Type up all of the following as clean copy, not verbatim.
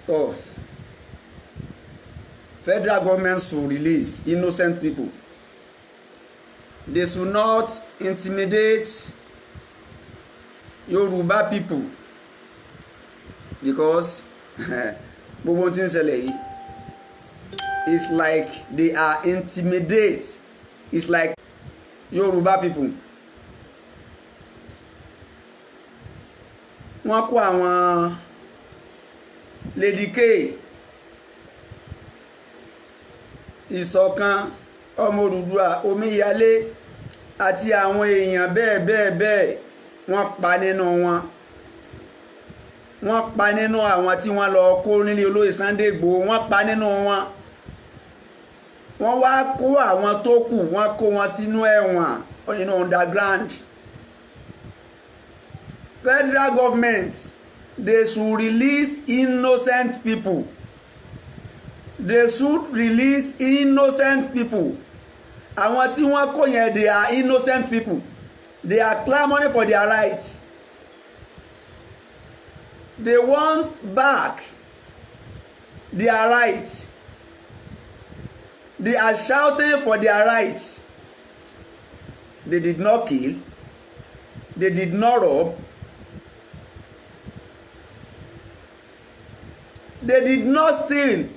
So, federal government should release innocent people. They should not intimidate Yoruba people because gbogbo tí ń ṣẹlẹ̀ yìí it's like they are intimidate. It's like Yoruba people. Wọ́n kó àwọn Lady K, Ìṣọ̀kan ọmọ Odùduwà, Omíyalé àti àwọn èèyàn bẹ́ẹ̀ bẹ́ẹ̀ bẹ́ẹ̀ wọ́n pa nínú wọn. Wọ́n pa nínú àwọn tí wọ́n lọ kó nílé olóyè Sunday Igboho, wọ́n pa nínú wọn. Wọ́n wá kó àwọn tó kù, wọ́n kó wọn sínú ẹ̀wọ̀n underground. Federal government, they should release innocent people. They should release innocent people. Àwọn tí wọ́n kó yẹn, they are innocent people. They are clamoring for their rights. They want back their rights. They are shouting for their rights. They did not kill. They did not rob. They did not steal.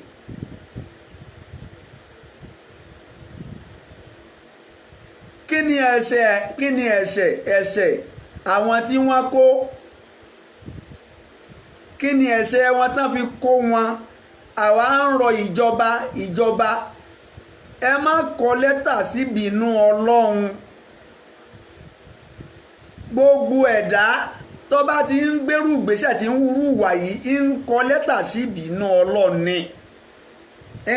Kí ni ẹ̀ṣẹ̀ àwọn tí wọ́n kó? Kí ni ẹ̀ṣẹ̀ wọn tán fi kó wọn? Àwa ń rọ ìjọba ẹ má kọ lẹ́tà síbínú Ọlọ́run. Gbogbo ẹ̀dá tó bá ti ń gbérù ìgbésẹ̀ tí ń wúrú ìwà yìí ń kọ lẹ́tà síbínú Ọlọ́run ni.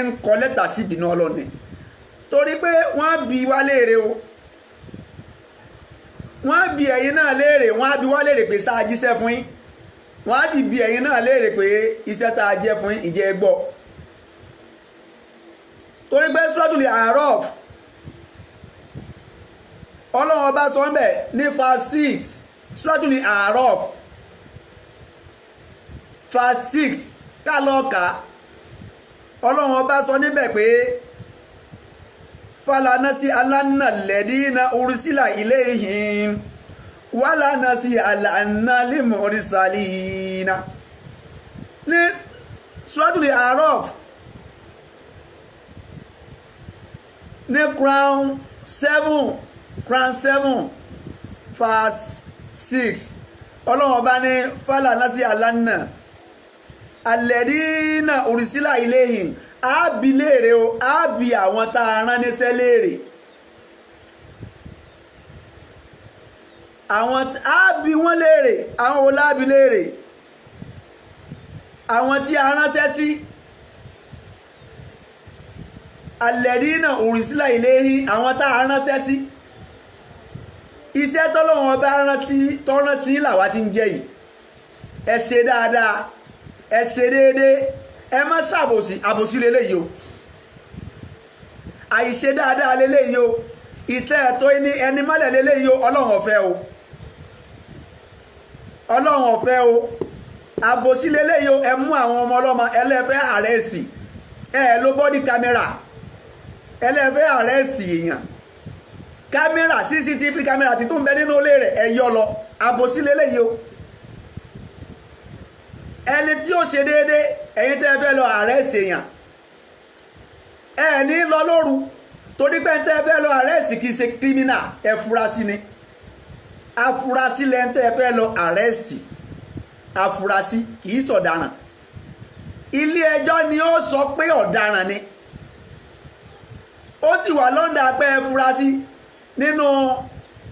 Ń kọ lẹ́tà síbínú Ọlọ́run ni. Torí pé wọ́n bi wá léèrè o. Wọ́n bi ẹ̀yin náà léèrè, wọ́n á bi wá léèrè pé sáà jíṣẹ́ fún yín. Wọ́n á sì bi ẹ̀yin náà léèrè pé iṣẹ́ tá a jẹ́ fún yín ìjẹ́ gbọ́. Torí pé Suratul A'raf Ọlọ́run ọba sọ ń bẹ̀ ní verse 6, Suratul A'raf verse 6 ká lọ kà. Ọlọ́run ọba sọ níbẹ̀ pé falanasi alanna ledina ursila ilayhim walanasi alanna limursalina. Ní Suratul A'raf ní Quran 7 verse 6 Ọlọ́run ọba ní falanasi alanna alẹ́dínà ursila ilayhim, á bi léèrè o, á bi àwọn tá a rán níṣẹ́ léèrè. Àwọn á bi wọ́n léèrè, àwọn wo lábi léèrè? Àwọn tí a ránṣẹ́ sí. Alẹ́dínà ursila ilayhim, àwọn tá a ránṣẹ́ sí. Iṣẹ́ tọ́lọ́run ọba rán sí làwa ti ń jẹ yìí. Ẹ ṣe dáadáa, ẹ ṣe déédéé, ẹ má ṣàbòsí, àbòsí leléyìí o. Àìṣe dáadáa leléyìí o. Ìtẹ́ ẹ̀tọ́ ẹni mọ́lẹ̀ leléyìí o. Ọlọ́run ọ̀fẹ́ o. Ọlọ́run ọ̀fẹ́ o. Àbòsí leléyìí o. Ẹ mú àwọn ọmọ ọlọ́mọ ẹlẹ́fẹ́ àrẹ́sì. Ẹ ló bọ́dí kámẹ́rà. Ẹlẹ́fẹ́ àrẹ́sì èèyàn. Kámẹ́rà CCTV kámẹ́rà ti tún bẹ nínú ilé rẹ̀ ẹ yọ lọ. Àbòsí leléyìí o. Ẹni tí ó ṣe déédéé, ẹ̀yin tẹ́ fẹ́ lọ àrẹ́sì èèyàn, ẹ ní lọ lóru torí pé tẹ́ fẹ́ lọ àrẹ́sì kìí ṣe kírímínà, ẹ furasí ni. Afurasí lẹ́ tẹ́ fẹ́ lọ àrẹ́sì, afurasí kìí ṣọ̀daràn. Ilé ẹjọ́ ni ó sọ pé ọ̀daràn ni. Ó sì wà lọ́ndà pé ẹ furasí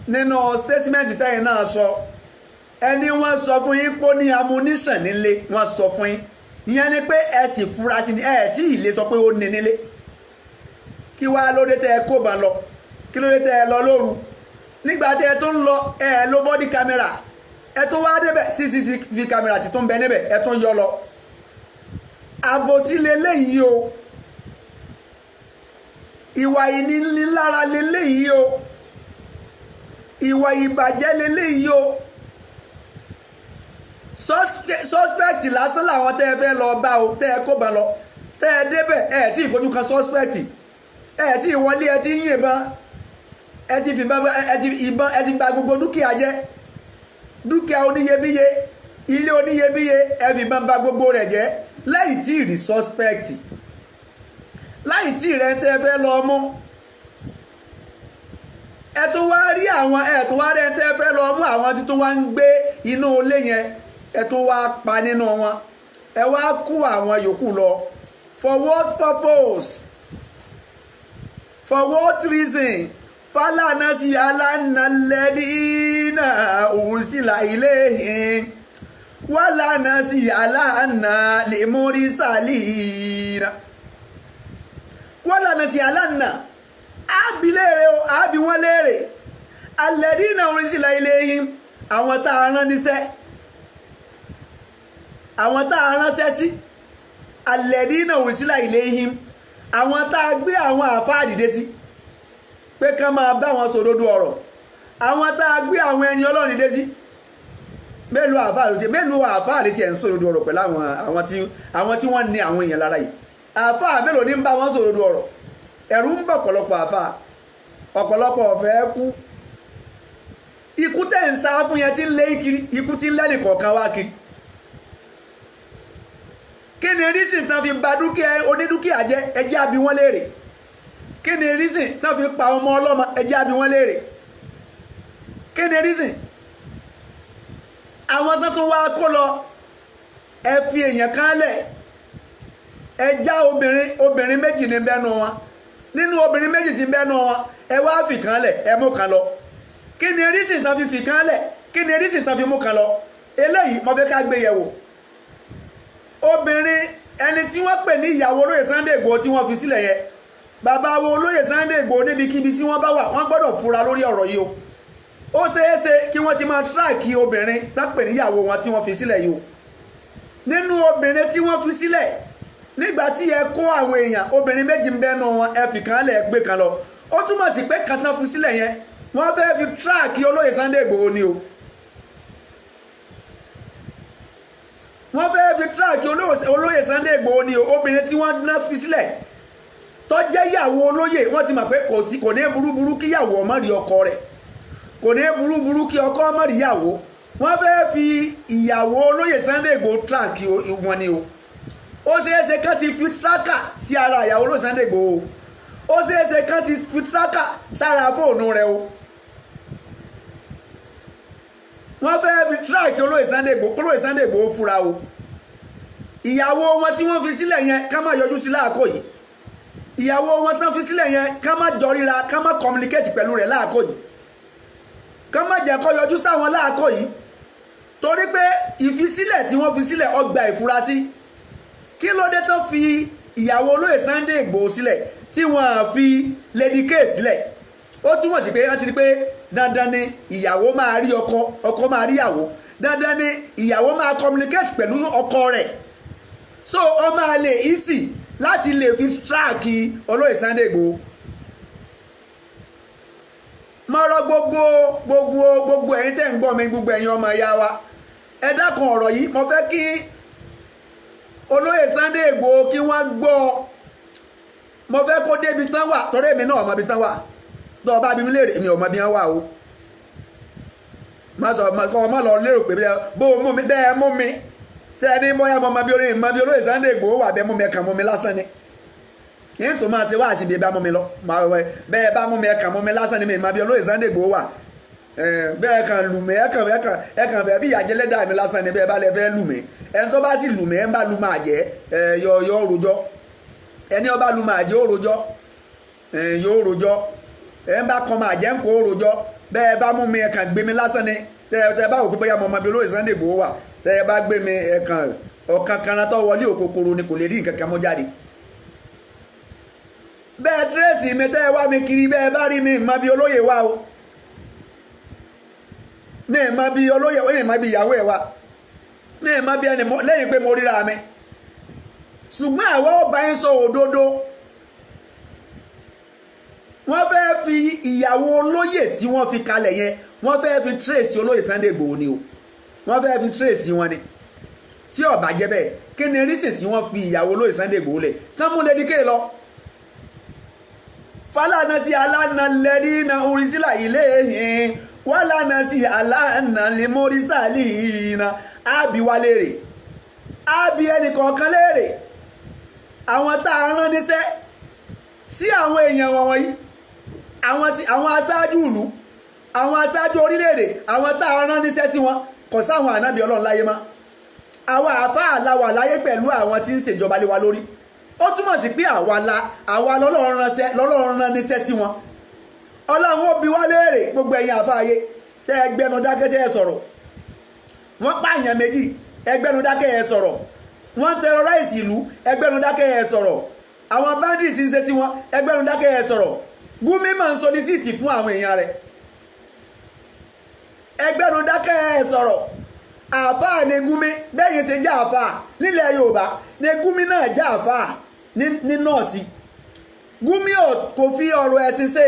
nínú statement tẹ́yìn náà sọ. Ẹni wọ́n sọ fún yín pé ó ní ammunition nílé, wọ́n sọ fún yín. Ìyẹn ni pé ẹ sì fura sí ni, ẹ tí ìlé sọ pé ó ní nílé. Kí wá lóde tẹ́ ẹ kó bàn lọ? Kí lóde tẹ́ ẹ lọ lóru? Nígbà tí ẹ tó ń lọ, ẹ ló bọ́dí kámẹ́rà. Ẹ tó wá débẹ̀, CCTV kámẹ́rà ti tún bẹ níbẹ̀, ẹ tún yọ lọ. Àbòsí leléyìí o. Ìwà ìnilára leléyìí o. Ìwà ìbàjẹ́ leléyìí o. suspect lásán làwọn tẹ́ ẹ fẹ́ lọ bá o tẹ́ ẹ kó bá lọ tẹ́ ẹ débẹ̀ ẹ tí ìfojú kan suspect ẹ tí ìwọlé ẹ tí yìnbọn ẹ ti fìbọn ẹ ti gba gbogbo dúkìá jẹ dúkìá oníyebíye ilé oníyebíye ẹ fìbọn bà gbogbo rẹ̀ jẹ́ lẹ́yìn tí ìrì suspect lẹ́yìn tí ìrẹ́ tẹ́ ẹ fẹ́ lọ mú ẹ tún wá rí àwọn ẹ tún wá rẹ́ tẹ́ ẹ fẹ́ lọ mú àwọn tí tó wá ń gbé inú ilé yẹn ẹ tún wá pa nínú wọn ẹ wá kó àwọn yòókù lọ for what purpose for what reason fálànà sí alánàlẹ́dínà òsìlà iléhìn wálànà sí alánà lè mórí sàlìrà wálànà sí alánà àbí léèrè o àbí wọ́n léèrè alẹ́dínà òsìlà iléhìn àwọn tá a rán níṣẹ́ àwọn tá a ránṣẹ́ sí alẹ́dínà òsìlà iléhìn àwọn tá a gbé àwọn àfáà dìde sí pé ká máa bá wọn sòdodo ọ̀rọ̀ àwọn tá a gbé àwọn ẹni Ọlọ́run dìde sí mélòó àfáà lè tiẹ̀ ń sòdodo ọ̀rọ̀ pẹ̀lú àwọn tí wọ́n ní àwọn èèyàn lára yìí àfáà mélòó ní ń bá wọn sòdodo ọ̀rọ̀ ẹ̀rù ń bọ̀ ọ̀pọ̀lọpọ̀ àfáà ọ̀pọ̀lọpọ̀ ọ̀fẹ́ kú ikú tẹ̀ ń sá fún yẹn tí ń lé kiri ikú tí ń lẹ́nì kọ̀ọ̀kan wá kiri kí ni rísìn tán fi bà dúkìá onídúkìá jẹ́ ẹjẹ́ àbí wọ́n léèrè kí ni rísìn tán fi pa ọmọ ọlọ́mọ ẹjẹ́ àbí wọ́n léèrè kí ni rísìn àwọn tán tó wá kó lọ ẹ fi èèyàn kan lẹ̀ ẹ já obìnrin méjì ní bẹ́nu wọn nínú obìnrin méjì tí ń bẹ́nu wọn ẹ wá fi kan lẹ̀ ẹ mú kan lọ kí ni rísìn tán fi kan lẹ̀ kí ni rísìn tán fi mú kan lọ eléyìí mo fẹ́ ká gbé yẹ̀wò obìnrin ẹni tí wọ́n pè ní ìyàwó olóyè Sunday Igboho tí wọ́n fi sílẹ̀ yẹn bàbá wo olóyè Sunday Igboho níbikíbi tí wọ́n bá wà wọ́n gbọ́dọ̀ fura lórí ọ̀rọ̀ yìí o ó ṣeéṣe kí wọ́n ti máa tíráàkì obìnrin tán pè níyàwó wọn tí wọ́n fi sílẹ̀ yìí o nínú obìnrin tí wọ́n fi sílẹ̀ nígbà tí ẹ kó àwọn èèyàn obìnrin méjì ń bẹ́nu wọn ẹ fi kan lẹ̀ gbé kan lọ ó túmọ̀ sí pé kan tán fi sílẹ̀ yẹn wọ́n fẹ́ fi tíráàkì olóyè Sunday Igboho ni o wọ́n fẹ́ fi tíráàkì olóyè Sunday Igboho ni obìnrin tí wọ́n ná fi sílẹ̀ tó jẹ́ ìyàwó olóyè wọ́n ti mọ̀ pé kò ní burúburú kí ìyàwó ọmọ rí ọkọ rẹ̀ kò ní burúburú kí ọkọ ọmọ rí ìyàwó wọ́n fẹ́ fi ìyàwó olóyè Sunday Igboho tíráàkì wọn ni o ó ṣeéṣe kán ti fi tíráàkà sí ara ìyàwó olóyè Sunday Igboho ó ṣeéṣe kán ti fi tíráàkà sára fóònù rẹ̀ o wọ́n fẹ́ fi tíráàkì olóyè Sunday Igboho fura o ìyàwó wọn tí wọ́n fi sílẹ̀ yẹn ká má yọjú sí láàkó yìí ìyàwó wọn tán fi sílẹ̀ yẹn ká má jọ ríra ká má communicate pẹ̀lú rẹ̀ láàkó yìí ká má jẹ́ kó yọjú sáwọn láàkó yìí torí pé ìfisílẹ̀ tí wọ́n fi sílẹ̀ ọgbà ìfurasí kí ló dé tán fi ìyàwó olóyè Sunday Igboho sílẹ̀ tí wọ́n fi Lady K sílẹ̀ ó túmọ̀ sí pé wọ́n ti rí pé dandan ni ìyàwó máa rí ọkọ máa rí ìyàwó dandan ni ìyàwó máa communicate pẹ̀lú ọkọ rẹ̀ so ó máa lè easy láti lè fi tíráàkì olóyè Sunday Igboho mo rọ gbogbo ẹ̀yin tẹ́ ń gbọ́ mi gbogbo ẹ̀yin ọmọ ìyá wa ẹ dákun ọ̀rọ̀ yìí mo fẹ́ kí olóyè Sunday Igboho kí wọ́n gbọ́ mo fẹ́ kó débi tán wà torí èmi náà ọmọ ibi tán wà tó ọba bí mi léèrè èmi ọmọ bí wọ́n wà o má lọ lérò pé bó mú mi bẹ́ẹ̀ mú mi tẹ́ ní bóyá mo mọ bí olóyè Sunday Igboho wà bẹ́ẹ̀ mú mi ẹ̀kan mú mi lásán ni yìí tó máa ṣe wá àti bí ẹ bá mú mi lọ bẹ́ẹ̀ bá mú mi ẹ̀kan mú mi lásán ni mi mọ bí olóyè Sunday Igboho wà bẹ́ẹ̀ kan lù mí ẹ̀kan fẹ́ bí ìyàjẹ́ lẹ́dà mi lásán ni bẹ́ẹ̀ bá lẹ fẹ́ lù mí ẹni tó bá sì lù mí ẹ̀ ń bá lù máa jẹ́ yọ rojọ́ ẹni ọba lù máa jẹ́ ó rojọ́ yóò rojọ́ ẹ̀ ń bá kan máa jẹ́ ń kó rojọ́ bẹ́ẹ̀ bá mú mi ẹ̀kan gbé mi lásán ni tẹ́ bá òkú bóyá mo mọ bí olóyè Sunday Igboho wà tẹ́ bá gbé mi ẹ̀kan ọ̀kan kan tó wọlé òkòkòrò ni kò lè rí nǹkan kan mọ́ jáde bẹ́ẹ̀ dírẹ́sì mi tẹ́ wá mi kiri bẹ́ẹ̀ bá rí mi mọ bí olóyè wà o ní ìmọ̀ bí olóyè ó ìmọ̀ bí ìyàwó ẹ̀ wá ní ìmọ̀ bí ẹni lẹ́yìn pé mo ríra mi ṣùgbọ́n àwọn ọba ń sọ òdodo wọ́n fẹ́ fi ìyàwó olóyè tí wọ́n fi kalẹ̀ yẹn wọ́n fẹ́ fi trace olóyè Sunday Igboho ni o wọ́n fẹ́ fi tírèsì wọn ni tí ó bá jẹ́ bẹ́ẹ̀ kí ni rísì tí wọ́n fi ìyàwó olóyè Sunday Igboho lẹ̀ tán mú Lady K lọ. fálànà sí aláàna lẹ́rí na orísìlà ilé yìí wọ́n lànà sí aláàna lẹ́mọ́rísàlì yìí na ábí wa léèrè ábí ẹnì kọ̀ọ̀kan léèrè àwọn tá a rán níṣẹ́ sí àwọn èèyàn wọ̀nyí àwọn aṣáájú ìlú àwọn aṣáájú orílẹ̀-èdè àwọn tá a rán níṣẹ́ sí wọn kò sáwọn ànábì Ọlọ́run láyé mọ́ àwa àfáà la wà láyé pẹ̀lú àwọn tí ń ṣèjọba lé wa lórí ó túmọ̀ sí pé àwa lọ́lọ́run rán níṣẹ́ sí wọn Ọlọ́run ó bi wá léèrè gbogbo ẹ̀yin àfáàyè tẹ́ ẹgbẹ́nu dákẹ́ tẹ́ ẹ sọ̀rọ̀ wọ́n pààyàn méjì ẹgbẹ́nu dákẹ́ ẹ sọ̀rọ̀ wọ́n terrorize ìlú ẹgbẹ́nu dákẹ́ ẹ sọ̀rọ̀ àwọn bandit tí ń ṣe tí wọ́n ẹgbẹ́nu dákẹ́ ẹ sọ̀rọ̀ Gumi máa ń solicite fún àwọn èèyàn rẹ̀ ẹgbẹ́nu dákẹ́ ẹ sọ̀rọ̀ àfáà ni Gumi bẹ́yìn ṣe jẹ́ àfáà nílẹ̀ Yorùbá ni Gumi náà jẹ́ àfáà ní nọ́ọ̀tì Gumi kò fi ọ̀rọ̀ ẹ̀sìn ṣe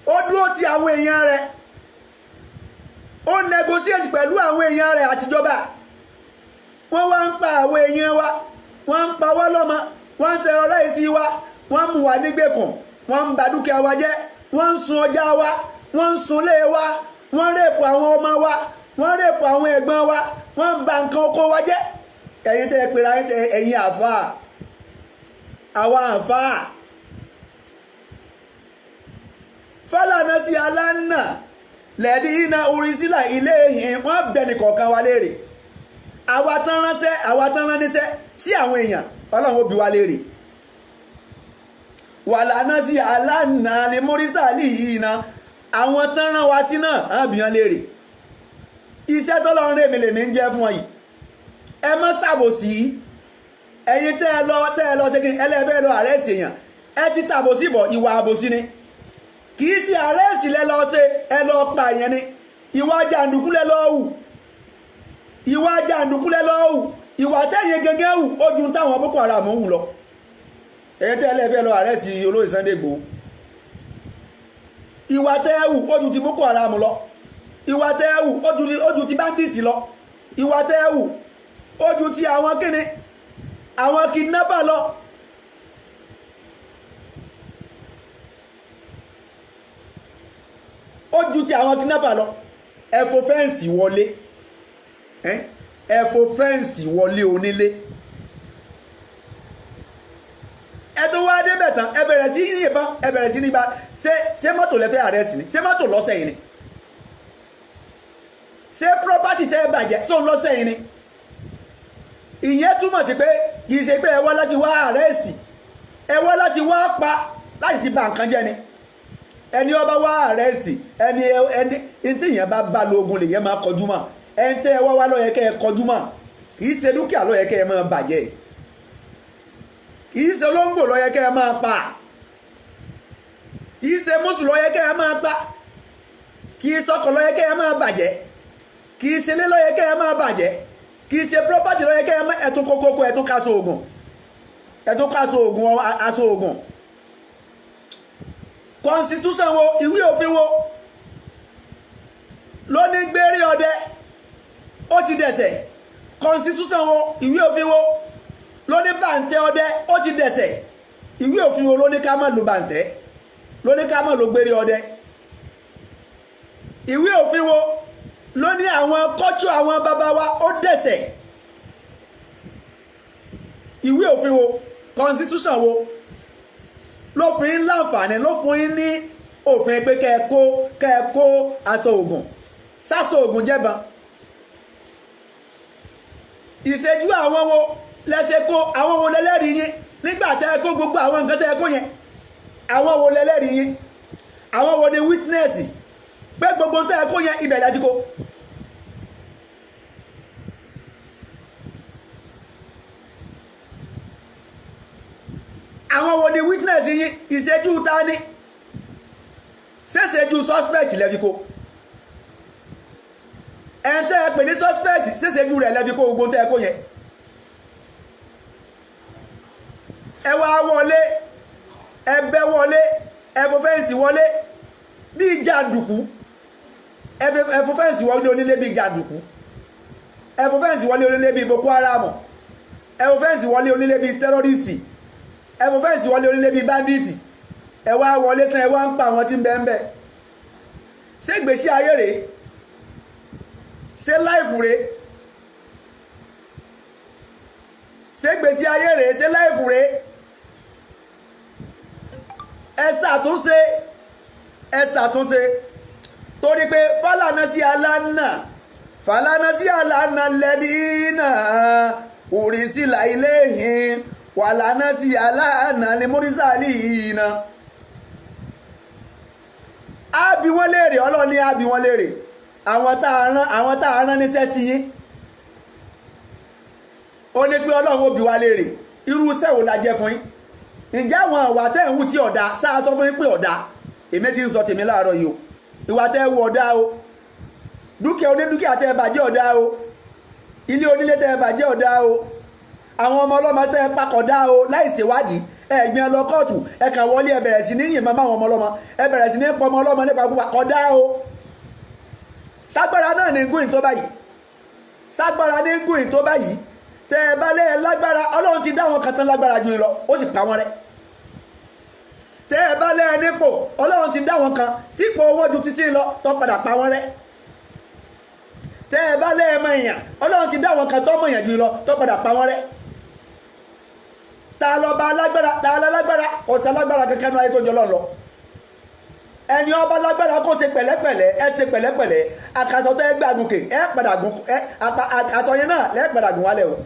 ó dúró ti àwọn èèyàn rẹ̀ ó negotiate pẹ̀lú àwọn èèyàn rẹ̀ àtijọba wọ́n wá ń pa àwọn èèyàn wa wọ́n ń pa wá lọ́mọ wọ́n ń terrorize wa wọ́n mú wa nígbèkùn wọ́n ń ba dúkìá wa jẹ́ wọ́n ń sun ọjà wa wọ́n ń sunlé wa wọ́n ń rèpù àwọn ọmọ wa wọ́n ń rèpù àwọn ẹ̀gbọ́n wa wọ́n ń ba nǹkan oko wa jẹ́ ẹ̀yin tẹ́ ẹ pera ẹ̀yin àfáà àwa àfáà fálànà sí aláǹnà lẹ́ẹ̀dí iná orísìlà ilé ìhìn wọ́n bẹ̀ni kọ̀ọ̀kan wa léèrè àwa tán rán níṣẹ́ sí àwọn èèyàn Ọlọ́run ó bi wa léèrè wàlànà sí aláǹnà ni mórísàlì yìí na àwọn tán rán wa sí náà àwọn bìyàn léèrè iṣẹ́ tọ́lọ́run rèmi lèmi ń jẹ́ fún ọ yìí ẹ má ṣàbòsí ẹ̀yin tẹ́ ẹ lọ ṣe kí ẹlẹ́fẹ́ lọ àrẹ́sì èèyàn ẹ ti tàbòsí bọ̀ ìwà àbòsí ni kì í ṣe àrẹ́sì lẹ lọ ṣe ẹ lọ pa ìyẹn ni ìwà jàǹdùkú lẹ lọ hù ìwà jàǹdùkú lẹ lọ hù ìwà tẹ̀yìn gẹ́gẹ́ hù ó ju táwọn Boko Haram hù lọ ẹ̀yin tẹ́ ẹlẹ́fẹ́ lọ àrẹ́sì olóyè Sunday Igboho ìwà tẹ́ hù ó ju ti Boko Haram lọ ìwà tẹ́ hù ó ju ti bandit lọ ìwà tẹ́ hù ó ju ti àwọn kíni àwọn kidnapper lọ ó ju ti àwọn kidnapper lọ ẹ fò fẹ́ǹsì wọlé ẹ fò fẹ́ǹsì wọlé onílé ẹ tó wá débẹ̀ tán ẹ bẹ̀rẹ̀ sí ní ìbọn ẹ bẹ̀rẹ̀ sí ní ìbá ṣé mọ́tò lẹ́fẹ́ àrẹ́sì ni ṣé mọ́tò lọ́sẹ̀ yìí ni ṣé property tẹ́ bàjẹ́ sóun lọ́sẹ̀ yìí ni ìyẹn túmọ̀ sí pé kì í ṣe pé ẹ wá láti wá àrẹ́sì ẹ wá láti wá pa láti ti bà nǹkan jẹ́ ni ẹni ọba wá àrẹ́sì ẹni tí ìyẹn bá lóògùn lè yẹn máa kọjú mọ́ ẹni tẹ́ ẹ wá ló yẹ kẹ́ ẹ kọjú mọ́ kì í ṣe dúkìá ló yẹ kẹ́ ẹ máa bàjẹ́ kì í ṣe olóńgbò ló yẹ kẹ́ ẹ máa pa kì í ṣe mùsùlùmí ló yẹ kẹ́ ẹ máa pa kì í ṣọkọ̀ ló yẹ kẹ́ ẹ máa bàjẹ́ kì í ṣe ilé ló yẹ kẹ́ ẹ máa bàjẹ́ kì í ṣe property ló yẹ kẹ́ ẹ máa ẹ̀tún kókókó ẹ̀tún káṣọ ògùn aṣọ ògùn constitution wo ìwé òfin wo ló ní gbérí ọdẹ ó ti dẹ̀sẹ̀ constitution wo ìwé òfin wo ló ní bàǹtẹ́ ọdẹ ó ti dẹ̀sẹ̀ ìwé òfin wo ló ní ká má lo bàǹtẹ́ ló ní ká má lo gbérí ọdẹ ìwé òfin wo ló ní àwọn kọ́tù àwọn bàbá wa ó dẹ̀sẹ̀ ìwé òfin wo constitution wo ló fún yín láǹfààní ló fún yín ní òfin pé kẹ́ ẹ kó aṣọ ògùn sáṣọ ògùn jẹ́ban ìṣẹ́jú àwọn wo lẹ́sẹ̀ kó àwọn wo lẹ́lẹ́rìí yín nígbà tẹ́ ẹ kó gbogbo àwọn nǹkan tẹ́ ẹ kó yẹn àwọn wo lẹ́lẹ́rìí yín àwọn wo ni witness pé gbogbo tẹ́ ẹ kó yẹn ibẹ̀ dájú kó àwọn wo ni witness yín ìṣẹ́jú ta ni ṣèṣẹ́jú suspect lẹ́fi kó ẹn tẹ́ ẹ pè ní suspect ṣèṣẹ́jú rẹ̀ lẹ́fi kó gbogbo tẹ́ ẹ kó yẹn ẹ wá wọlé ẹ bẹ́ wọlé ẹ fò fẹ́ǹsì wọlé bí jàǹdùkú ẹ fò fẹ́ǹsì wọlé onílé bí jàǹdùkú ẹ fò fẹ́ǹsì wọlé onílé bíi Boko Haram, ẹ fò fẹ́ǹsì wọlé onílé bíi tẹ́rọ́rìsì, ẹ fò fẹ́ǹsì wọlé onílé bíi báńdíìtì, ẹ wá wọlé tán ẹ wá ń pa àwọn tí ń bẹ ń bẹ. ṣé ìgbésí ayé rèé? ṣé láìfù rèé? ṣé ìgbésí ayé rèé? ṣé láìfù rèé? ẹ ṣàtúnṣe, ẹ ṣàtúnṣe, torí pé fálànà sí aláǹnà fálànà sí aláǹnà lẹ́dínà òrìṣìlá ilé yìí wàlànà sí aláǹnà ní múrísàlì yìí náà. á bi wọ́n léèrè, Ọlọ́run ní á bi wọ́n léèrè àwọn tá a rán níṣẹ́ sí yín. ó ní pé Ọlọ́run ó bi wá léèrè irú iṣẹ́ wo la jẹ́ fún yín. ǹjẹ́ àwọn ìwà tẹ́ ń wù tí ọ̀dà sáà sọ fún yín pé ọ̀dà? èmi ti ń sọ tèmi láàárọ̀ yìí o. ìwà tẹ́ wù ọ̀dà o, dúkìá onídúkìá tẹ́ bàjẹ́ ọ̀dà o, ilé onílé tẹ́ bàjẹ́ ọ̀dà o, àwọn ọmọ ọlọ́mọ tẹ́ pakọ̀dá o láì ṣèwádìí, ẹ̀gbìn lọ kóòtù, ẹ kàn wọlé ẹ bẹ̀rẹ̀ sí ní yìnbọn máwọn ọmọ ọlọ́mọ, ẹ bẹ̀rẹ̀ sí ní pọ ọmọ ọlọ́mọ nípa púpà kọ̀dá o. ságbára náà ní gún ìtó báyìí, ságbára ní gún ìtó báyìí. tẹ́ ẹ bá lé ẹ lágbára, Ọlọ́run ti dá wọn kan tán lágbára ju lọ, ó sì pa wọn rẹ́. tẹ́ ẹ bá lé ẹ nípò, Ọlọ́run ti dá wọn kan típò owó ju títí lọ tó padà pa wọn rẹ́. tẹ́ ẹ bá lé ẹ mọ èèyàn, Ọlọ́run ti dá wọn kan tó mọ èèyàn ju lọ tó padà pa wọn rẹ́. ta lọ bá alágbára, ta lọ lágbára, ọ̀sẹ̀ alágbára kankan ní ayé tó jọ lọ. ẹni ọba lágbára kó ṣe pẹ̀lẹ́pẹ̀lẹ́, ẹ ṣe pẹ̀lẹ́pẹ̀lẹ́, àkàsọ̀ tó ẹ gbàgùnkè ẹ padà gùn, àkàsọ̀ yẹn náà lẹ́ padà gùn wálẹ̀ o.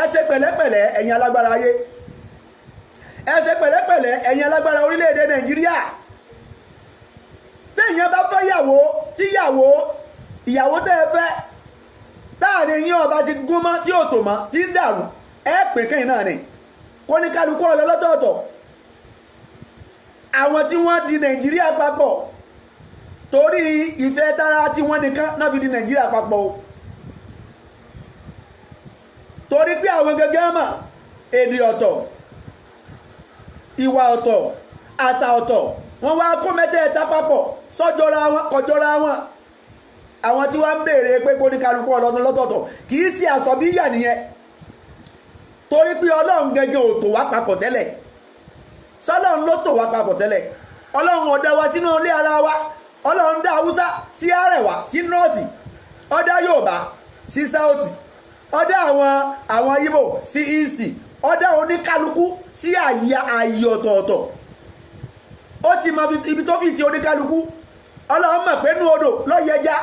ẹ ṣe pẹ̀lẹ́pẹ̀lẹ́ ẹ̀yin alágbára ayé, ẹ ṣe pẹ̀lẹ́pẹ̀lẹ́ ẹ̀yin alágbára orílẹ̀-èdè Nàìjíríà. téèyàn bá fẹ́ yàwó tí ìyàwó tẹ́ ẹ fẹ́ táàrin yín ọba ti gún mọ́ tí ò tò mọ́ tí ń dàrú, ẹ pè kẹ́yìn náà ni kó ní kálukú ọ̀lọ́ lọ́tọ̀ọ̀tọ̀. àwọn tí wọ́n di Nàìjíríà papọ̀ torí ìfẹ́ tara tí wọ́n nìkan náà fi di Nàìjíríà papọ̀ o. torí pé àwọn gẹ́gẹ́ mọ̀ èdè ọ̀tọ̀, ìwà ọ̀tọ̀, àṣà ọ̀tọ̀, wọ́n wá kó mẹ́tẹ̀ẹ̀ta papọ̀ sọ́jọ́ra wọn kọjọ́ra wọn. àwọn tí wọ́n ń béèrè pé kó ní kálukú ọlọ́dún lọ́tọ̀ọ̀tọ̀ kì í ṣe àsọ̀bíyà nìyẹn, torí pé Ọlọ́run gẹ́gẹ́ ò tò wá papọ̀ tẹ́lẹ̀. sọ́lọ́run ló tò wá papọ̀ tẹ́lẹ̀. Ọlọ́run ò dá wa sínú ilé ara wa. Ọlọ́run dá Haúsá sí Àrẹ̀wá sí nọ́ọ̀tì, ó dá Yorùbá sí sáùtì, ó dá àwọn Ìgbò sí ìsì, ó dá oníkálukú sí ààyè ọ̀tọ̀ọ̀tọ̀. ó ti mọ ibi tó fi ti oníkálukú. Ọlọ́run mọ̀ pé inú odò ló yẹja,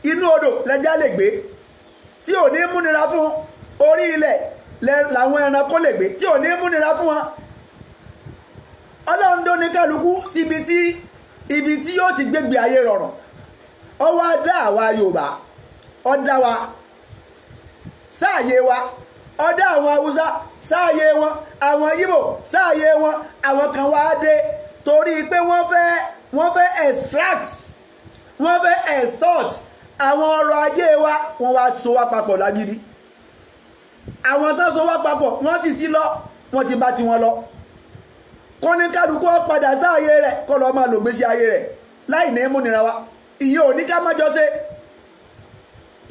inú odò lẹja lè gbé tí ò ní múnira fún, orí ilẹ̀ làwọn ẹranko lè gbé tí ò ní múnira fún wọn. Ọlọ́run dó ní kálukú síbi tí ibi tí yóò ti gbégbé ayé rọrùn. ó wá dá àwa Yorùbá, ó dá wa sáàyè wa, ó dá àwọn Haúsá sáàyè wọn, àwọn Ìgbò sáàyè wọn. àwọn kan wá dé torí pé wọ́n fẹ́ extract, wọ́n fẹ́ extort àwọn ọrọ̀ ajé wa, wọ́n wá so wá papọ̀ lágídí. àwọn tó so wá papọ̀ wọ́n ti lọ, wọ́n ti bá ti wọn lọ. kó ní kálukú ó padà sáàyè rẹ̀ kó lọ́ọ́ máa lò gbésí ayé rẹ̀ láì ní múnira wa. ìyẹn ò ní ká má jọ ṣe.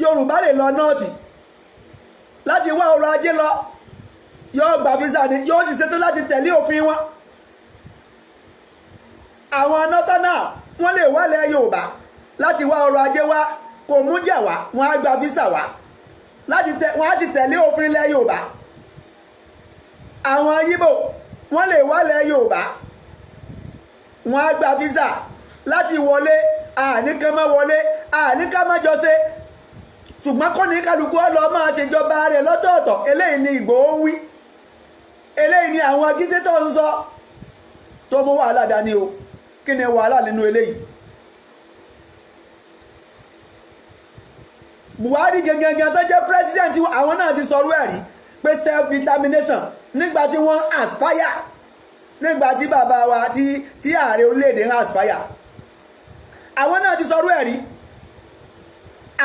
Yorùbá lè lọ nọ́ọ̀tì láti wá ọrọ̀ ajé lọ, yóò gba físà ni, yóò sì ṣetán láti tẹ̀lé òfin wọn. àwọn nọ́tánà wọ́n lè wálẹ̀ Yorùbá láti wá ọrọ̀ ajé wá, kò mú jà wá, wọ́n á gba físà wá, wọ́n á sì tẹ̀lé òfin ilẹ̀ Yorùbá. àwọn Ìgbò wọ́n lè wálẹ̀ Yorùbá, wọ́n á gba físà láti wọlé, àníkan má wọlé, àníkan má jọ ṣe. ṣùgbọ́n kọ́ ní kálukú ọlọ́ máa ṣèjọba rẹ̀ lọ́tọ̀ọ̀tọ̀. eléyìí ni Ìgbòho wí, eléyìí ni àwọn agídétọ̀ ń sọ tó mú wàhálà dání o. kí ni wàhálà nínú eléyìí? Buhari gẹ́gẹ́gẹ́ tó jẹ́ president, àwọn náà ti sọrú ẹ̀rí pé self determination nígbà tí wọ́n aspire, nígbà tí bàbá wa tí ààrẹ orílẹ̀-èdè ń aspire, àwọn náà ti sọrú ẹ̀rí.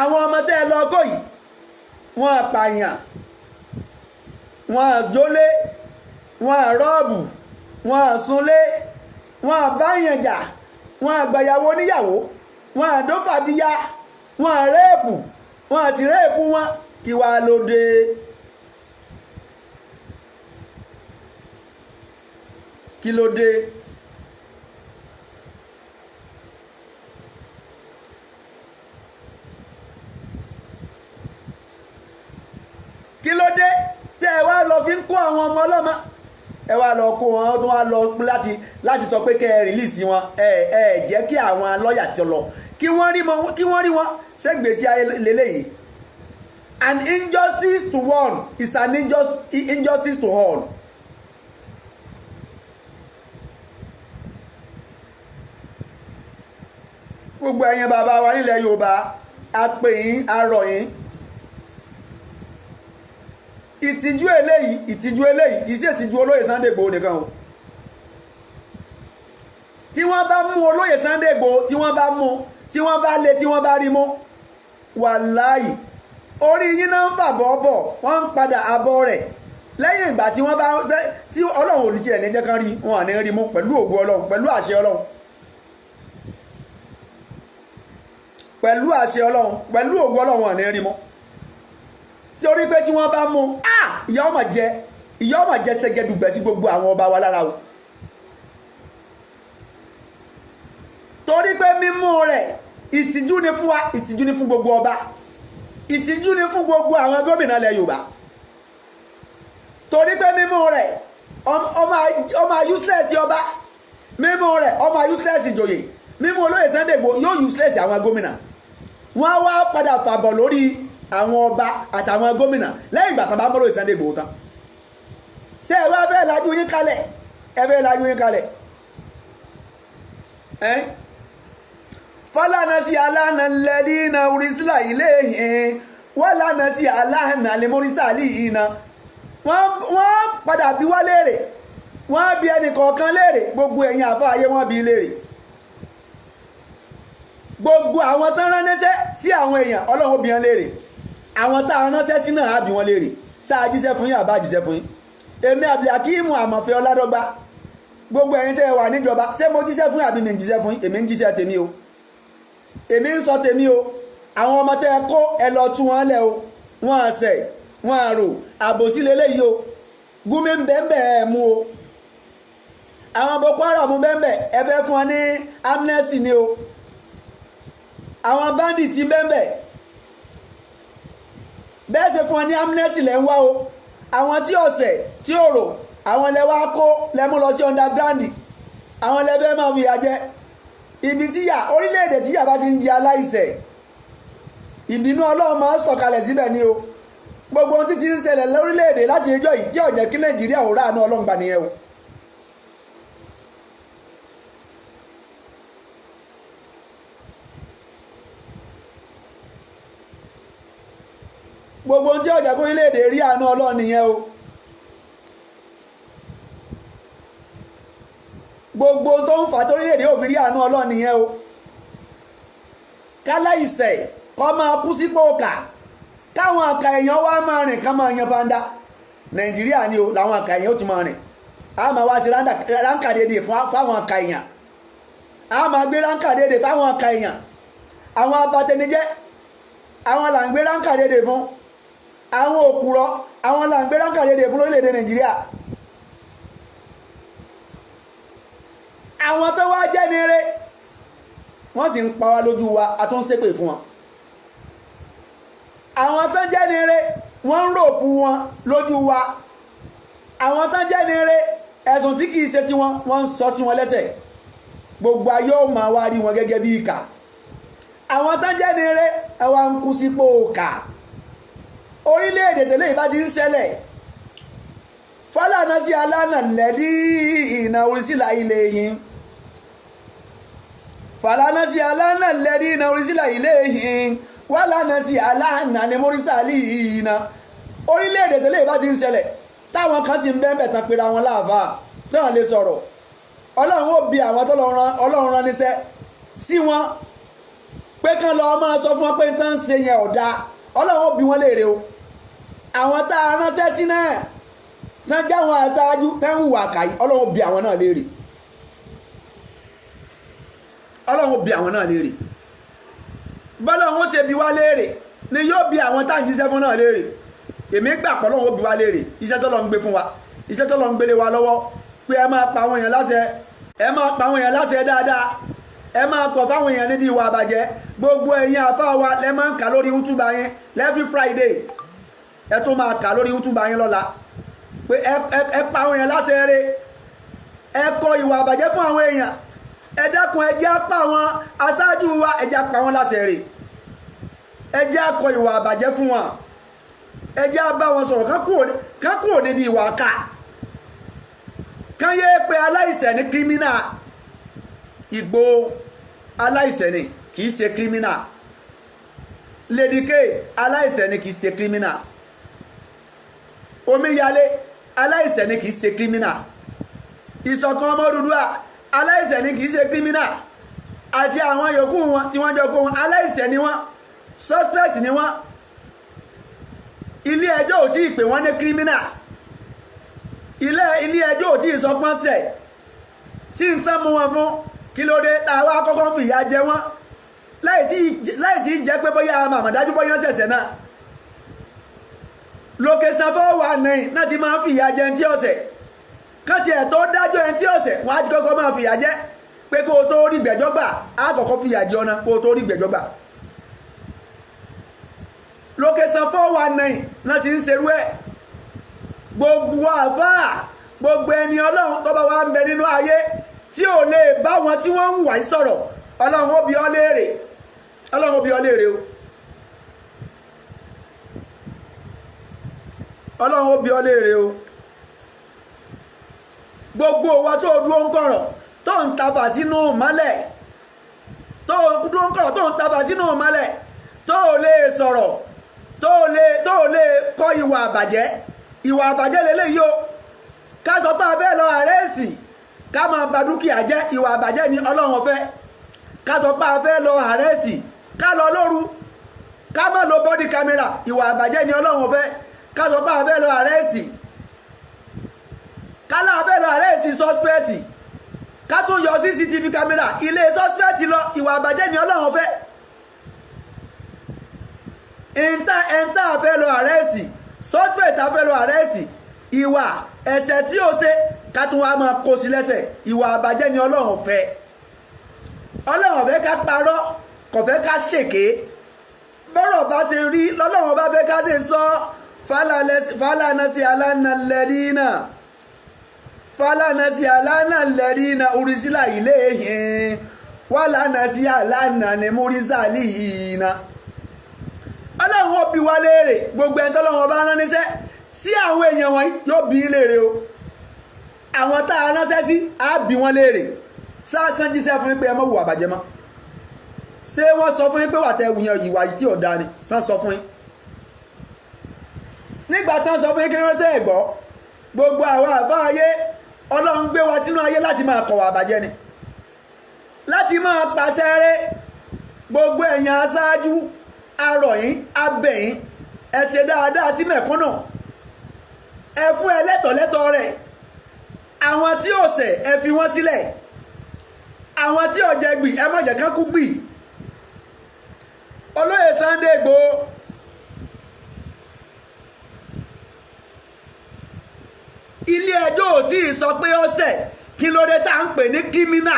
àwọn ọmọ tẹ́ ẹ lọ kó yìí, wọ́n pààyàn, wọ́n jólé, wọ́n rọ́ọ̀bù, wọ́n súnlé, wọ́n báyàn jà, wọ́n gbàyàwó níyàwó, wọ́n dófàdíyà, wọ́n rẹ́ẹ̀pù, wọn àti rẹ́ẹ̀pù wọn kí wàá lóde. kí ló dé? kí ló dé tẹ́ ẹ wá lọ fi ń kó àwọn ọmọ ọlọ́mọ ẹ wá lọ kó wọn tó wá lọ láti sọ pé kẹ́ ẹ rìlíìsì wọn ẹ jẹ́ kí àwọn lọ́ọ̀yà ti lọ kí wọ́n rí wọn ṣègbèsí ayé lélẹ́yìí. An injustice to one is an injustice to all. gbogbo ẹ̀yin bàbá wa nílẹ̀ Yorùbá a pè yín a rọ̀ yín ìtìjú eléyìí ìsí ìtìjú olóyè Sunday Igboho nìkan o. tí wọ́n bá mú olóyè Sunday Igboho tí wọ́n bá mú tí wọ́n bá lé tí wọ́n bá rí mú wàláhì orí yín náà ń fàbọ̀ bọ̀ wọ́n ń padà abọ́ rẹ̀ lẹ́yìn ìgbà tí wọ́n bá tí Ọlọ́run ò ní tiẹ̀ ní jẹ́ kán rí wọn à ní rí mú pẹ̀lú ògo Ọlọ́run pẹ̀lú àṣẹ Ọlọ́run pẹ̀lú àṣẹ Ọlọ́run pẹ̀lú ògo Ọlọ́run wọn à ní rí mú torí pé tí wọ́n bá mú ìyà ọmọ jẹ ṣẹgẹdùgbẹ̀ sí gbogbo àwọn ọba wa lára o. torí pé mímú rẹ̀ ìtìjú ni fún wa ìtìjú ni fún gbogbo ọba ìtìjú ni fún gbogbo àwọn gómìnà ilẹ̀ Yorùbá. torí pé mímú rẹ̀ ọmọ useless ọba mímú rẹ̀ ọmọ useless ìjòyè mímú olóyè Sunday Igboho yóò useless àwọn gómìnà wọ́n wá padà fàbọ̀ lórí àwọn ọba àtàwọn gómìnà lẹ́yìn ìgbà tán bá mọ́rọ̀ Sunday Igboho tán. ṣé ẹ wá fẹ́ lajú yín kalẹ̀ fọlánàsí aláàna lẹ́dínà orísìlá ilé ìhìn wọ́n lánàsí aláàna lẹ́mọ́rísàlì ìhìnà wọ́n padà bí wá léèrè wọ́n bí ẹnì kọ̀ọ̀kan léèrè gbogbo ẹ̀yin àfá ayé wọ́n bí léèrè gbogbo àwọn tán ránṣẹ́ sí àwọn èèyàn Ọlọ́run bí wọn léèrè àwọn tá a ránṣẹ́ sí náà á bí wọn léèrè sáà jíṣẹ́ fún yín àbá jíṣẹ́ fún yín èmi Abdulhakeem Àmọ̀fẹ́ Ọládọ́gba gbogbo ẹ̀yin tẹ́ ẹ wà níjọba ṣé mo jíṣẹ́ fún yín àbí mi ń jíṣẹ́ fún yín èmi ń jíṣẹ́ tèmi o èmi ń sọ tèmi o àwọn ọmọ tẹ́ ẹ kó ẹ lọ tú wọn lẹ̀ o wọn àṣẹ wọn àrò àbòsí lélẹ́yìí o Gumi ń bẹ́ẹ̀ ẹ̀ mú o àwọn Boko Haram bẹ́ẹ̀ ẹ fẹ́ fún wọn ní amnesty ni o àwọn bandit bẹ́ẹ̀ bẹ́ẹ̀ ṣe fún wọn ní amnesty lẹ́ ń wá o àwọn tí ọ̀sẹ̀ tí òrò àwọn lẹ́wà kó lẹ́mú lọ sí underground àwọn lẹ́fẹ́ máa fi yà jẹ ibi tíyà orílẹ̀-èdè tíyà bá ti ń jẹ aláìṣẹ̀ ìbínú Ọlọ́run máa ń sọ̀kalẹ̀ síbẹ̀ ni o gbogbo ohun tí ti ń ṣẹlẹ̀ lórílẹ̀-èdè láti ẹjọ́ yìí tí ó jẹ́ kí Nàìjíríà ò ráàánú Ọlọ́run gbà nìyẹn o. gbogbo ohun tí ó jẹ́ kí orílẹ̀-èdè rí àánú Ọlọ́run nìyẹn o. gbogbo tó ń fà torílẹ̀-èdè ò fi rí àánú Ọlọ́run nìyẹn o. káláìṣẹ̀ kọ́ máa kú sípò ọ̀kà káwọn àkà èèyàn wá máa rìn ká máa yan fanda Nàìjíríà ni o làwọn àkà èèyàn ó ti máa rìn a máa wá sí ránkà dédé fáwọn àkà èèyàn a máa gbé ránkà dédé fáwọn àkà èèyàn àwọn abatẹnijẹ́ àwọn là ń gbé ránkà dédé fún àwọn òpùrọ́ àwọn là ń gbé ránkà dédé fún lórílẹ̀-èdè Nàìjíríà. àwọn tó wá jẹ́ ní eré wọ́n sì ń pa wá lójú wa a tún ń ṣépè fún wọn. àwọn tó jẹ́ ní eré wọ́n ń ròpù wọn lójú wa àwọn tó jẹ́ ní eré ẹ̀sùn tí kìí ṣe tiwọn wọ́n ń sọ sí wọn lẹ́sẹ̀ gbogbo ayé ó máa wá rí wọn gẹ́gẹ́ bí ìkà àwọn tó jẹ́ ní eré ẹ wá ń kú sípò òkà orílẹ̀-èdè tẹ́lẹ̀ ìbá ti ń ṣẹlẹ̀ fọlánàsí aláàna lẹ́dí ìnà orísìlá ilé yìí fọlánàsí aláàna lẹ́dí ìnà orísìlá ilé yìí wọ́lánàsí aláàna ní mórísàlì ìyìnà orílẹ̀-èdè tẹ́lẹ̀ ìbá ti ń ṣẹlẹ̀ táwọn kan sì ń bẹ́ẹ̀ tán pera wọn láàfáà tí wọ́n lè sọ̀rọ̀ Ọlọ́run ó bi àwọn tó Ọlọ́run rán níṣẹ́ sí wọn pé kán lọ máa sọ fún wọn pé tán ń ṣe yẹn ọ̀dà Ọlọ́run ó bi wọn léèrè o àwọn tá a ránṣẹ́ sí náà tán jáwọn aṣáájú tán hùwà kàyí Ọlọ́run bí àwọn náà léèrè Ọlọ́run bí àwọn náà léèrè bọ́lọ́run ó ṣe bí wá léèrè ni yóò bi àwọn tá à ń jíṣẹ́ fún náà léèrè èmi gbà pọ̀ lọ́wọ́ bí wa léèrè iṣẹ́ tó lọ ń gbé fún wa iṣẹ́ tó lọ ń gbélé wa lọ́wọ́ pé ẹ máa pa àwọn èèyàn láṣẹ ẹ máa pa àwọn èèyàn láṣẹ dáadáa ẹ máa kọ̀ fáwọn èèyàn níbi ìwà àbàjẹ́ gbogbo ẹ̀yin àfáà wa lẹ máa ń kà lórí YouTube yẹn every Friday ẹ tún máa kà lórí YouTube yẹn lọ́la pé ẹ pa àwọn èèyàn láṣẹ rere ẹ kọ̀ ìwà àbàjẹ́ fún àwọn èèyàn ẹ dákun ẹ jẹ́ apá àwọn aṣáájú wa ẹ jẹ́ apá wọn láṣẹ rere ẹ jẹ́ akọ̀ ìwà àbàjẹ́ fún wọn ẹ jẹ́ á bá wọn sọ̀rọ̀ kán kúrò níbi ìwà ká kán yé pé aláìṣẹ̀ ní kírímínà Ìgbòho aláìṣẹ̀ ni kì í ṣe kírímínà Lady K aláìṣẹ̀ ni kì í ṣe kírímínà Omíyalé aláìṣẹ̀ ni kì í ṣe kírímínà Ìṣọ̀kan Ọmọ Odùduwà aláìṣẹ̀ ni kì í ṣe kírímínà àti àwọn yòókù wọn tí wọ́n jọ kó wọn aláìṣẹ̀ ni wọ́n suspect ni wọ́n ilé ẹjọ́ ò tí ì pè wọ́n ní kírímínà ilé ẹjọ́ ò tí ì sọ pọ́nsẹ̀ sí ń tán mú wọn fún kí ló dé táwa kọ́kọ́ fìyà jẹ wọ́n láì tí ì jẹ́ pé bóyá màmàdájú bóyá ṣẹ̀ṣẹ̀ náà location 419 náà ti máa ń fìyà jẹ ẹni tí ọ̀sẹ̀ kán tiẹ̀ tó dájọ́ ẹni tí ọ̀sẹ̀ wọ́n á ti kọ́kọ́ máa fìyà jẹ pé kó o tó rí gbẹ̀jọ́ gbà á kọ́kọ́ fìyà jẹ ọ̀nà kó o tó rí gbẹ̀jọ́ gbà location 419 náà ti ń serú ẹ̀ gbogbo àfáà gbogbo ẹni ọlọ́run tó bá wà ń bẹ nínú ayé tí ò lè bá wọn tí wọ́n ń hùwà sọ̀rọ̀ ọlọ́run ó bi ọ́ léèrè ọlọ́run ó bi ọ́ léèrè o ọlọ́run ó bi ọ́ léèrè o gbogbo wa tó dúró ń kọ̀rọ̀ tó ń tafà sínú mọ́lẹ̀ tó dúró ń kọ̀rọ̀ tó ń tafà sínú mọ́lẹ̀ tó lè sọ̀rọ̀ tó lè kọ́ ìwà àbàjẹ́ lélẹ́yìí o ká sọ pé a fẹ́ lọ àrẹ́sì ká máa ba dúkìá jẹ́ ìwà àbàjẹ́ ni ọlọ́run fẹ́ ká sọ pé a fẹ́ lọ àrẹ́sì ká lọ lóru ká má lo body camera ìwà àbàjẹ́ ni ọlọ́run fẹ́ ká sọ pé a fẹ́ lọ àrẹ́sì ká láà fẹ́ lọ àrẹ́sì suspect ká tún yọ CCTV camera ilé suspect lọ ìwà àbàjẹ́ ni ọlọ́run fẹ́ ẹ̀ńtà fẹ́ lọ àrẹ́sì suspect fẹ́ lọ àrẹ́sì ìwà ẹ̀ṣẹ̀ tí ó ṣe ká tún wá máa kó sí lẹ́sẹ̀ ìwà àbàjẹ́ ni ọlọ́run fẹ́ ká parọ́ kò fẹ́ ká ṣèké bọ́rọ̀ bá ṣe rí lọ́lọ́run bá fẹ́ ká ṣe sọ fálànàsí alánà lẹ́rìnà orísílà ilé yẹn wálànàsí alánà ní múrísàlì yìí na ọlọ́run ó bi wá léèrè gbogbo ẹni tọ́lọ́run bá rán níṣẹ́ sí àwọn èèyàn wọ̀nyí yóò bi í léèrè o àwọn tá a ránṣẹ́ sí á bi wọ́n léèrè sáàsán jíṣẹ́ fún yín pé ẹ má hùwà bàjẹ́ mọ́ ṣé wọ́n sọ fún yín pé wà tẹ́ wù yẹn ìwà yìí tí ò dáa ni sán sọ fún yín nígbà tán sọ fún yín kí ló tẹ́ ẹ̀ gbọ́ gbogbo àwọn àfáà ayé ọlọ́run gbé wa sínú ayé láti máa kọ̀wà bàjẹ́ ni láti máa pàṣẹ rẹ̀ gbogbo ẹ̀yin aṣáájú arọ̀yìn abẹ̀yìn ẹ ṣe dáadáa sí mẹ̀kúnnù ẹ fún ẹlẹ́tọ̀ọ́lẹ́tọ̀ rẹ̀ àwọn tí ò ṣẹ̀ ẹ fi wọ́n sílẹ̀ àwọn tí ò jẹ gbì ẹ má jẹ́ kán kú gbì olóyè Sunday Igboho ilé ẹjọ́ ò tí ì sọ pé ó ṣẹ̀ kí ló dé tá à ń pè ní kírímínà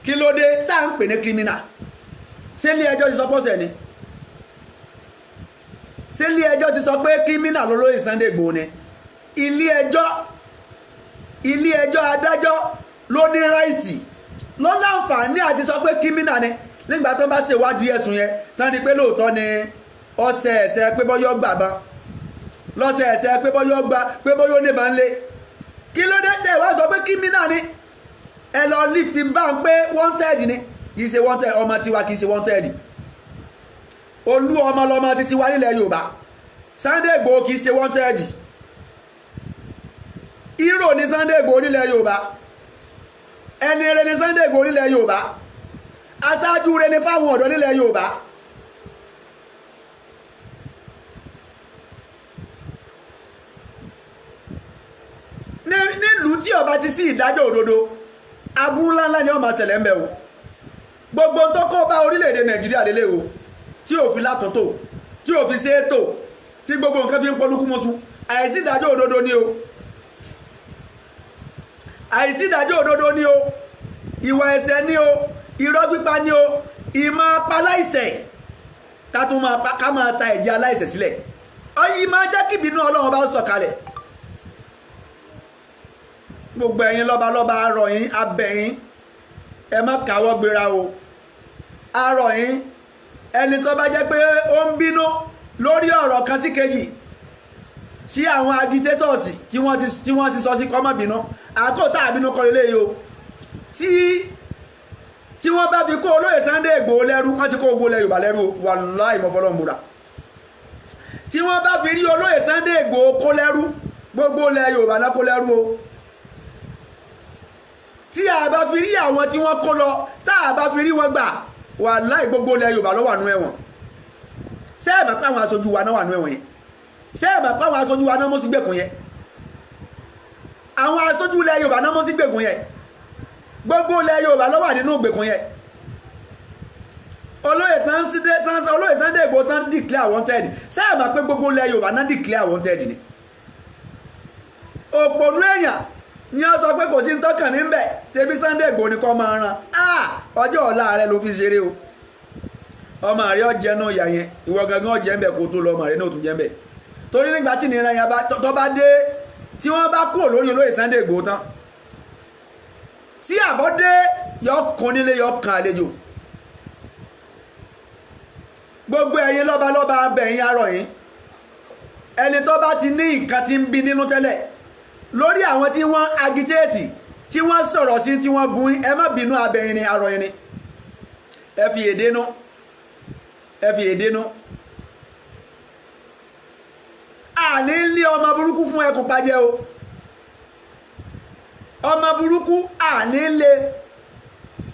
kí ló dé tá à ń pè ní kírímínà ṣé ilé ẹjọ́ ti sọ pé ó ṣẹ̀ ni ṣé ilé ẹjọ́ ti sọ pé kírímínà lólóyè Sunday Igboho ni ilé ẹjọ́ adájọ́ ló ní ráìtì ló láǹfààní àti sọ pé kírímínà ni nígbà tó bá ṣèwádìí ẹ̀sùn yẹn tán ni pé lóòótọ́ ni ọ̀sẹ̀ ẹ̀sẹ̀ pé bọ́yọ́ gbàgbọ́n lọ́sẹ̀ ẹ̀sẹ̀ pé bọ́yọ́ gba pé bọ́yọ́ ní ìbọn lé kí ló dé tẹ̀ wá sọ pé kírímínà ni ẹ lọ lift bá ń pé wanted ni kì í ṣe wanted ọmọ tiwa kì í ṣe wanted olú ọmọ lọmọ títí wá nílẹ̀ Yorùbá Sunday Igboho kì í ṣe wanted hero ni Sunday Igboho nílẹ̀ Yorùbá ẹni rere ni Sunday Igboho nílẹ̀ Yorùbá aṣáájú rere ni fáwọn ọ̀dọ́ nílẹ̀ Yorùbá nílùú tí ó bá ti sí ìdájọ́ òdodo aburú ńláńlá ni ó máa ṣẹlẹ̀ ń bẹ o gbogbo tó kó bá orílẹ̀-èdè Nàìjíríà lélẹ̀ o tí ò fi látọ̀tò tí ò fi ṣe é tò tí gbogbo nǹkan fi ń polúkú mọ́sù àìsí ìdájọ́ òdodo ni o àìsí ìdájọ́ òdodo ni o ìwà ẹ̀ṣẹ̀ ni o irọ́ pípa ni o ìmọ̀ apaláìṣẹ̀ ká máa ta ẹ̀jẹ̀ aláìṣẹ̀ sílẹ̀ ọyí máa jẹ́ kí ìbínú Ọlọ́run bá sọ̀kalẹ̀ gbogbo ẹ̀yin lọ́balọ́ba arọ̀ yín abẹ̀yìn ẹ má káwọ́ gbéra o arọ̀ yín ẹni tó bá jẹ́ pé ó ń bínú lórí ọ̀rọ̀ kan sí kejì sí àwọn agitators tí wọ́n ti sọ sí kọ́mọ̀bínú àkótá àbínú kọ́ lélẹ́yìí o tí wọ́n bá fi kó olóyè Sunday Igboho lẹ́rú wọ́n ti kó gbogbo ilẹ̀ Yorùbá lẹ́rú wàláhì ìmọ̀fọ́lọ́mùra tí wọ́n bá fi rí olóyè Sunday Igboho kó lẹ́rú gbogbo ilẹ̀ Yorùbá náà kó lẹ́rú o tí a bá fi rí àwọn tí wọ́n kó lọ tá a bá fi rí wọn gbà wàláhì gbogbo ilẹ̀ Yorùbá ló wà nú ẹ̀wọ̀n ṣé ẹ mọ̀ pé àwọn aṣojú wa náà wà nú ẹ̀wọ̀n yẹn ṣé ẹ mọ̀ pé àwọn aṣojú wa náà mọ́ sí gbèkùn yẹn àwọn aṣojú ilẹ̀ Yorùbá náà mọ́ sí gbèkùn yẹn gbogbo ilẹ̀ Yorùbá ló wà nínú gbèkùn yẹn olóyè Sunday Igboho tán declare wanted ṣé ẹ mọ̀ pé gbogbo ilẹ̀ Yorùbá náà declare wanted ni òpònú èèyàn ní ọ sọ pé kò sí tọ́kàn ní bẹ̀ ṣe bí Sunday Igboho ní kọ́ máa ran ọjọ́ ọ̀la rẹ ló fi ṣeré o ọmọ rẹ ọjẹ́ náà yà yẹn ìwọ gangan ọjẹ́ ń bẹ̀ kó tó lọ ọmọ rẹ náà tún jẹ́ ń bẹ̀ torí nígbà tí nìran yẹn tó bá dé tí wọ́n bá kúrò lórí olóyè Sunday Igboho tán tí àbọ̀ dé yọ kún nílé yọ kan àlejò gbogbo ẹ̀yin lọ́balọ́ba abẹ̀yìn arọ̀ yín ẹni tó bá ti ní nǹkan tí ń bí nínú tẹ́lẹ̀ lórí àwọn tí wọ́n agitéètì tí wọ́n sọ̀rọ̀ sí tí wọ́n bú ẹ má bínú abẹ̀yìn ni arọ̀ yín ni ẹ fi èdè nú àní lé ọmọ burúkú fún ẹkùn pàjẹ́ o ọmọ burúkú àní lé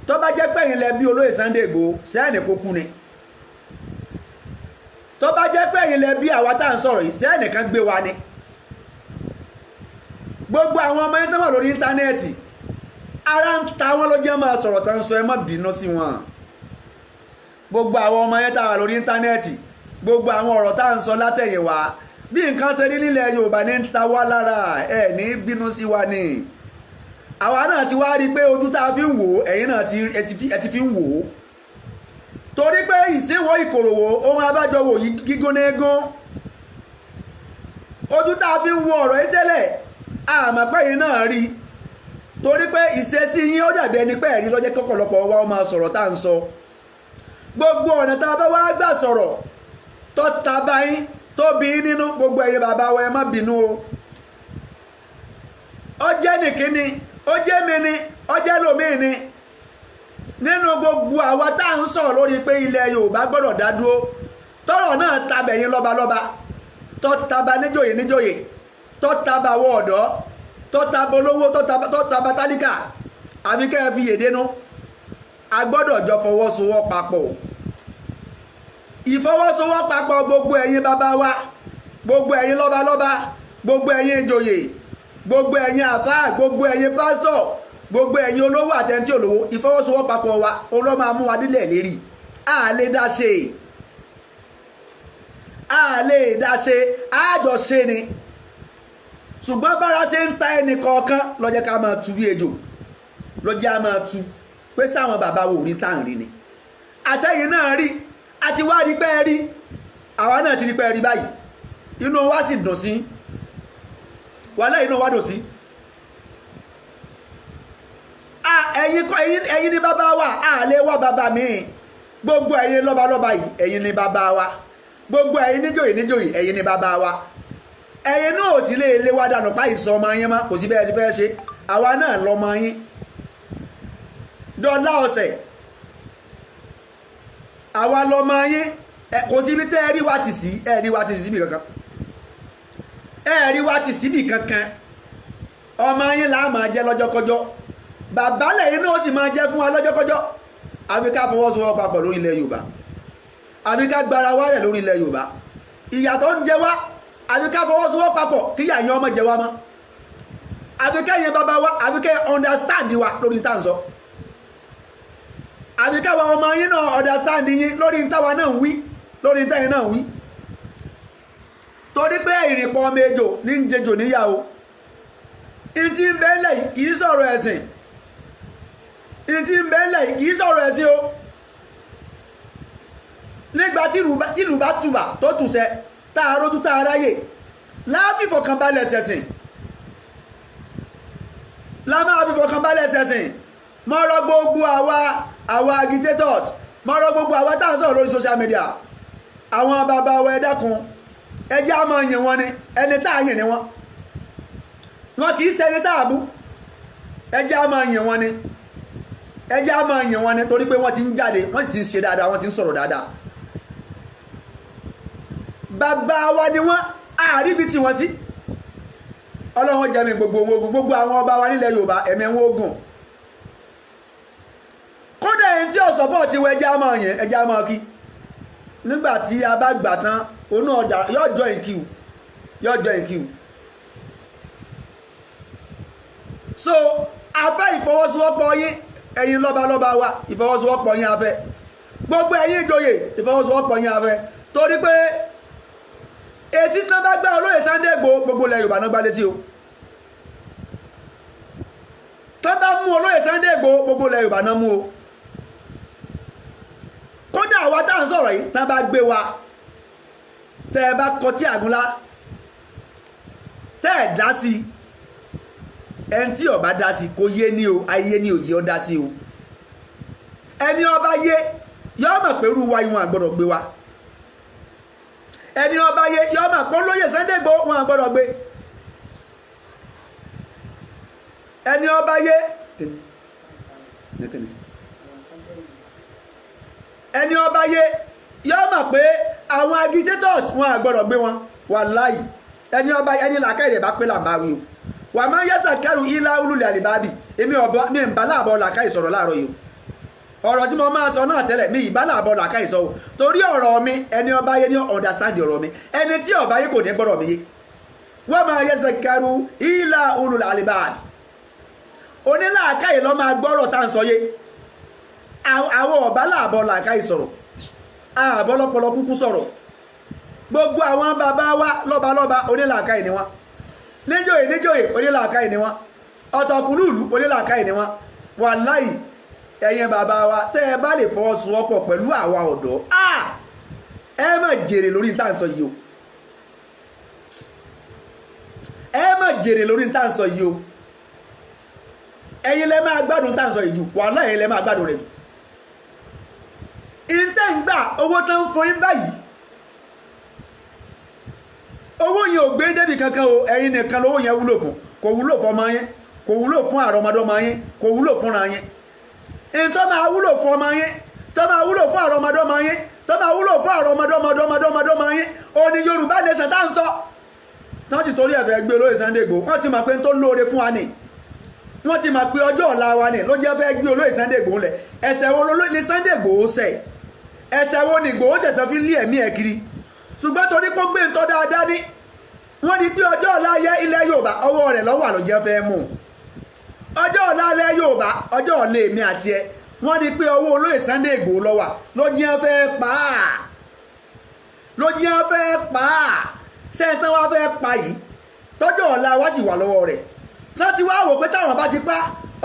tó bá jẹ́ pẹ̀yìn lẹ bí olóyè Sunday Igboho sẹ́ẹ̀nì kó kú ni tó bá jẹ́ pẹ̀yìn lẹ bí àwa tá à ń sọ̀rọ̀ yìí sẹ́ẹ̀nì kan gbé wa ni gbogbo àwọn ọmọ yẹn tó wà lórí íńtánẹ́ẹ̀tì ara ń ta wọn ló jẹ́ máa sọ̀rọ̀ tán sọ ẹ má bínú sí wọn gbogbo àwọn ọmọ yẹn tá wà lórí íńtánẹ́ẹ̀tì gbogbo àwọn ọ̀rọ̀ tá à ń sọ látẹ̀yìnwá bí nǹkan ṣe rí nílẹ̀ Yorùbá ní ń ta wá lára ẹ̀ ní bínú sí wa ni àwa náà ti wá rí i pé ojú tá a fi ń wò ó ẹ̀yin náà ẹ ti fi ń wò ó torí pé ìṣèwọ́ ìkòròwò ohun abájọ wò yí gígóná eégún ojú tá a fi ń wo ọ̀rọ̀ yìí tẹ́lẹ̀ àmọ́ pé yín náà rí torí pé ìṣesí yín ó dàbí ẹni pé ẹ̀rí lọ́jẹ́ kọ́kọ́lọpọ̀ wa ó máa sọ̀rọ̀ tá à ń sọ gbogbo ọ̀nà tá a bá wá gbà sọ̀rọ̀ tó ta bá yín tó bí yín nínú gbogbo ẹ̀yin bàbá wa ẹ má bínú o ó jẹ́ nìkíní ó jẹ́ mi ni ó jẹ́ lòmíì ni nínú gbogbo àwa tá à ń sọ̀rọ̀ lórí pé ilẹ̀ Yorùbá gbọ́dọ̀ dá dúró tọ́rọ̀ náà tabẹ̀ yín lọ́balọ́ba tó taba níjòyè níjòyè tó taba wọ ọ̀dọ́ tó taba olówó tó taba tálíkà àfi kẹ́ ẹ fi yèdè nú a gbọ́dọ̀ jọ fọwọ́sowọ́papọ̀ ìfọwọ́sowọ́papọ̀ gbogbo ẹ̀yin bàbá wa gbogbo ẹ̀yin lọ́balọ́ba gbogbo ẹ̀yin ìjòyè gbogbo ẹ̀yin àfáà gbogbo ẹ̀yin pásítọ̀ gbogbo ẹ̀yin olówó àtẹ̀ntí olówó ìfọwọ́sowọ́papọ̀ wa olóò máa mú wa dílẹ̀ lérí a lè dá ṣe àjọ ṣe ni ṣùgbọ́n bára ṣe ń ta ẹnì kọ̀ọ̀kan lọ́jẹ́ ká máa tu bí ejò lọ́jẹ́ a máa tu pé sáwọn bàbá wo rí táà ń rí ni àṣẹyìn náà rí àti wá rí pẹ́ rí àwa náà ti rí pẹ́ rí báyìí inú wa sì dùn sí wàhálà inú wa dùn sí ẹ̀yin ni bàbá wa a lè wá bàbá mi gbogbo ẹ̀yin lọ́balọ́ba yìí ẹ̀yin ni bàbá wa gbogbo ẹ̀yin níjòyè níjòyè ẹ̀yin ni bàbá wa ẹ̀yin náà ò sí lè lé wá dànù pa ìsọ ọmọ yín mọ́ kò sí bẹ́ẹ̀ ti fẹ́ ṣe àwa náà lọ́mọ yín dọ́là ọ̀sẹ̀ àwa lọ́mọ yín kò sí ibi tẹ́ ẹ rí wá tì sí ẹ rí wá tì sí síbì kankan ẹ rí wá tì síbì kankan ọmọ yín là á máa jẹ́ lọ́jọ́kọ́jọ́ bàbá lẹ́yìn náà ó sì máa jẹ́ fún wa lọ́jọ́kọ́jọ́ àfi ká fọwọ́sowọ́ papọ̀ lórí ilẹ̀ Yorùbá àfi ká gbára wálẹ̀ lórí ilẹ̀ Yorùbá ìyà tó ń jẹ wá àfi ká fọwọ́sowọ́ papọ̀ kí ìyà yẹn ọmọ jẹ wá mọ́ àfi ká yẹn bàbá wa àfi ká understand wa lórí tá à ń sọ àbí káwa ọmọ yín náà understand yín lórí táwa náà ń wí lórí tẹ́yìn náà ń wí torí pé ìrìnpọ̀ ọmọ ejò ní ń jejò níyàwó ìtì ń bẹ́ńlẹ̀ kì í sọ̀rọ̀ ẹ̀sìn ìtì ń bẹ́ńlẹ̀ kì í sọ̀rọ̀ ẹ̀sìn o nígbà tìlù bá tùbà tó tùsẹ̀ tá a rójú tá a ráyè láàfífọ̀kànbalẹ̀ ṣẹ̀sìn láàfífọ̀kànbalẹ̀ ṣẹ̀sìn mọ́rọ̀ gbogbo àwa agitators mọ́rọ̀ gbogbo àwa tá à ń sọ̀rọ̀ lórí social media àwọn bàbá wa ẹ dákun ẹjẹ́ á máa yìn wọn ni ẹni tá à yìn ni wọn kì í ṣẹni tá à bú ẹjẹ́ á máa yìn wọn ni ẹjẹ́ á máa yìn wọn ni torí pé wọ́n ti ń jáde wọ́n sì ti ń ṣe dáadáa wọ́n ti ń sọ̀rọ̀ dáadáa bàbá wa ni wọ́n àríbi tí wọ́n sí ọlọ́run jẹ́mi gbogbo àwọn ọba wa nílẹ̀ Yorùbá ẹ̀mí wọn ogun kódà ẹni tí ọ̀sọ̀bọ̀ ti wọ ẹjẹ́ á máa yìn ẹjẹ́ á máa kí nígbà tí a bá gbà tán onú ọ̀dà yóò join queue so afẹ́ ìfọwọ́sowọ́pọ̀ yín ẹ̀yin lọ́balọ́ba wa ìfọwọ́sowọ́pọ̀ yín afẹ́ gbogbo ẹ̀yin ìjòyè ìfọwọ́sowọ́pọ̀ yín afẹ́ torí pé etí tán bá gbá olóyè Sunday Igboho gbogbo ilẹ̀ Yorùbá náà gbá létí o tán bá mú olóyè Sunday Igboho gbogbo ilẹ̀ Yorùbá náà mú o kódà àwa tá à ń sọ̀rọ̀ yìí tán bá gbé wa tẹ́ ẹ bá kọtí àgúnlá tẹ́ ẹ dá sí ẹni tí ọba dá sí kò yé ní o ayé ní òjì ọ dá sí o ẹni ọba yé yọ mọ̀ pé irú wa ìwọ̀n àgbọ̀dọ̀ gbé wa ẹni ọba yé yọ mọ̀ pé olóyè Sunday Igboho wọn àgbọ̀dọ̀ gbé ẹni ọba yé ẹni ọba yé yọ mọ̀ pé àwọn agitators wọn àgbọ̀dọ̀ gbé wọn wàláhì ẹni ọba ẹni làákàyè bá pé làǹbá wí o wà máa yẹ́sà kẹrù ilá olùlẹ̀ àlìbábì èmi ń bá láàbọ̀ làákàyè sọ̀rọ̀ láàárọ̀ yìí ọ̀rọ̀ tí mo máa sọ náà tẹ́lẹ̀ mi ìbá láàbọ̀ làákàyè sọ o torí ọ̀rọ̀ mi ẹni ọba yé ní understand ọ̀rọ̀ mi ẹni tí ọba yé kò ní gbọ́dọ̀ mi yé wà máa yẹ́sà kẹrù ilá olùlẹ̀ àlìbábì onílàákàyè lọ́ máa gbọ́rọ̀ tá à ń sọ yé àwọn ọba láàbọ̀ làákàyè sọ̀rọ̀ àbọ̀ lọ́pọlọ kúkú sọ̀rọ̀ gbogbo àwọn bàbá wa lọ́balọ́ba onílàákàyè ni wọ́n níjòyè onílàákàyè ni wọ́n ọ̀tọ̀kùlùlù onílàákàyè ni wọ́n wàláhì ẹ̀yin bàbá wa tẹ́ ẹ bá lè fọwọ́sowọ́pọ̀ pẹ̀lú àwa ọ̀dọ́ ẹ má jèrè lórí ní tàǹsọ yìí o ẹ má jèrè lórí ní tàǹsọ yìí o ẹ̀yin lẹ máa gbádùn tàǹsọ yìí jù wàláhì ẹ̀yin lẹ máa gbádùn rẹ̀ jù ìtẹ́ ń gbà owó tó ń fún yín báyìí owó yẹn ò gbé débi kankan o ẹ̀yin nìkan lówó yẹn wúlò fún kò wúlò fún ọmọ yẹn kò wúlò fún àrọmọdọ́mọ yẹn kò wúlò fúnra yẹn ìtọ́ máa wúlò fún ọmọ yẹn tó máa wúlò fún àrọmọdọ́mọ yẹn tó máa wúlò fún àrọmọdọ́mọdọ́mọdọ́mọ yẹn òní Yorùbá nation tá à ń sọ wọ́n ti torí ẹ̀fẹ̀ gbé olóyè Sunday Igboho wọ́n ti mọ̀ pé tó lóore fún wa ni wọ́n ti mọ̀ pé ọjọ́ ọ̀la wa ni ló jẹ́ fẹ́ gbé olóyè Sunday Igboho lẹ̀ ẹ̀ṣẹ̀ wo lolóyè Sunday Igboho ṣẹ̀ ẹ̀ṣẹ̀ wo ni Igboho ṣẹ̀ tó fi lé ẹ̀mí ẹ̀ kiri ṣùgbọ́n torí pé ó gbé ntọ́ dáadáa ní wọ́n ní pé ọjọ́ ọ̀la yẹ ilẹ̀ Yorùbá ọwọ́ rẹ̀ lọ́wọ́ àlọ́jẹ́ fẹ́ mú ọjọ́ ọ̀la ilẹ̀ Yorùbá ọjọ́ ọ̀la èmi àti ẹ wọ́n ní pé ọwọ́ olóyè Sunday Igboho lọ́wọ́ lọ́jẹ́ fẹ́ pa á lọ́jẹ́ fẹ́ pa á sẹ́ńtẹ́ wá fẹ́ pa yìí tọ́jọ́ ọ̀la wa sì wà lọ́wọ́ rẹ̀ wọ́n ti wá wò pé táwọn bá ti pa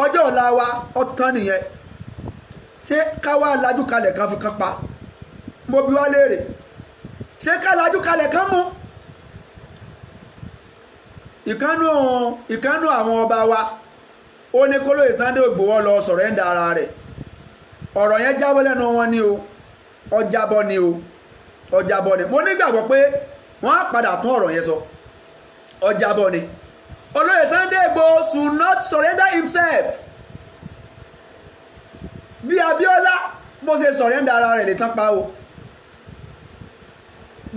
ọjọ́ ọ̀la wa ọ̀tán nìyẹn ṣé káwá lajú kalẹ̀ kan fi kan pa mo bi wá léèrè ṣé ká lajú kalẹ̀ kan mú ìkánú àwọn ọba wa ó ní kólóyè Sunday Igboho lọ sọ̀rẹ́ńdà ara rẹ̀ ọ̀rọ̀ yẹn jábọ́ lẹ́nu wọn ni o ọjàbọ̀ ni o ọjàbọ̀ ni mo nígbàgbọ́ pé wọ́n á padà tún ọ̀rọ̀ yẹn sọ ọjàbọ̀ ni olóyè Sunday Igboho should not surrender himself bí Abíọ́lá bó ṣe sọ̀rẹ́ńdà ara rẹ̀ lè tán pa o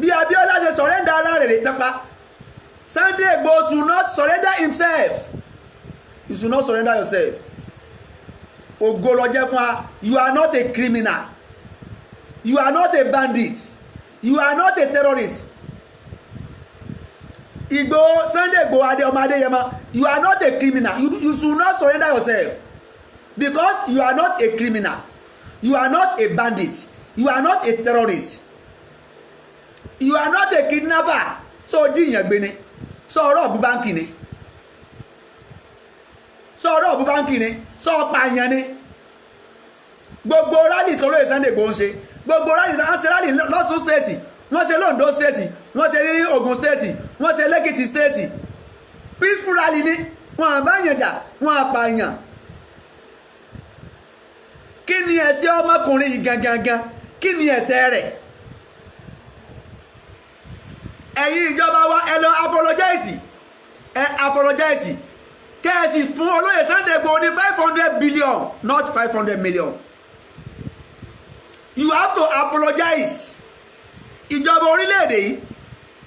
bí Abíọ́lá ṣe sọ̀rẹ́ńdà ara rẹ̀ lè tán pa Sunday Igboho should not surrender himself you should not surrender yourself ògo ló jẹ́ fún wa you are not a criminal you are not a bandit you are not a terrorist Igboho Sunday Igboho ọmọ Adéyẹmọ you are not a criminal you should not surrender yourself because you are not a criminal You are not a bandit. You are not a terrorist. You are not a kidnapper. So jíyàn gbé ni. So ọ̀rọ̀ ọ̀bù báńkì ni. So ọ̀rọ̀ ọ̀bù báńkì ni. So ọ̀pààyàn ni. Gbogbo rally tó lóye Sunday Igboho ń ṣe. Gbogbo rally wọ́n ṣe rally lọ́sùn state. Wọ́n ṣe londo state. Wọ́n ṣe ní Ogun state. Wọ́n ṣe lẹ́kìtì state. Peaceful rally ni. Wọ́n àbáyàn jà. Wọ́n àpààyàn. Kí ni ẹ̀ṣẹ̀ ọmọkùnrin yìí gangan? Kí ni ẹ̀ṣẹ̀ rẹ̀? Ẹ̀yin ìjọba wa ẹ lọ apologize kẹ́ẹ̀sì fún olóyè Sunday Igboho ní 500 billion not 500 million. You have to apologize. Ìjọba orílẹ̀-èdè yìí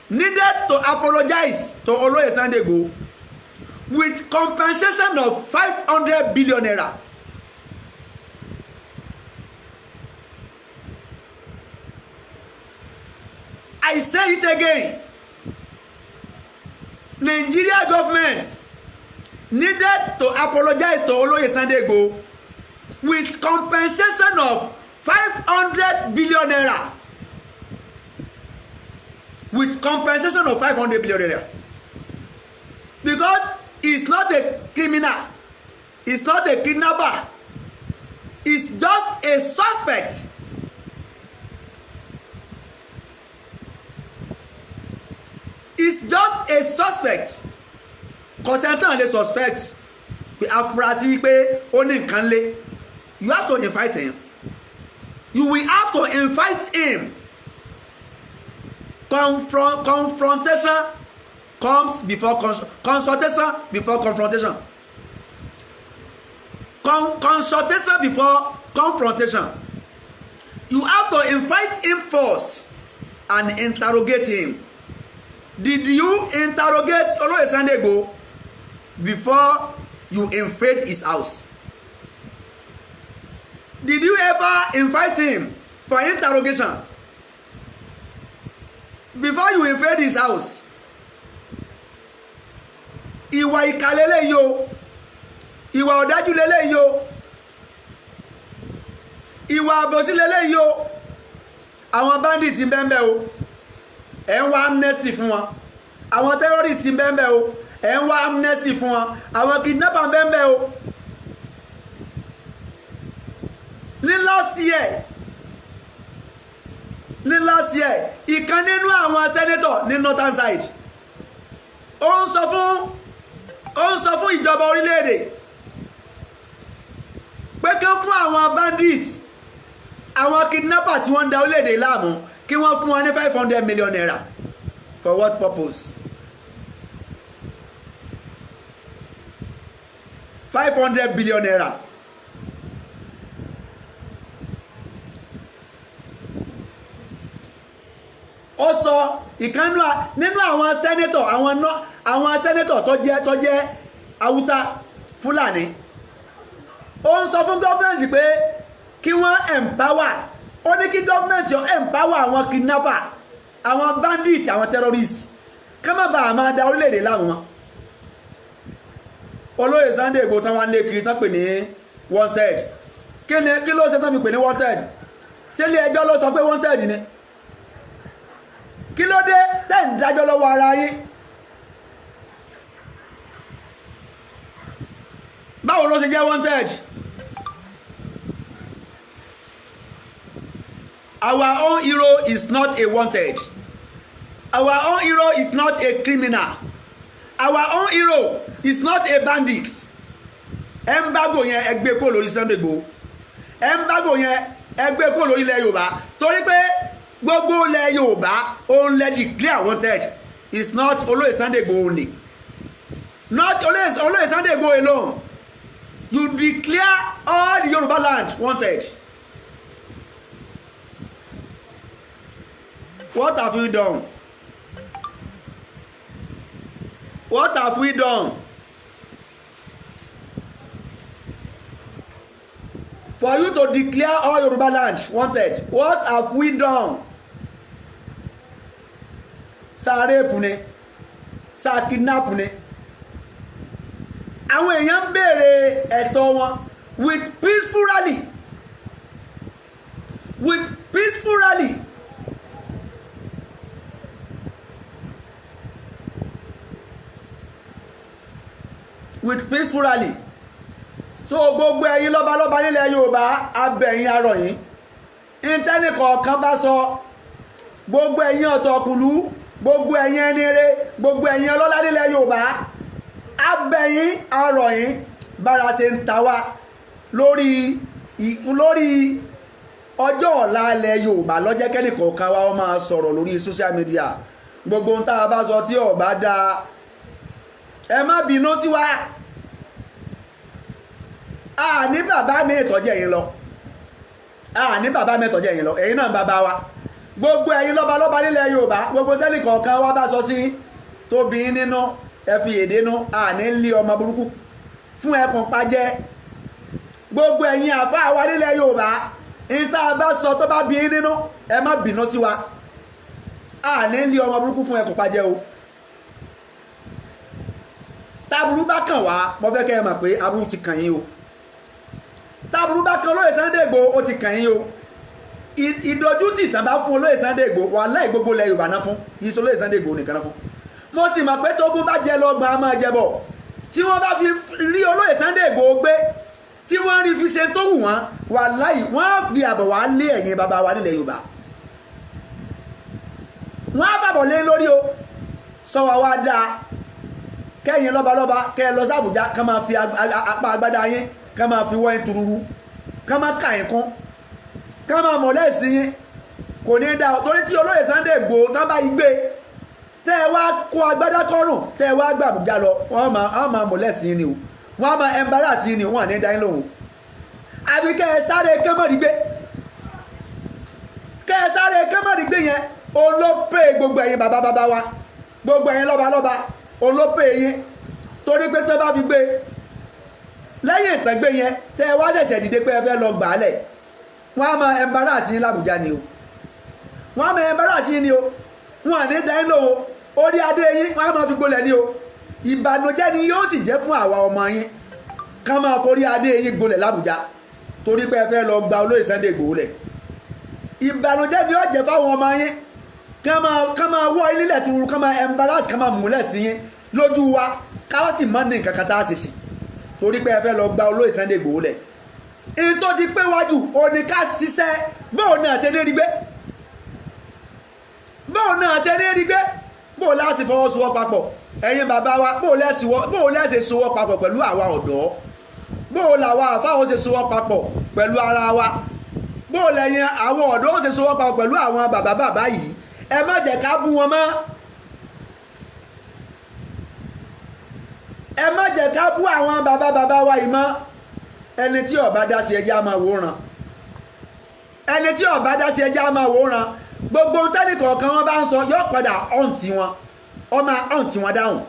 needed to apologize to olóyè Sunday Igboho with compensation of 500 billion naira. I say it again. Nigeria government needed to apologize to Oloye Sunday Igboho with compensation of 500 billion naira. With compensation of 500 billion naira. Because he's not a criminal. He's not a kidnapper. He's just a suspect. It's just a suspect. Consentant le suspect. Pé afurasí pé ó ní nǹkan lé. You have to invite him. You will have to invite him. Confrontation comes before consultation before confrontation. Consultation before confrontation. You have to invite him first and interrogate him. Did you interrogate Oloye Sunday Igboho before you invade his house? Did you ever invite him for interrogation before you invade his house? Ìwà ìkà lélẹ́yìí o, ìwà ọ̀dájú lélẹ́yìí o, ìwà àbòsí lélẹ́yìí o. Àwọn bandits ń bẹ́ẹ̀ bẹ́ẹ̀ o. Ẹ ń wá amnesty fún wọn. Àwọn terrorists ń bẹ́ẹ̀ bẹ́ẹ̀ o. Ẹ ń wá amnesty fún wọn. Àwọn kidnapper ń bẹ́ẹ̀ bẹ́ẹ̀ o. Ní last year ìkan nínú àwọn senator ní northern side ó ń sọ fún ìjọba orílẹ̀-èdè pé kán fún àwọn bandits àwọn kidnapper tí wọ́n ń da orílẹ̀-èdè láàmú kí wọ́n fún wọn ní 500 million naira. For what purpose? 500 billion naira. Ó sọ ìkànnì nínú àwọn senator àwọn senator tó jẹ́ Haúsá Fúlàní ó ń sọ fún gọ́ọ̀mẹ̀ntì pé kí wọ́n empower. Ó ní kí gọ́ọ̀mẹ̀ntì empower àwọn kidnapper àwọn bandits àwọn terrorists ká má bàa máa da orílẹ̀-èdè láàmú wọn. Olóyè Sunday Igboho tán wá ń lé kiri tán pè ní wanted. Kí ló ṣe tán fi pè ní wanted? Sílé ẹjọ́ ló sọ pé wanted ni. Kí ló dé tẹ́ ń dájọ́ lọ́wọ́ ara yín? Báwo ló ṣe jẹ́ wanted? Our own hero is not a wanted. Our own hero is not a criminal. Our own hero is not a bandit. Embargo yẹn ẹgbẹ́ kó lórí Sunday Igboho. Embargo yẹn ẹgbẹ́ kó lórí ilẹ̀ Yorùbá. Torí pé gbogbo ilẹ̀ Yorùbá òun lè declare wanted. It's not Olóyè Sunday Igboho only. Not Olóyè Sunday Igboho alone. You declare all the Yoruba land wanted. What have you done? What have we done for you to declare all Yoruba land wanted? What have we done? Sa rape ni, sa kidnap ni. Àwọn èèyàn ń béèrè ẹ̀tọ́ wọn with peaceful rally. with peaceful rally. With peaceful rally. So gbogbo ẹ̀yin lọ́balọ́ba nílẹ̀ Yorùbá abẹ̀yìn arọ̀yìn intanet kọ̀ọ̀kan bá sọ gbogbo ẹ̀yin ọ̀tọ̀kùlú gbogbo ẹ̀yin ẹnire gbogbo ẹ̀yin ọlọ́lá nílẹ̀ Yorùbá abẹ̀yìn arọ̀yìn bára ṣe ń ta wá lórí ọjọ́ ọ̀la ilẹ̀ Yorùbá lọ́jẹ́ kẹ́nì kọ̀ọ̀kan wa wọ́n máa sọ̀rọ̀ lórí social media gbogbo ohun tá a bá sọ tí ó bá dáa ẹ má bínú sí wa a ní bàbá mi ìtọ́jẹ́ yín lọ a ní bàbá mi ìtọ́jẹ́ yín lọ ẹ̀yin náà bàbá wa gbogbo ẹ̀yin lọ́balọ́ba nílẹ̀ Yorùbá gbogbo tẹ́lẹ̀ kọ̀ọ̀kan wa bá sọ sí tóbi nínú ẹ fi èdè nú a ní lé ọmọ burúkú fún ẹkùn pàjẹ́ gbogbo ẹ̀yin àfáà wa nílẹ̀ Yorùbá ìta bá sọ tó bá bí nínú ẹ má bínú sí wa a ní lé ọmọ burúkú fún ẹkùn pàjẹ́ o táburú bá kàn wá mo fẹ́ kẹ́ ẹ mọ̀ pé aburú ti kàn yín o táburú bá kan olóyè Sunday Igboho ó ti kàn yín o ìdójútì tán bá fún olóyè Sunday Igboho wàláhì gbogbo ilẹ̀ Yorùbá náà fún ìṣó olóyè Sunday Igboho nìkan náà fún mo sì mọ̀ pé tógún bá jẹ lọ́gbọ̀n a máa jẹ bọ̀ tí wọ́n bá fi rí olóyè Sunday Igboho gbé tí wọ́n rí fi ṣe tó wù wọ́n wàláhì wọ́n á fi àbọ̀ wá lé ẹ̀yin bàbá wa nílẹ̀ Yorùbá wọ́n á fàbọ̀ lé lórí o sọ wá wá dáa kẹ́yìn lọ́balọ́ba kẹ́ ẹ lọ sí Àbújá ká máa fi apá agbádá yín ká máa fi wọ́n tururu ká máa kà yín kún ká máa mọ̀lẹ́ sí yín kò ní dá torí tí olóyè Sunday Igboho tán bá yí gbé tẹ́ ẹ wá kó agbádá kọ́rùn tẹ́ ẹ wá gbà Àbújá lọ wọ́n máa mọ̀lẹ́ sí yín ni o wọ́n á máa embarrass sí yín ni wọ́n à ní dá yín lóhùn àbí kẹ́ ẹ sáré kẹ́mọ̀rì gbé yẹn olópè gbogbo ẹ̀yin bàbá wa gbogbo ẹ̀yin lọ́balọ́ba olópè yín torí pé tó bá fi gbé lẹ́yìn ìtàgbé yẹn tẹ́ ẹ wá ṣẹ̀ṣẹ̀ dìde pé ẹ fẹ́ lọ gbà á lẹ̀ wọ́n á máa embarrass yín l'Àbújá ni o wọ́n á máa embarrass yín ni o wọ́n à ní dá yín lóhùn orí adé yín wọ́n á máa fi gbolẹ̀ ni o ìbànújẹ́ ni yóò sì jẹ́ fún àwa ọmọ yín ká máa forí adé yín gbolẹ̀ l'Àbújá torí pé ẹ fẹ́ lọ gba olóyè Sunday Igboho lẹ̀ ìbànújẹ́ ni yóò jẹ́ fáwọn ọmọ yín ká máa wọ́ ilé ilẹ̀ tuuru ká máa embarrass ká máa múlẹ̀ sí yín lójú wa káwọ́ sì má ní nǹkan kan tá a ṣe sí torí pé ẹ fẹ́ lọ gba olóyè Sunday Igboho lẹ̀ in tó ti pé wájú òní ká ṣiṣẹ́ bóun náà ṣe ní rí gbé bóun láti fọwọ́sowọ́ papọ̀ ẹ̀yin bàbá wa bóun lẹ́sẹ̀ sowọ́ papọ̀ pẹ̀lú àwa ọ̀dọ́ bóun làwa àfáwọn ṣe sowọ́ papọ̀ pẹ̀lú ara wa bóun lẹ́yìn àwọn ọ̀dọ́ ṣe sowọ́ papọ̀ pẹ̀lú àwọn bàbá yìí ẹ má jẹ́ ká bú wọn mọ́ ẹ má jẹ́ ká bú àwọn bàbá wa yìí mọ́ ẹni tí ó bá dá sí ẹjẹ́ á máa wòran gbogbo tẹ́nì kọ̀ọ̀kan wọn bá ń sọ yóò padà ọ̀ǹtì wọn ọmọ ọ̀ǹtì wọn dáhùn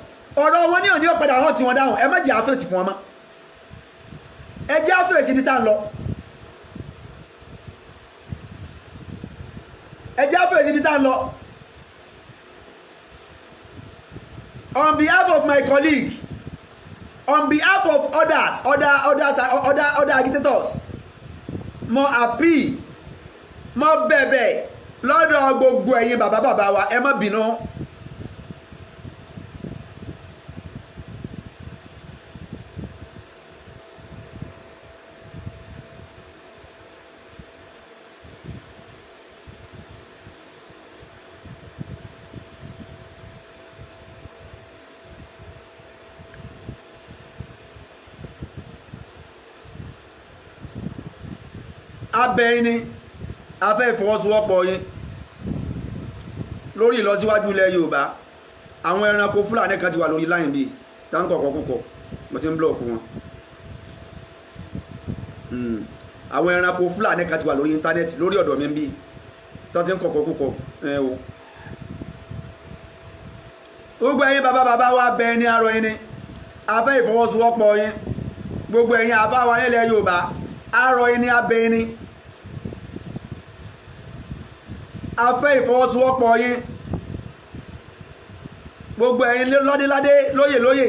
ọ̀rọ̀ wọn ní òní yóò padà ọ̀ǹtì wọn dáhùn ẹ má jẹ́ àfẹ́sì fún wọn mọ́ ẹ jẹ́ àfẹ́sì ibi tá ń lọ on behalf of my colleague on behalf of other agitators mo appeal mo bẹ̀bẹ̀ lọ́dọ̀ gbogbo ẹ̀yin bàbá wa ẹ má bínú abẹ́ ní afẹ́ ìfọwọ́sowọ́pọ̀ yín lórí ìlọsíwájú ilẹ̀ Yorùbá àwọn ẹranko Fúlàní kan ti wà lórí láyìn bíi táǹkọ̀kọ̀ púpọ̀ mo ti ń blọọkù wọn àwọn ẹranko Fúlàní kan ti wà lórí íńtánẹ́ẹ̀tì lórí ọ̀dọ̀ mi bíi tó ti ń kọ̀kọ̀ púpọ̀ o gbogbo ẹ̀yin bàbá wa bẹ ní arọ yín ni afẹ́ ìfọwọ́sowọ́pọ̀ yín gbogbo ẹ̀yin àfáwa nílẹ̀ Yorùbá arọ yín ni abẹ yín ni afẹ́ ìfọwọ́sowọ́pọ̀ yín gbogbo ẹ̀yin lọ́déládé lóyè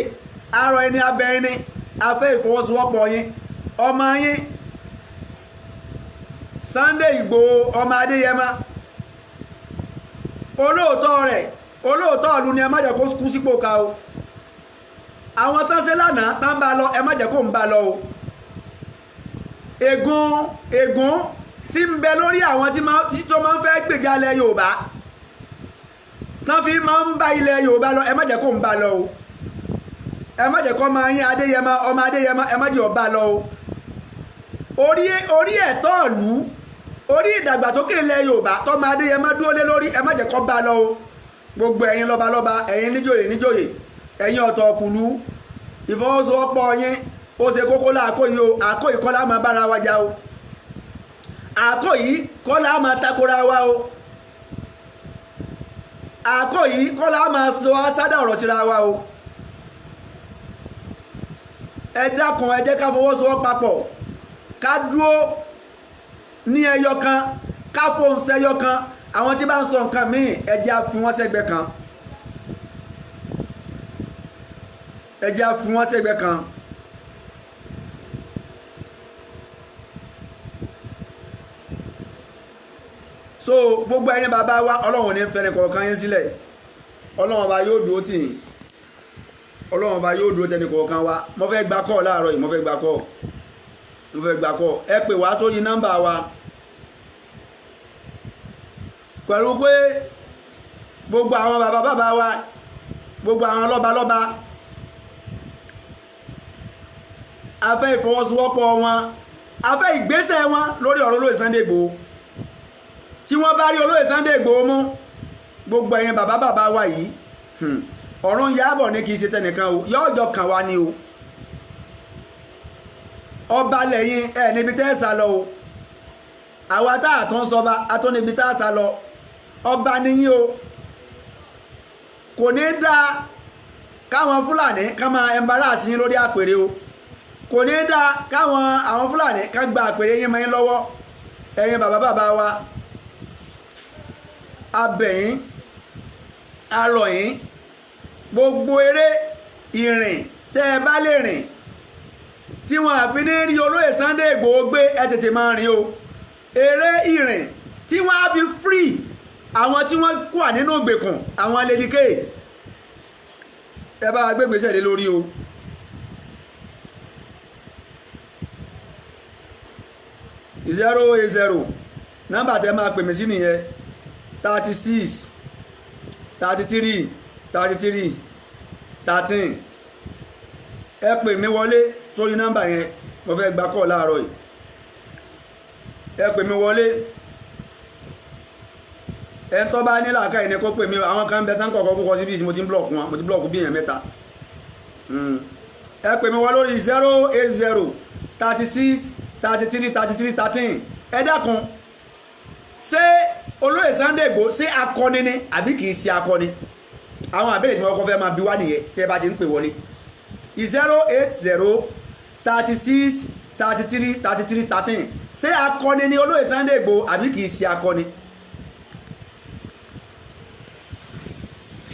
arọ ẹni abẹ ẹni afẹ́ ìfọwọ́sowọ́pọ̀ yín ọmọ yín Sunday Igboho ọmọ Adéyẹmọ olóòótọ́ rẹ̀ olóòótọ́ ìlú ni ẹ má jẹ́ kó kú sípò ká o àwọn tán ṣe lánàá tán bá lọ ẹ má jẹ́ kó ń bá lọ o ègún tí ń bẹ lórí àwọn tí tó máa ń fẹ́ gbèjà ilẹ̀ Yorùbá tán fi máa ń bá ilẹ̀ Yorùbá lọ ẹ má jẹ́ kó ń bá lọ o ẹ má jẹ́ kó máa yín Adéyẹmọ ọmọ Adéyẹmọ ẹ má jẹ́ ó bá lọ o orí ẹ̀tọ́ ìlú orí ìdàgbàsókè ilẹ̀ Yorùbá tọ́mọ Adéyẹmọ dúró lé lórí ẹ má jẹ́ kó bá lọ o gbogbo ẹ̀yin lọ́balọ́ba ẹ̀yin níjòyè ẹ̀yin ọ̀tọ̀ ọ̀kùlú ìfọwọ́sowọ́pọ̀ yín ó ṣe kókó láàkóyí o àkóyí kọ́ láà máa bára wa jà o àkóyí kọ́ láà máa takora wa o àkóyí kọ́ láà máa sọ asádà ọ̀rọ̀ síra wa o ẹ dákun ẹ jẹ́ ká fọwọ́sowọ́ papọ̀ ká dúró ní ẹyọ kan ká fóun sẹ́yọ kan àwọn tí bá ń sọ nǹkan míì ẹ jẹ́ á fi wọ́n sẹ́gbẹ́ kan ẹ jẹ́ á fi wọ́n sẹ́gbẹ́ kan so gbogbo ẹ̀yin bàbá wa Ọlọ́run ní fẹ́ni kọ̀ọ̀kan yín sílẹ̀ Ọlọ́run bá yóò dúró tì yín Ọlọ́run bá yóò dúró tẹni kọ̀ọ̀kan wa mo fẹ́ gba kọ́ láàárọ̀ yìí mo fẹ́ gba kọ́ ẹ pè wá sórí nọ́mbà wa pẹ̀lú pé gbogbo àwọn bàbá wa gbogbo àwọn lọ́balọ́ba a fẹ́ ìfọwọ́sowọ́pọ̀ wọn a fẹ́ ìgbésẹ̀ wọn lórí ọ̀rọ̀ olóyè Sunday Igboho tí wọ́n bá rí olóyè Sunday Igboho mú gbogbo ẹ̀yin bàbá wa yìí ọ̀run yábọ̀ ní kìí ṣe tẹnìkan o yọ́ọ̀jọ́ kàn wá ní o ọba lẹ́yìn ẹ̀ níbi tẹ́ sá lọ o àwa tá àtún sọba àtún níbi tá sá lọ ọba níyìn o kò ní dá káwọn Fúlàní ká máa ẹmbaráàsì yín lórí àpèrè o kò ní dá káwọn àwọn Fúlàní ká gba àpèrè yín mọ́ yín lọ́wọ́ ẹ̀yin bàbá wa abẹ̀yìn arọ̀yìn gbogbo eré ìrìn tẹ́ ẹ bá lè rìn tí wọ́n àfi ní rí olóyè Sunday Igboho gbé ẹ tètè máa rìn o eré ìrìn tí wọ́n á fi free àwọn tí wọ́n wà nínú ìgbèkùn àwọn lédíkè ẹ bá gbégbèsè lé lórí o zero eight zero nọ́mbà tẹ́ máa pè mí sí nìyẹn 36 33 33 13 ẹ pè mí wọlé sórí nọ́mbà yẹn mo fẹ́ gba kọ́ láàárọ̀ yìí ẹ pè mí wọlé ẹ tó bá ní làákàyè ní kó pè mí àwọn kan bẹ tán kọ̀ọ̀kan kókọ síbi tí mo ti ń blọọkù wọn mo ti blọọkù bí èèyàn mẹ́ta ẹ pè mí wọ lórí 080 36 33 33 13 ẹ dákun ṣé olóyè Sunday Igboho ṣé akọni ni àbí kìí ṣe akọni àwọn àbẹ̀rẹ̀ tí wọ́n kọ́ fẹ́ máa bí wá nìyẹn tẹ́ bá ti ń pè wọlé 080 36 33 33 13 ṣé akọni ni olóyè Sunday Igboho àbí kìí ṣe akọni.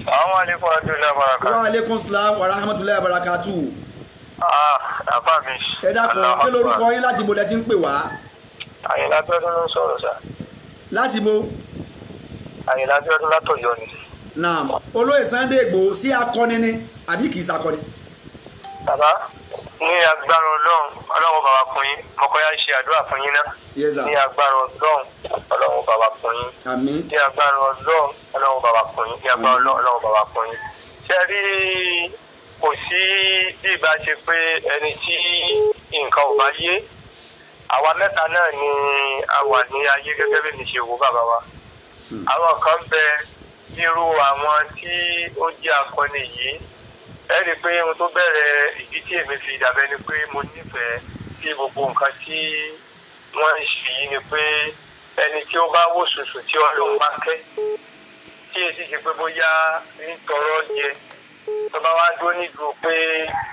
Assalamu alaikum wa rahmatullahi wa barakatuh. Wa alaikum salam wa rahmatullahi wa barakatuh. Àbá mi. Ẹ dákun kí lorúkọ yín láti bo lẹ ti ń pè wá. Àyìnlá Abíọ́dún ló ń sọ̀rọ̀ sá. Láti bo. Àyìnlá Abíọ́dún látọ̀yọ́ ni. Naam, olóyè Sunday Igboho sí akọni ni àbí kìí ṣakọni. Bàbá ní agbára Ọlọ́run bàbá fún yín mọ̀kọ́yá ṣe àdúrà fún yín náà. Yes sir. Ní agbára Ọlọ́run bàbá fún yín. Àmín. Ní agbára Ọlọ́run bàbá fún yín. Ní agbára Ọlọ́run bàbá fún yín. Ṣé rí kò sí bí ìbá ṣe pé ẹni tí nǹkan ò bá yé àwa mẹ́ta náà ni a wà ní ayé gẹ́gẹ́ bí mi ṣe wò bàbá wa. Àwọn kan bẹ irú àwọn tí ó jẹ́ akọni yìí ẹ rí i pé ohun tó bẹ̀rẹ̀ ìdí tí èmi fi dàbẹ́ ni pé mo nífẹ̀ẹ́ sí gbogbo nǹkan tí wọ́n ń ṣe yìí ni pé ẹni tí ó bá wò ṣùṣù tí Ọlọ́run bá kẹ́ tí èsì ṣe pé bóyá ń tọrọ jẹ tó bá wá dúró nídùú pé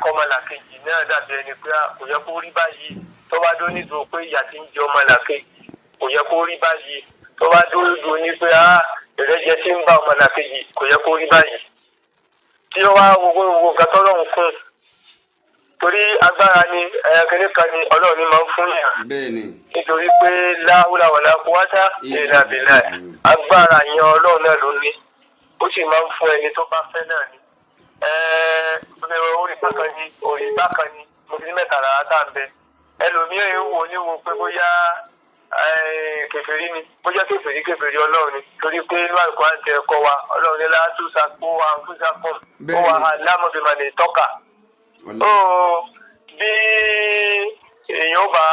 kọmọlàkejì náà dàbí ẹni pé kò yẹ kó rí báyìí tó bá dúró nídùú pé ìyà tí ń jẹ ọmọlàkejì kò yẹ kó rí báyìí tó bá dúró nídùú ní pé ìrẹ́jẹ tí ń bá ọmọlàkejì kò yẹ kó rí báyìí tí ó wá gbogbo nǹkan tọ́lọ́run fún torí agbára ni kíní kan ni Ọlọ́run ni máa ń fún yàn. bẹ́ẹ̀ni. nítorí pé láwùláwàlá kó wáṣá ìlà bìlà agbára yẹn Ọlọ́run náà ló ní ó sì máa ń fún ẹni tó bá fẹ́ náà ni. orí bákan ni mo ti ní mẹ́ta lára tá à ń bẹ ẹlòmíràn wo ni wo pé bóyá kèfèrí ni bóyá kèfèrí Ọlọ́run ni torí pé inú àlùkò àti ẹ̀kọ́ wa Ọlọ́run ní látúnṣà kó wa fúnṣà pọ̀ ó wà á lámọ̀bìmọ̀ lè tọ́ka. bí èèyàn bá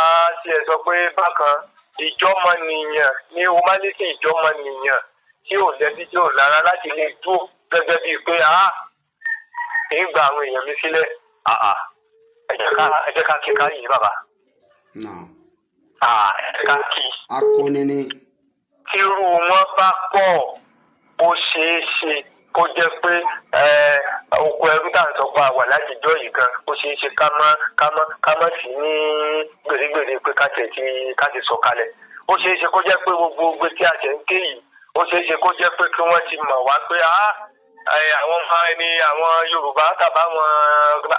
tiẹ̀ sọ pé bákan ìjọ́mọnìyàn ní humanity ìjọ́mọnìyàn tí ò lẹ́bí tí ò lára láti lè dúró gẹ́gẹ́ bíi pé kì í gba àwọn èèyàn mi sílẹ̀ ẹ jẹ́ ká kíkà yìí bàbá. ẹ ká kí. akọni ni. tírú wọn bá pọ̀ ó ṣeé ṣe kó jẹ́ pé oko ẹrú tá à ń sọ pé àwà látijọ́ yìí gan ó ṣeé ṣe ká má sí ní gbèrègbèrè pé ká ti sọ kalẹ̀ ó ṣeé ṣe kó jẹ́ pé gbogbo tí a ṣe ń ké yìí ó ṣeé ṣe kó jẹ́ pé kí wọ́n ti mọ̀ wá pé àwọn ọmọ ẹni àwọn Yorùbá tàbá wọn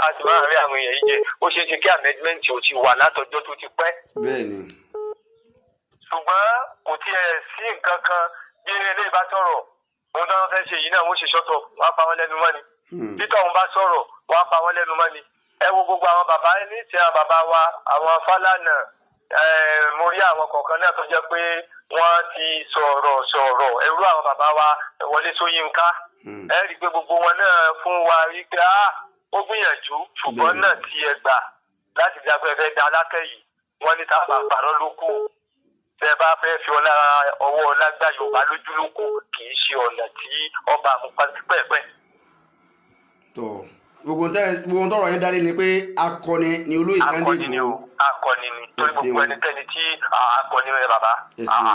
àti máa rí àwọn èèyàn yìí jẹ ó ṣeé ṣe kí amendment ò ti wà látọjọ́ tó ti pẹ́. bẹ́ẹ̀ni. ṣùgbọ́n kò tiẹ̀ sí nǹkan kan bí eléyìí bá sọ̀rọ̀ òun táwọn fẹ́ ṣe yìí náà wọ́n ṣe ṣọ́tọ̀ wọ́n á pa wọ́n lẹ́nu mọ́ ni. títọ́ òun bá sọ̀rọ̀ wọ́n á pa wọ́n lẹ́nu mọ́ ni. ẹ wo gbogbo àwọn bàbá ní ti àwọn bàbá wa àwọn Fálànà mo rí àwọn kọ̀ọ̀kan náà tó jẹ́ pé wọ́n ti sọ̀rọ̀ ẹrú àwọn bàbá wa Wọlé Ṣóyínká ẹ rí i pé gbogbo wọn náà fún wa rí pé ó gbìyànjú ṣùgbọ́n náà ti ẹ gbà láti di afẹ́fẹ́ da alákẹ́ yìí wọ́n ní tá a bá parọ́ ló kù tẹ́ bá fẹ́ fi ọwọ́ lágbá Yorùbá lójú ló kù kì í ṣe ọ̀nà tí ọba àmupá sí pẹ́ẹ́pẹ́. tó gbogbo tọrọ yẹn dálé ni pé akọni ni olóyè Sunday Igboho. akọni ni torí gbogbo ẹnikẹ́ni tí akọni rẹ bàbá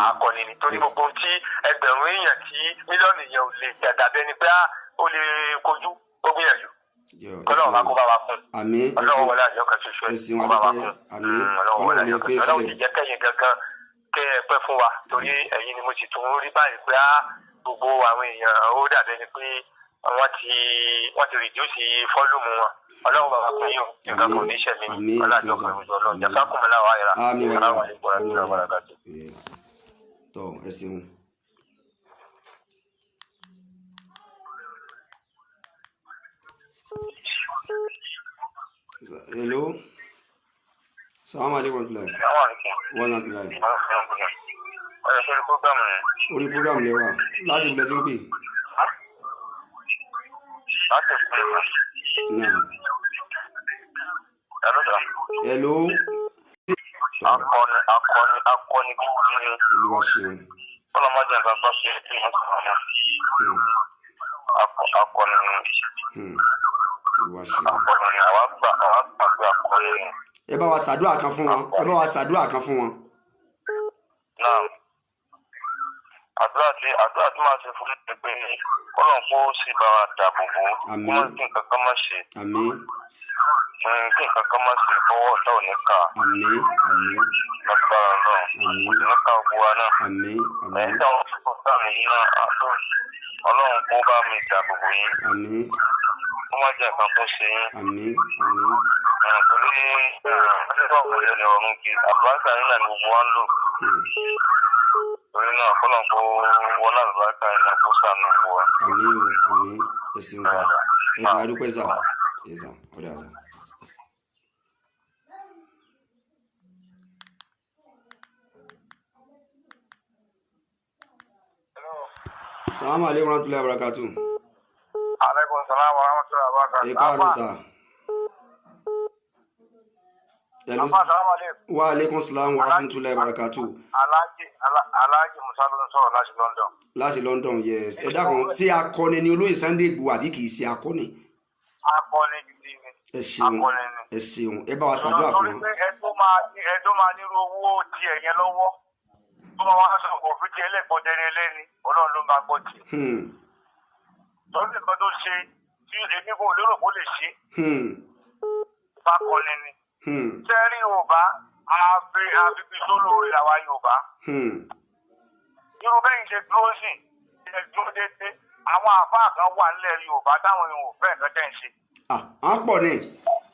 akọni ni torí gbogbo tí ẹgbẹ̀rún èèyàn tí mílíọ̀nù èèyàn ò lè dàbẹ́ ni pé ó lè kojú ó gbìyànjú Ọlọ́run bá kó bá wa fún Ọlọ́run wọlé àjọ kan ṣoṣo ẹ̀ kó bá wa fún Ọlọ́run wọlé àjọ kan ṣoṣo Ọlọ́run ti jẹ́ kẹ́yìn gangan kẹ́ ẹ pẹ́ fún wa torí ẹ̀yin ni mo sì tún rí báyìí pé gbogbo àwọn èèyàn ó dàbẹ́ ni pé wọ́n ti rìdíùsì fọ́lùmù wọn Ọlọ́run bàbá fún yín o nǹkan kò ní ṣẹ̀mí ni ọlọ́jọ́ kan ìwé Ọlọ́run jàpá kùmọ̀lá wa yẹra aláwọ̀ àlejò àti ìrọ̀lẹ́ àgbàdo. tó ẹ ṣeun. hello salaam aleykum tula wọn náà tula yìí. orí programu lè wà láti ilẹ̀ tí ń pè. náà. hello. akọni gidi ni. olúwa ṣeun. ọlọmọdé nǹkan bá ṣe tí wọn sọ wọn. akọni ni. olúwa ṣeun. akọni ni àwa gbàgbé akọni ni. ẹ bá wa ṣàdúrà kan fún wọn. náà àdúrà tí máa ṣe fún mi pé Ọlọ́run kó sì bá wa dáàbò bò ó kí nǹkan kan má ṣe kí nǹkan kan má ṣe fọwọ́ ọ̀tá ò ní ká lágbára náà ní ká gbogbo wa náà ẹ̀yìn tí àwọn tó kọ́ mi yìí náà Ọlọ́run kó bá mi dáàbò bò yín kó má jẹ́ nǹkan kó ṣe yín torí ẹ̀ẹ́dẹ́gbà òkúrẹ́ ni ọ̀run kí àlùbáṣà yín náà ni gbogbo wa ń lò torí náà kọ́nà kó wọlé àlùbáṣà yín náà kó sànù gbogbo wa. àmín ẹ ṣeun sá ẹ ṣe àdúpẹ́ sá ẹ sá ọ̀dà sá. salamu aleykum warahmatullahi wabarakatuh. aleykum salaam wa rahmatullahi wa barakatuh. ẹ káàárọ̀ sá. wa aleykum salaam wa rahmatullahi wa barakatuh. Alhaji Musa ló ń sọ̀rọ̀ láti London. láti London yes. ẹ dákun ṣé akọni ni olóyè Sunday Igboho àbí kì í ṣe akọni. akọni gidi ni. ẹ ṣeun ẹ ṣeun ẹ bá wa ṣàdúrà fún wọn. ẹ tó máa nírú owó tiẹ̀ yẹn lọ́wọ́ tó máa wá sọ òfin tiẹ̀ lẹ́gbọ̀dẹ́rẹ́ lẹ́ni Ọlọ́run ló máa gbọ́ tiẹ̀. tọ́lú nǹkan tó ṣe tí èmi kò lérò kó lè ṣe. bákọ́ni ni. sẹ́rí Yorùbá àbíbí sólórí àwa Yorùbá. irú bẹ́yìn ṣe dúró sí ẹ dúró dédé àwọn àfáà kan wà nílẹ̀ Yorùbá táwọn èèyàn ò fẹ́ nǹkan tẹ̀ ń ṣe. à ń pọ̀ ní.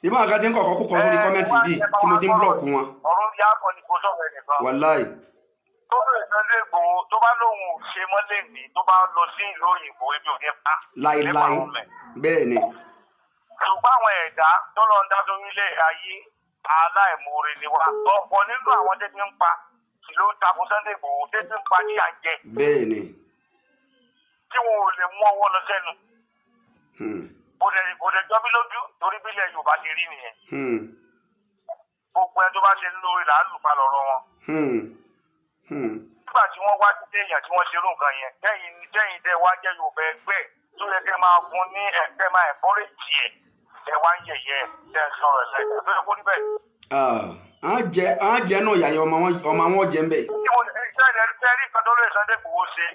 ìmọ̀ àga tí ń kọ̀ọ̀kan kúkọ sórí kọ́mẹ́ǹtì bíi tí mo ti ń blọọ̀kù wọn. ọ̀run yá kan ní kò sọ̀rọ̀ ẹnìkan. wàláì. tó lè Sunday Igboho tó bá lóun ò ṣe mọ́lẹ̀ ní tó bá lọ sí ìlú òyìnbó ebi ò ní pa. láíláí bẹ́ẹ̀ ni. ṣùgbọ́n àwọn ẹ̀dá tó lọ ń dá sórílẹ̀ ayé aláìmoore ni wá. ọ̀pọ̀ nínú àwọn tẹ́tí ń pa ló ń takò Sunday Igboho tẹ́tí ń pa ní àjẹ. bẹ́ẹ̀ ni. tí wọn ò lè mú ọwọ́ lọ sẹ́nu. kò dẹ̀ jọ mí lójú torí bílẹ̀ Yorùbá ti rí nìyẹn. gbogbo ẹ tó bá ṣe lórí là á lù pa lọ́rọ̀ wọn. nígbà tí wọ́n wá títí èèyàn tí wọ́n ṣe irú nǹkan yẹn tẹ́yìn tẹ́ wá jẹ́ Yorùbá ẹgbẹ́ tó yẹ kẹ́ máa fún ní ẹgbẹ́ máa ẹ̀fọ́rẹ́jì ẹ̀ wá ń yẹ̀yẹ́ tẹ́ ń sọ̀rọ̀ ẹ̀ lẹ́yìn tó yẹ kó níbẹ̀. àwọn jẹ́ náà yàyà ọmọ wọn jẹ́ ń bẹ̀. sẹ́ẹ̀rì kan tó lè Sunday Igboho ṣe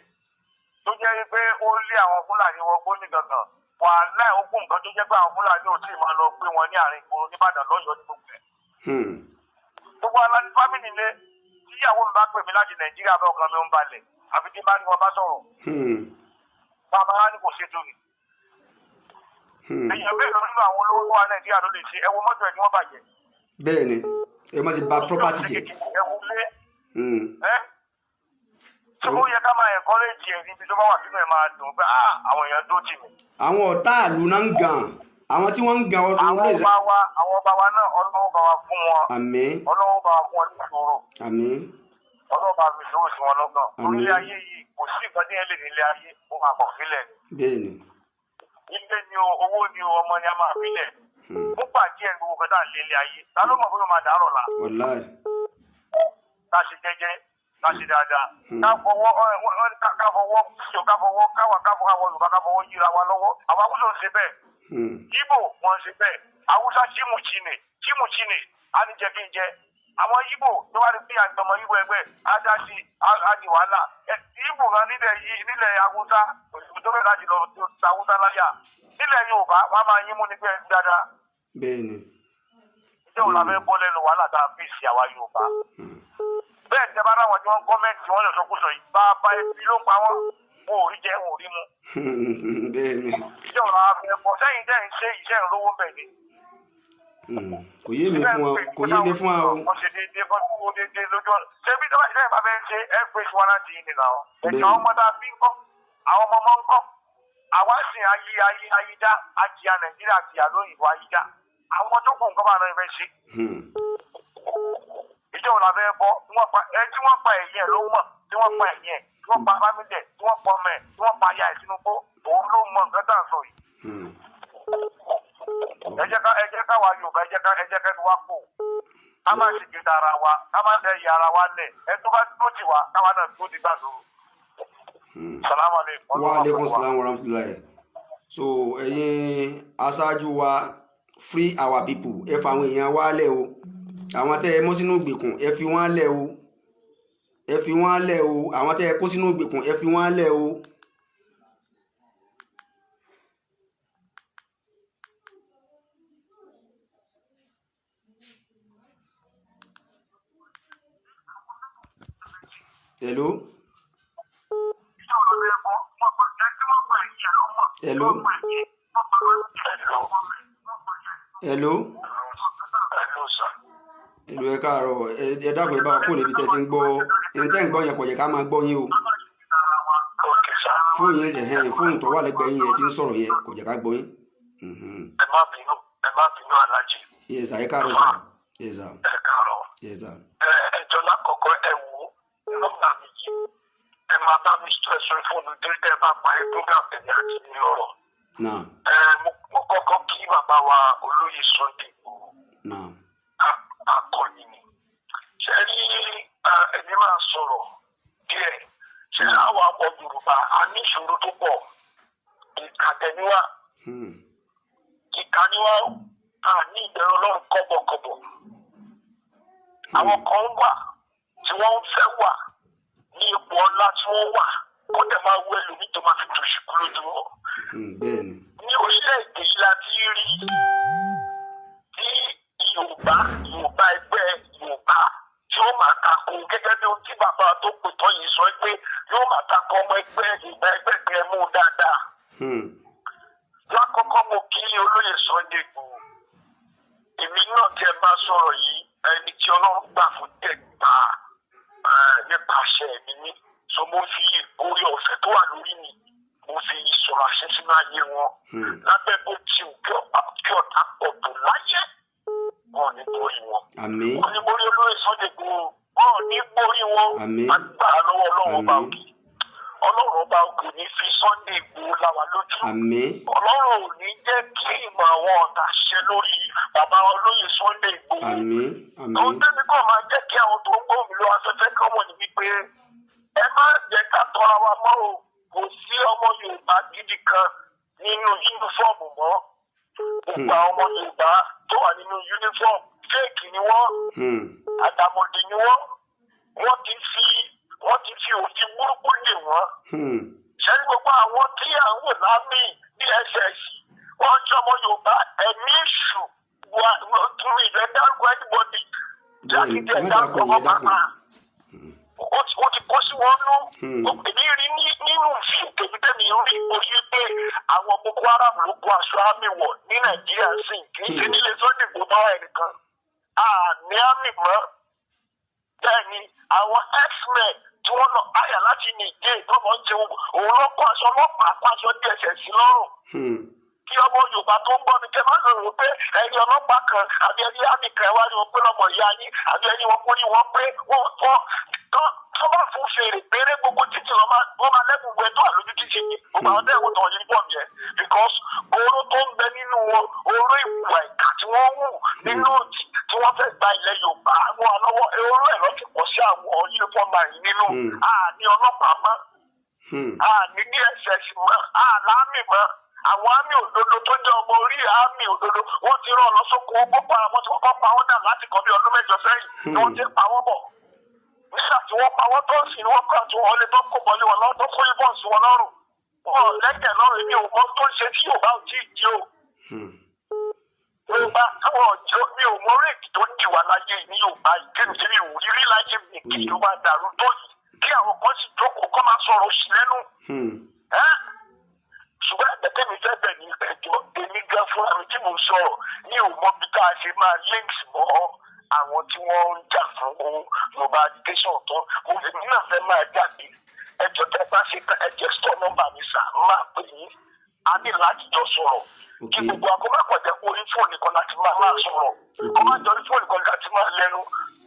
tó jẹ́ pé ó lé àwọn Fúlàní wọgbó ní gangan wàhálà òkú nǹkan tó jẹ́ pé àwọn Fúlàní ò tí ì máa lọ gbé wọn ní àárín ìgboro nìbàdàn lọ́yọ̀ọ́ ní gbogbo ẹ̀. gbogbo aláàbí fámìlì lé tíyàwó mi bá pè mí láti Nàìjíríà bẹ́ẹ̀ ọkàn mi ń balẹ̀ àfi tí bá ní wọn bá sọ̀rọ̀. bàbá wa ní kò ṣètò ni. èèyàn bẹ́ẹ̀ lórí àwọn olówó wa Nàìjíríà ló lè ṣe ẹ wo mọ́tò ẹ̀ tí wọ́n bàjẹ́. bẹ́ẹ̀ ni ẹ má ti bà property jẹ́. ẹ wo lé tí ó yẹ ká máa encourage ẹ níbi tó bá wà sínú ẹ máa dùn pé àwọn èèyàn tó jì mí. àwọn ọ̀tá ìlú náà ń gan àwọn tí wọ́n ń gan ọdún lóye. àwọn ọba wa náà Ọlọ́run bá wa fún wọn. àmín. Ọlọ́run bá wa fún wọn ní ìṣòro. àmín. Ọlọ́run bá fi ìṣòro sí wọn lọ́gàn. orílẹ̀ ayé yìí kò sí nǹkan tí yẹn lè nílé ayé ó máa kọ̀ sílẹ̀ ni. bẹ́ẹ̀ni. ilé ni o owó ni o ọmọ ni a máa sílẹ̀. mú pàdé ẹ̀ gbogbo kẹta lé ilé ayé ta ló mọ̀ bóyá máa dàárọ̀ la. wàláì. ká ṣe jẹ́jẹ́ ká ṣe dáadáa ká fọwọ́ Yorùbá yíra wa lọ́wọ́ àwọn Haúsá ń ṣe bẹ́ẹ̀ Ìgbò wọn ń ṣe bẹ́ẹ̀ Haúsá chimuchine anijẹkíjẹ àwọn Ìgbò tó bá rí bí àgbọmọ Ìgbò ẹgbẹ́ adásí adi wàhálà Ìgbò náà nílẹ̀ Haúsá tó bẹ́ẹ̀ láti lọ ta Haúsá láyà nílẹ̀ Yorùbá wọn máa yín mú ní pẹ́ dáadáa. bẹ́ẹ̀ni. ìjọba la fẹ́ bọ́ lẹ́nu wàhálà tá a fi ṣe àwa Yorùbá. bẹ́ẹ̀ tí a bá ráwọn tí wọ́n gọ́ọ̀mẹ̀ntì wọ́n lè sọ kó sọ yìí bá ẹbí ló pa wọ́n wọn ò rí jẹ wọn ò rí mu. bẹ́ẹ̀ni. ìjọba la fẹ́ bọ́ sẹ́yìn tẹ́ ń ṣe iṣẹ́ ìrówó bẹ̀ ni. kò yé mi fún wa kò yé mi fún wa o. wọ́n ṣe déédéé kọ́ tó déédéé lójú ọ̀nà ṣé bí tọ́lá ìṣẹ́ ìbáfẹ́ ṣe ẹ́ pé ṣe wọn láti yín nìyà ọ́. ẹ̀jẹ̀ àwọn ọmọdé bí ń kọ́ àwọn ọmọ ń kọ́ àwa sì ayídá àjìyà Nàìjíríà àjìyà lóyìnbó ayídá àwọn tó kù nǹkan bá náà fẹ́ ṣe. ìjọba la fẹ́ bọ́ tí wọ́n pa ẹ̀yìn ẹ̀ ló mọ̀ tí wọ́n pa ẹ̀yìn ẹ̀ tí wọ́n pa fámílì ẹ̀ tí wọ́n pa ọmọ ẹ̀ tí wọ́n pa aya ẹ̀ sínú gbó òun ló mọ nǹkan tá à ń sọ yìí. ẹ jẹ́ ká wa Yorùbá ẹ jẹ́ ká ẹnu wa kù ká má sì gbèdà ara wa ká má dẹ ìyá ara wa lẹ̀ ẹ tó bá tó ti wá káwa náà tó ti gbà lóru. Salaam alaikum. Wa alaikum salam wa rahmatullahi. So ẹ̀yin aṣáájú wa free our people ẹ fa àwọn èèyàn wa lẹ̀ o àwọn tẹ́ ẹ mọ́ sínú ìgbèkùn ẹ fi wọ́n lẹ̀ o ẹ fi wọ́n lẹ̀ o àwọn tẹ́ ẹ kó sínú ìgbèkùn ẹ fi wọ́n lẹ̀ o. Hello. Hello. Hello. Ìlú ẹ káàárọ̀ ẹ dákun ẹ bá kó níbi tẹ́ ti ń gbọ́ ẹni tẹ́ ń gbọ́ yẹn kò yẹ ká máa gbọ́ yín o. fóònù yẹn fóònù tó wà lẹ́gbẹ̀ẹ́ yín yẹn ti ń sọ̀rọ̀ yẹn kò yẹ ká gbọ́ yín. ẹ má bínú alájí. Yes sir, ẹ káàárọ̀ sir. Yes sir. ẹ káàárọ̀. Yes sir. ẹjọ́ lákọ̀ọ́kọ́ ẹ wò ó nọ́mbà mi yìí ẹ máa bá mi stress fóònù tó tẹ́ bá parí program ẹ̀yà àti mi lọ́rọ̀. mo kọ́kọ́ kí bàbá wa olóyè Sunday Igboho. Akọni ni ṣe rí ẹni máa sọ̀rọ̀ díẹ̀ ṣe àwọn àpọ̀ Yorùbá a ní ìṣòro tó pọ̀ ìkàtẹ́niwá ìkànnìwá a ní ìbẹ̀rù Ọlọ́run kọ́bọ̀kọ́bọ̀ àwọn kan wà tí wọ́n ń fẹ́ wà ní ipò ọlá tí wọ́n wà wọ́n dẹ̀ máa wọ ẹlòmíì tó máa fi tò ṣùkú lójú wọn. ní orílẹ̀-èdè yìí la ti rí tí Yorùbá ẹgbẹ́ Yorùbá tí ó máa tako gẹ́gẹ́ bí ohun tí bàbá tó pè tán yìí sọ pé yóò máa tako ọmọ ẹgbẹ́ Yorùbá ẹgbẹ́ mú dáadáa. lákọ̀ọ́kọ́ mo kí olóyè Sunday Igboho sọ̀rọ̀ yìí ẹni tí Ọlọ́run gbà fún tẹ̀gbà nípasẹ̀ mi ní so mo fi orí ọ̀fẹ́ tó wà lórí mi mo fi sọ̀rọ̀ àṣẹ sínú ayé wọn lábẹ́ bó ti kí ọ̀tá pọ̀ tó láyé wọn ní borí wọn. wọn ní borí olóyè Sunday Igboho wọn ní borí wọn agbára lọ́wọ́ Ọlọ́run ọba òkè. Ọlọ́run ọba òkè ní fi Sunday Igboho láwa lójú. Ọlọ́run ò ní jẹ́ kí ìmọ̀ àwọn ọ̀tá ṣe lórí bàbá olóyè Sunday Igboho. Àwọn tẹ́mi kàn máa jẹ́ kí àwọn tó ń gbọ́ mi lọ afẹ́fẹ́ kan wọ̀ ní wípé ẹ má jẹ́ ká tọra wa mọ́ o. Kò sí ọmọ Yorùbá gidi kan nínú yúnífọ́ọ̀mù mọ́. Gbogbo àwọn ọmọ Yorùbá tó wà nínú yúnífọ́ọ̀mù fẹ́ẹ̀kì ni wọ́n. Àdàmọ̀dì ni wọ́n. Wọ́n ti fi òfin burúkú lè wọ́n. Ṣẹ́ni gbogbo àwọn tí à ń wò lámì ní SS wọ́n jẹ́ ọmọ Yorùbá ẹ̀mí èṣù wà tún ilẹ̀ dárúkọ ẹnìbọ̀dì jákèjẹ́ dárúkọ ọmọ bàbá. Ó ti kó sí wọn nú. Èmi rí nínú fíìmù tèmítẹ́mi rí orí pé àwọn Boko Haram ló kó aṣọ àmì wọ̀ ní Nàìjíríà sí kì í ṣe nílé Sunday Igboho bá ẹnìkan. Àmì àmì mọ́. Bẹ́ẹ̀ni àwọn X-Men tí wọ́n lọ báyà láti Nìjẹ́ ìtọ́mọ̀ ń ṣe òun ló kó aṣọ ọlọ́pàá kó aṣọ DSS lọ́rùn. Kí ọmọ Yorùbá tó ń gbọ́ mi kẹ́ máa lò rò pé ẹni ọlọ́pàá kan àbí ẹni àmì kan wá ní wọn pé lọ́mọ ìyá yín àbí ẹni wọn kó ní wọn pé tó bá fún fèrè péré gbogbo títì wọ́n máa lẹ́gùn gbẹ tó wà lójú títì ní gbogbo àwọn tẹ́wọ́ tó wọ́n yìí bọ̀ yẹn because oró tó ń bẹ nínú wọn oró ìwà ìkà tí wọ́n wù nínú òdì tí wọ́n fẹ́ gba ilẹ̀ Yorùbá wọn lọ́wọ́ oró ẹ̀ lọ́ọ́ ti pọ̀ sí àwọn yúnífọ́ọ̀mù àyìn nínú àní ọlọ́pàá mọ́ àní DSS mọ́ àlámì mọ́ àwọn àmì òdodo tó jẹ́ ọmọ orí àmì òdodo wọ́n ti rán lọ sóko gbogbo àwọn tí wọ́n pa wọ́n dà láti kọ́ bí ọdún mẹ́jọ sẹ́yìn ni wọ́n ti pa wọ́n bọ̀ nígbà tí wọ́n pa wọ́n tó ń sìn wọ́n kọ́ àti wọ́n lè tó kó bọ́lé wọn lọ́wọ́ tó kó ìbọn sí wọn lọ́rùn wọn lẹ́jẹ̀ lọ́rùn èmi ò mọ tó ń ṣe tí Yorùbá ò tí ì jí o Yorùbá táwọn ọjọ́ mi ò mọ réèkì tó ń dìwà láyé ní Yorùbá ìkéde tí mi ò rí láyé mi kí ló máa dàrú tó yìí kí àwọn kan sì jókòó kọ́ máa sọ̀rọ̀ òṣì lẹ́nu ṣùgbọ́n ẹ̀ẹ́dẹ́gbẹ́ mi fẹ́ bẹ̀ ní ẹjọ́ èmi gan fún àwọn tí mo sọ̀rọ̀ ní òmò bí ká ṣe máa links mọ́ àwọn tí wọ́n ń jà fún Yorùbá education tó mo lè ní náà fẹ́ máa jáde ẹjọ́ tẹ́ bá ṣe ẹjẹ́ store number mi sà máa pè yín a ní láti jọ sọ̀rọ̀ kí gbogbo akọ́mọ̀kọ̀jẹ́ kó orí fóònù kan láti máa sọ̀rọ̀ kó má jọ orí fóònù kan láti máa lẹ́nu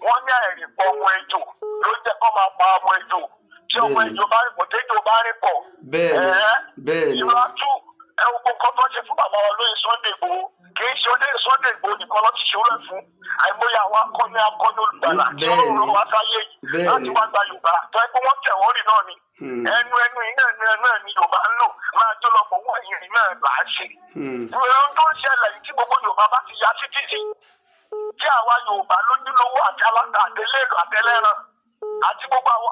wọ́n ní àìrí pọ̀ ọmọ ejò ló jẹ́ kó máa pa ọmọ ejò tí ọmọ ejò bá rí pọ̀ tẹ́jọ́ bá rí pọ̀ ìrora tú ẹ̀wọ̀n kọ̀ọ̀kan tó ṣe fún bàbá olóyè Sunday Igboho kì í ṣe olóyè Sunday Igboho nìkan ló ti ṣòro ẹ̀ fún àìmọye àwọn akọni olùgbàlà tí ó rọrùn wá sáyé láti wá gba Yorùbá tó ẹ pé wọ́n tẹ̀ wọ́n rì náà ni ẹnu iná ni Yorùbá ń lò máa jó lọ pọ̀ wọ́n ìyẹn náà là á ṣe. ìròyìn tó ń ṣẹlẹ̀ yìí tí gbogbo Yorùbá bá ti ya sí títì tí àwa Yorùbá lójúlówó àti alága àtẹlẹ́rọ àtẹlẹ́ràn àti gbogbo àwọn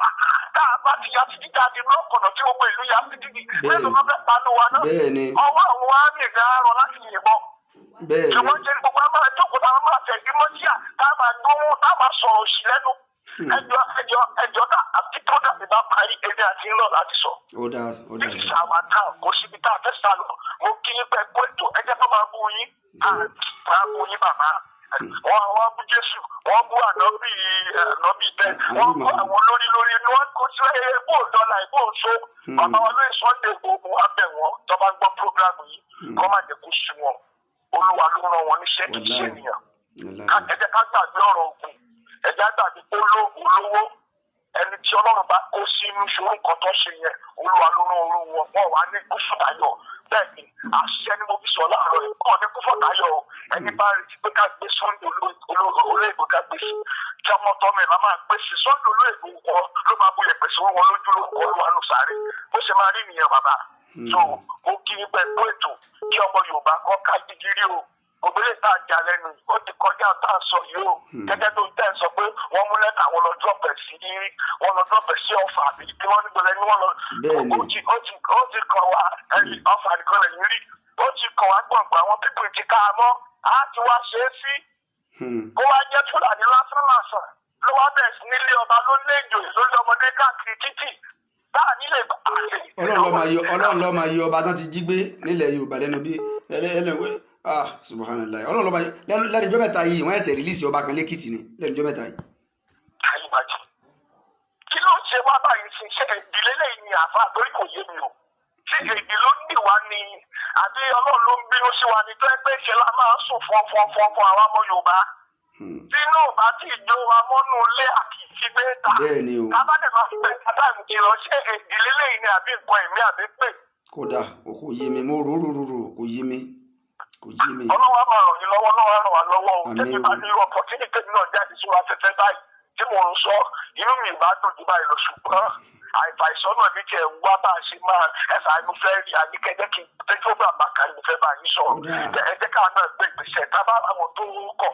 tá a bá ti ya sí títì àti lọ́kọ̀nà tí gbogbo ìlú ya sí títì lẹ́nu ló fẹ́ panu wa náà ọwọ́ àwọn àmì ìdárò láti yìnbọn. ṣùgbọ́n jẹ́ gbogbo a máa jókòó tá a máa tẹ̀lé mọ́tíà tá a máa gbóhùn tá a máa sọ̀rọ̀ òṣì lẹ́nu ẹjọ́ tá àti tó dàbí bá parí èmi àti ńlọ láti sọ. ní ìsàwátà kò síbi tá a fẹ́ sá lọ mo kí yín pẹ́ kó ètò ẹjẹ́ tó máa bú yín máa bú yín bàbá wọ́n bú Jésù wọ́n bú ànábì bẹ́ẹ̀ wọ́n bú àwọn lórí ni wọ́n kó sí ebó dọ́là ebó oṣó bàbá wọn lóye Sunday Igboho abẹ wọn tó bá gbọ́ prógrámù yìí kọ́ máa jẹ́ kó sùn wọn Olúwa ló rán wọn níṣẹ́ kì í ṣe ènìyàn ẹjẹ́ ká gbàgbé ọ̀rọ̀ ògùn ẹjẹ́ àgbàgbé olówó ẹni tí Ọlọ́run bá kó sínú ṣòro nǹkan tó ṣe yẹn Olúwa ló rán orú wọn wọn wà ní kúfọ̀dáyọ̀ bẹ́ẹ̀ ni àṣẹ ni mo fi sọ láàárọ̀ yìí kàn ní kúfọ̀dáyọ̀ ẹni bá retí pé ká gbé Sunday olóògbé ká gbé sí kí ọmọ tọ́mọ ẹ̀ máa gbé sí Sunday olóògbé kọ ló máa bóyá pèsè wọn lójú ló kọ ló wà ló sáré bó ṣe máa rí nìyẹn bàbá so mo kí ní pẹ̀lú ètò kí ọmọ Yorùbá kọ́ ká jíjírí o obìnrin tá a jà lẹ́nu ó ti kọjá tá a sọ yìí o gẹ́gẹ́ tó ń tẹ̀ sọ pé wọ́n mú lẹ́tà wọn lọ dọ́pẹ̀ sí Ọ̀fà àbí tí wọ́n nígbà lẹ́nu wọn lọ ó ti kàn wá Ọ̀fà nìkan lẹ́yìn rí ó ti kàn wá gbọ̀ngbọ̀n àwọn pípìn ti ká a mọ́ á ti wá ṣe é sí kó wá jẹ́ Fúlàní lásán ló wá bẹ̀ sí nílé ọba ló lé ìjòyè lórí ọmọdé káàkiri títì táà nílé Ọlọ́run ló máa yọ ọba tán ti jí gbé nílẹ̀ Yorùbá lẹ́nu bí subhanallah ọlọ́run lọ́ba lẹ́nu ìjọ mẹ́ta yìí wọ́n ẹ̀sẹ̀ rìlíìsì ọba kan lẹ́kìtì ni lẹ́nu ìjọ mẹ́ta yìí. kí ló ṣe wá báyìí sí ṣe ìdílé lẹ́yìn ní àfa àtọ́rí kò yé mi o ṣé èdè ló ní wa ni àbí ọlọ́run ló ń bínú sí wa ni tó ẹgbẹ́ ìṣẹ́ la máa ń sùn fọ́nfọ́nfọ́n àwọn ọmọ Yorùbá tínú bá tí ìjọ wa mọ́nú ilé àkìtì gbé ta tábàdé máa fi bẹ̀rẹ̀ tábàdé ti lọ ṣé ìdílé lẹ́yìn ní àbí nǹkan ẹ̀mí àbí pé. kódà kò yé mi mo rò kò yé mi. ọlọ́wọ́ á máa ràn yín lọ́wọ́ lọ́wọ́ ràn wá lọ́wọ́ o tẹ́lẹ̀ bá ní opportunity náà jáde sí wa fẹ́fẹ́ báyìí tí mò ń sọ inú mi ìbá dùn jù báyìí lọ ṣùgbọ́n àìfàìsàn náà ní tiẹ̀ wá bá a ṣe máa ẹ̀fà mo fẹ́ rí àníkẹ́jẹ́ kí tẹ́jú ó bá a bá kàrí mo fẹ́ bá yín sọ̀rọ̀ ẹ̀jẹ̀ káà náà gbé ìgbésẹ̀ tábà àwọn tó ń kọ̀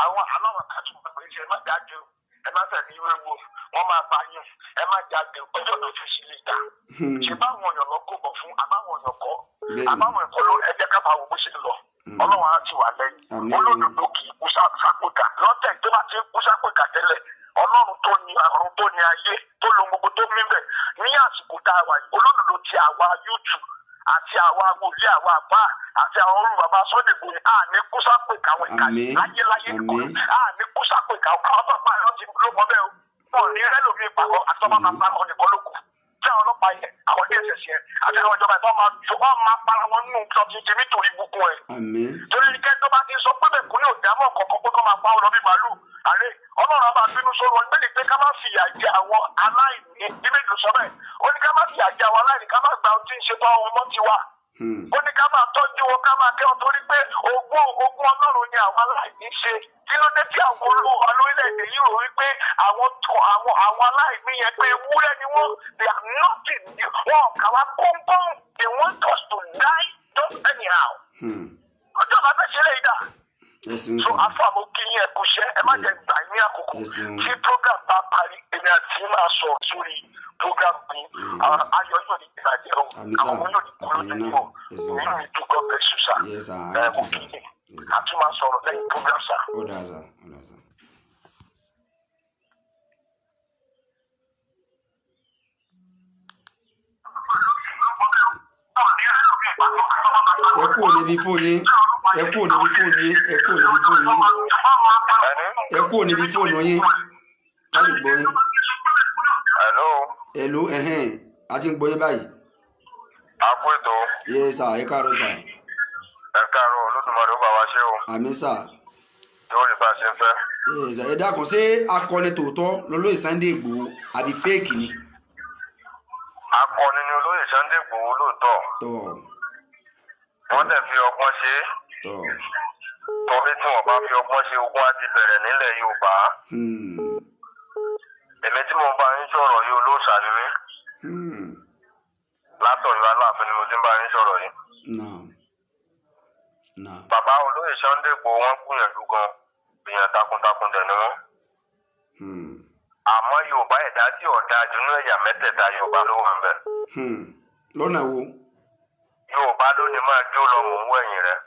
àwọn aláwọ̀ kàtúmọ̀ ìgbésẹ̀ ẹ má jáde o ẹ má tẹ̀lé ìwé wo wọ́n máa bá yín ẹ má jáde ọjọ́ tó fi sí lè dá ṣe báwọn èèyàn lọ kó bọ̀ fún àbáwọn èèyàn kọ́ àbáwọn ẹ̀kọ́ ló ẹ̀jẹ̀ ká bá wo bó ṣe lọ ọlọ́run á ti wà lẹ́yìn olódodo kì í kú sápòkà lọ́tẹ̀ tó bá ti ń kú sápòkà tẹ́lẹ̀ ọlọ́run tó ní àrùn tó ní ayé tó lo gbogbo tó mí bẹ̀ ní àsìkò tá a wà yìí olódodo ti àwa YouTube àti àwa wòlíì àwa àbá àti àwọn olùbàbà Sunday Igboho àní kú sápòkà àwọn ìkàlẹ̀ láyéláyé nìkan àní kú sápòkà àwọn bàbá yẹn ti ló mọ bẹ́ẹ̀ o wọn ní ẹlòmí ìpàgọ́ àtọ́mọ́ máa pa ọ̀nìkan lóko tí àwọn ọlọ́pàá yẹn àwọn DSS yẹn àti àwọn ìjọba ìtọ́ máa para wọn nínú ìjọba ti nítorí gbogbo ẹ̀. torí ní kẹ́tọ́ bá ti sọ pé bẹ́ẹ̀ kú ní òdàmọ̀ kọ̀ọ̀kan pé kọ́ máa pa ọ̀nà bíi màálù àlẹ́ ọlọ́run àbá bínú sọ̀rọ̀ ìgbélé pé ká má fìyà jẹ àwọn aláìní bíbélì ló sọ bẹ́ẹ̀ ó ní ká má fìyà jẹ àwọn aláìní ká má gba ohun tí ń ṣe tọ́ ọmọ tiwa ó ní ká máa tọ́jú wọn ká máa kẹ́ wọn torí pé ogún ọlọ́run ni àwọn aláìní ṣe kí ló dé tí àwọn olówó lórílẹ̀‐èdè yìí rò wípé àwọn aláìní yẹn pé ewúrẹ́ ni wọ́n they are nothing wọn kà wá pọ́npọ́n they want us to die just anyhow ọjọ́ bá fẹ́ ṣe lè dà so afáàmù kí yín ẹ̀kú ṣẹ́ ẹ má jẹ́ gbà ní àkókò tí program bá parí èmi àti máa sọ sórí program bí ayọ̀ yóò ní ìbàjẹ́ o àwọn ọmọ yóò ní kúrò nínú nínú ìdúgbò bẹ́ẹ̀ ṣùṣà mo kí yín àti máa sọ̀rọ̀ lẹ́yìn program sà. ẹ kú níbi fóònù yín ẹ kú níbi fóònù yín ẹ kú níbi fóònù yín ẹ kú níbi fóònù yín ká lè gbọ́ yín. hello a ti ń gbọ́ yín báyìí. a kú ètò. yẹ sà ẹ káàárọ̀ sà. ẹ káàárọ̀ Olódùmarè ó bá wa ṣe o. àmín sà. yóò rí bá a ṣe ń fẹ́. yẹ sà ẹ dákun ṣé akọni tòótọ́ lolóyè Sunday Igboho àbí fẹ́ẹ̀kì ni. akọni ni olóyè Sunday Igboho lóòótọ́. wọ́n dẹ̀ fi ọgbọ́n ṣe é. torí tí wọ́n bá fi ọgbọ́n ṣe ogun á ti bẹ̀rẹ̀ nílẹ̀ Yorùbá. èmi tí mo bá yín sọ̀rọ̀ yìí olóòṣà ni mí. látọ̀yọ́ Aláàfin ni mo ti ń bá yín sọ̀rọ̀ yìí. bàbá olóyè Sunday Igboho wọ́n gbìyànjú gan èèyàn takuntakun dẹ̀ ni wọ́n. àmọ́ Yorùbá ẹ̀dá tí ọ̀dà jùlọ ẹ̀yà mẹ́tẹ̀ẹ̀ta Yorùbá ló wà ń bẹ̀. lọ́nà wo. Yorùbá ló ní máa jó lọ mò ń wẹ̀yìn rẹ̀.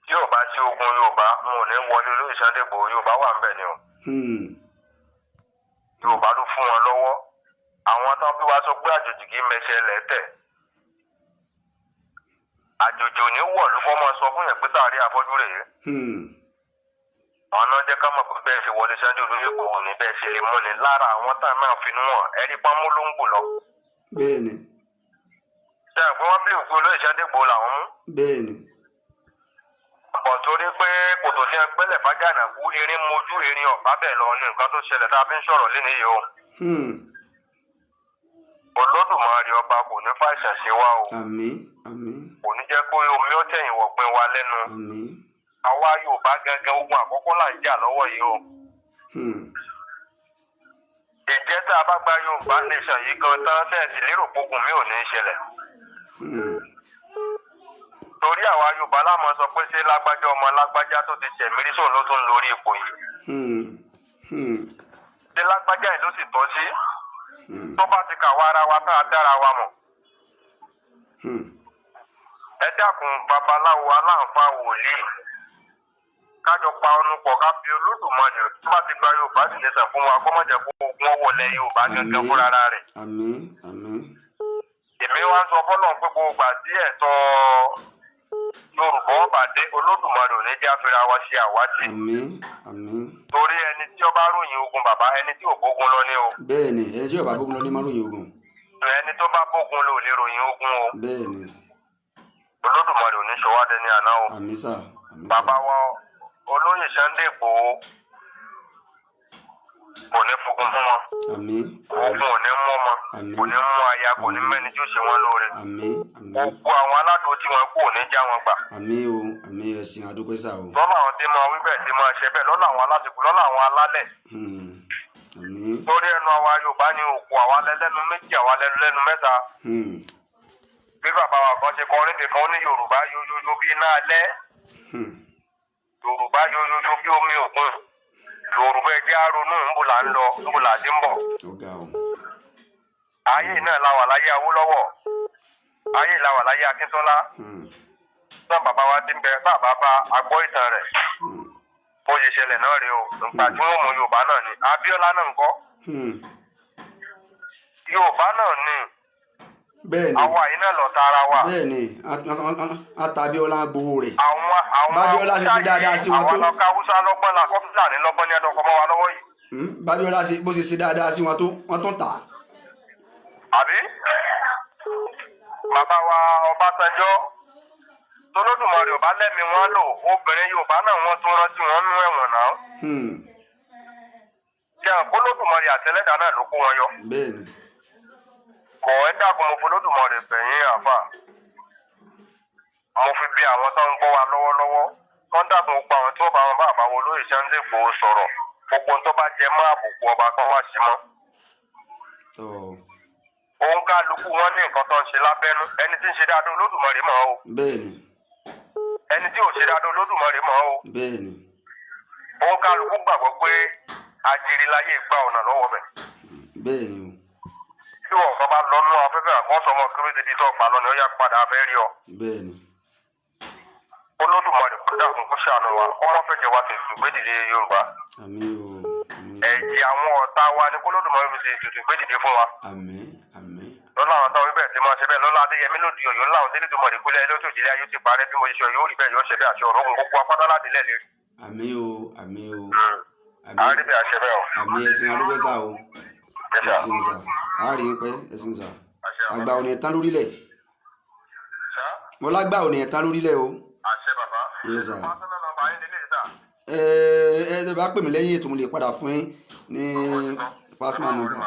tí Yorùbá sí ogun Yorùbá mo ní wọlé olóyè Sunday Igboho Yorùbá wà ń bẹ̀ ni o. Yorùbá ló fún wọn lọ́wọ́ àwọn tán bí wàá sọ pé àjòjì kì í mẹsẹ̀ lẹ́tẹ̀. àjòjì ò ní wọ̀ ló fọ́ máa sọ fún yẹn pé táàrí àfọ́jú rèé. àwọn náà jẹ́ ká mọ̀ pé bẹ́ẹ̀ ṣe wọlé Sunday olóyè Igboho ní bẹ́ẹ̀ ṣe lè mú ni lára àwọn tá náà finú wọn ẹ̀rí pamọ́ ló ń gbò lọ. bẹ́ẹ̀ni. ṣé àpò wọn bí òkú olóyè Sunday Igboho làwọn mú. bẹ́ẹ̀ni. ọ̀pọ̀ torí pé kòtò tí wọn gbẹ́lẹ̀ fájà náà kú erin mojú erin ọ̀bá bẹ́ẹ̀ lọ ní nǹkan tó ṣẹlẹ̀ tá a fi ń sọ̀rọ̀ lé nìyí o. Olódùmarè ọba kò ní fàìsàn ṣe wá o. àmín àmín. kò ní jẹ́ kó omi ó tẹ̀yìn wọ̀gbìn wa lẹ́nu. àmín. àwa Yorùbá gangan ogun àkọ́kọ́ là ń jà lọ́wọ́ yìí o. ìjẹ́ tá a bá gba Yorùbá nation yìí gan tán tẹ̀sí lérò pogun mi ò ní í ṣẹlẹ̀. torí àwa Yorùbá lámọ̀ sọ pé ṣé lágbájá ọmọ lágbájá tó ti ṣẹ̀mírí sóun ló tún lórí ipò yìí. ṣé lágbájá yìí ló sì tọ́ sí. tó bá ti kà wá ara wa tá a dára wa mọ̀. ẹ dákun babaláwo aláǹfà wòlíì kájọ pa ọnù pọ̀ ká fi Olódùmarè tó bá ti gba Yorùbá sì lè sàn fún wa kó má jẹ́ kó ogun ọwọ́lẹ̀ Yorùbá gangan fúnra rẹ̀. àmín àmín. èmi wá ń sọ fọ́lọ́run pé gbogbo àti ẹ̀tọ́ Yorùbá ọba dé Olódùmarè ò ní jẹ́ àfẹ́ra wa ṣe àwátì. àmín àmín. Torí ẹni tí ó bá ròyìn ogun bàbá ẹni tí ò bógun lọ ní o. bẹ́ẹ̀ni ẹni tí yóò bá bógun lọ ní máa ròyìn ogun. Ẹni tó bá bógun lò lè ròyìn ogun o. bẹ́ẹ̀ni. Olódùmarè ò ní sọ wá dẹni àná o. àmín sà àmín sà. Bàbá wa olóyè Sunday Igboho kò ní fogun fún wọn. àmín. Ogun ò ní mú ọmọ, Àmín. kò ní mú aya, kò ní mẹ́ni tí ó ṣe wọn lóore. àmín àmín. Gbogbo àwọn aládùn tí wọn kú ò ní já wọn gbà. àmín o àmín ẹ̀sìn adúpẹ́ sà o. Lọ́la àwọn tí máa wí bẹ́ẹ̀ tí máa ṣe bẹ́ẹ̀ lọ́la àwọn alásìkò lọ́la àwọn alálẹ̀. àmín. Torí ẹnu àwa Yorùbá ní òkú àwa lẹ́nu méjì àwa lẹ́nu mẹ́ta. Bí bàbá wa kan ṣe kọrin nìkan ó ní Yorùbá yoyoyo bí iná alẹ́. Yorùbá yoyoyo bí omi òkun. Yorùbá ẹgbẹ́ aronú ńbò là ń lọ ńbò là ti ń bọ̀. ó ga o. Ayé náà la wà láyé Awólọ́wọ̀. Ayé la wà láyé Akíntọ́lá. Náà bàbá wa ti ń bẹ bàbá bá agbọ́ ìtàn rẹ̀. Bó ṣe ṣẹlẹ̀ náà rèé o. Nígbà tí wọ́n mú Yorùbá náà ni Abíọ́lá náà ń kọ́. Yorùbá náà ni. bẹ́ẹ̀ni. Àwa yìí náà lọ tara wa. bẹ́ẹ̀ni àtàbíọ́lá gbowó rẹ̀. Àwọn Bábíọ́lá ṣe ṣe dáadáa sí wọn tó. àwọn ọlọ́ka Hausa lọ́gbọ́n la kọ́fíìsà ní lọ́gbọ́n ní ẹ̀dọ́kọ̀ mọ́ wa lọ́wọ́ yìí. Bábíọ́lá ṣe bó ṣe ṣe dáadáa sí wọn tó wọ́n tún tà á. Àbí? Bàbá wa Ọbásanjọ́ tolódùmarè ò bá lẹ́mi wọn lò obìnrin Yorùbá náà wọ́n tún rántí wọn nú ẹ̀wọ̀n náà. Ṣé àpolódùmarè àtẹlẹ́dà náà ló kó wọn yọ? bẹ́ẹ̀ni. Kọ̀ ẹ́ dàgbọ́n mo folódùmarè bẹ̀yìn àfà. Mo fi bí àwọn tó ń gbọ́ wa lọ́wọ́lọ́wọ́. Wọ́n dàgbọ́n gbogbo àwọn tí wọ́n bá wọn bá àbáwọ̀ olóyè Sunday Igboho sọ̀rọ̀. Gbogbo tó bá jẹ mọ́ àbùkù ọba kan wá sí mọ́. Òun kálukú wọn ní nǹkan tó ń ṣe lábẹ́nú. Ẹni tí ń ṣe dáadáa Olódùmarè mọ̀ o. bẹ́ẹ̀ni. Ẹni tí ò ṣe dáadáa Olódùmarè mọ̀ o. bẹ́ẹ̀ni. Òun kálukú gbàgbọ́ pé ajiri láyé gba ọ̀nà lọ́wọ́ bẹ̀. bẹ́ẹ̀ni o. Tí wọn kan bá lọ nú afẹ́fẹ́ àkọ́sọmọ kéré débi tó gbà lọ ni ó yá padà abẹ́ rí ọ. bẹ́ẹ̀ni. Olódùmarè kó dàkún kó ṣàánú wa kó má fẹ́ jẹ wá tètè gbédìde Yorùbá. àmín o àmín. Ẹ̀jẹ̀ àwọn ọ̀tá wa ni kó Olódùmarè fi tètè gbédìde fún wa. àmín àmín. Lọ́la àwọn táwọn ibẹ̀ ti máa ṣe bẹ́ẹ̀ lọ́la Adéyẹmí lòdì Ọ̀yọ́ láwọn tí nítorí mọ̀lẹ́ kúlẹ̀ lọ́tò ìdílé ayé ti parẹ́ bí mo ṣe sọ yóò rí bẹ́ẹ̀ yóò ṣe bẹ́ẹ̀ àṣẹ ọ̀rọ̀ ogun gbogbo apátá láti lẹ̀ lérí. àmín o àmín o. Àárí bẹ́ẹ̀ àṣẹ bẹ́ẹ̀ o. àmín ẹ̀sìn adúpẹ́ sà o. ẹ̀sìn sà àárín pẹ́ ẹ̀sìn sà. àgbà ò ní tán lórílẹ̀. mo lágbà ò ní tán lórílẹ̀ o. Àṣẹ bàbá. Yes sir. Ẹ bá pè mí lẹ́yìn ètò mo lè padà fún yín ní personal number.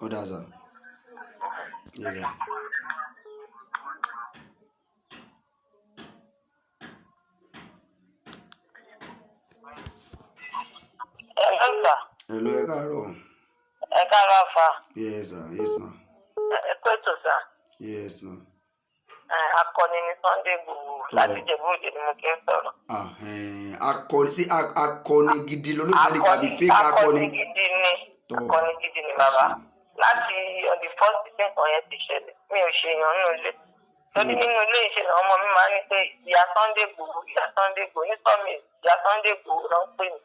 Ó dáa sà. Yes sir. Hello, ẹ káàárọ̀. Ẹ káàárọ̀ fa. Yes sir, yes ma. Ẹ kú ètò sà. Yes ma. Akọni ní Sunday Igboho láti Ìjẹ̀bú-Òde ni mo kí ń sọ̀rọ̀. Akọni sí akọni gidi lolóṣèlú tàbí fake akọni. Akọni gidi ni. Akọni gidi ni bàbá. Láti on the first day kan yẹn ti ṣẹlẹ̀. Mi ò ṣe èèyàn nínú ilé. Lórí nínú ilé ìṣẹ̀lẹ̀ ọmọ mi máa ń ní pé ìyá Sunday Igboho ìyá Sunday Igboho ní sọ́mi ìyá Sunday Igboho ló ń pè mí.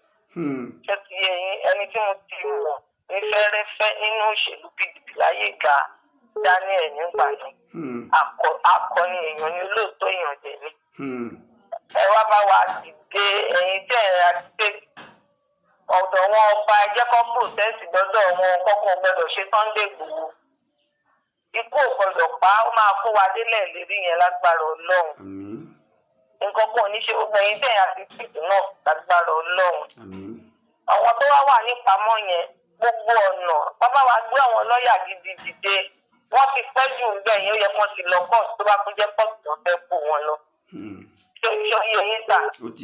Ṣé ti yẹ yín ẹni tí mo ti mọ̀ ní fẹ́rẹ́fẹ́ nínú òṣèlú PDP láyé ìgbà Daniel nígbà yẹn. Akọni èèyàn ni olóòótọ́ èèyàn jẹ ní. Ẹ wá bá wa dìde ẹ̀yin tí ẹ̀ ra ti pé ọ̀dọ̀ wọn ọba ẹjẹ́ kan protest lọ́dọ̀ wọn kọ́kọ́ gbọ́dọ̀ ṣe Sunday Igboho. Ikú ò gbọ́dọ̀ pa ó máa kó wa délẹ̀ lérí yẹn lágbára Ọlọ́run. Nǹkan kan ò ní ṣe gbogbo ẹ̀yin tí ẹ̀ ra ti pìtì náà lágbára Ọlọ́run. Àwọn tó wá wà nípamọ́ yẹn gbogbo ọ̀nà bàbá wa gbé àwọn lọ́ọ̀yà gidi dìde. Wọ́n ti pẹ́ jù ń bẹ̀ yín ó yẹ kó ti lọ kọ́ọ̀tù tó bá tún jẹ́ kọ́ọ̀tù tó fẹ́ kó wọn lọ. Ṣé iye yín gbà?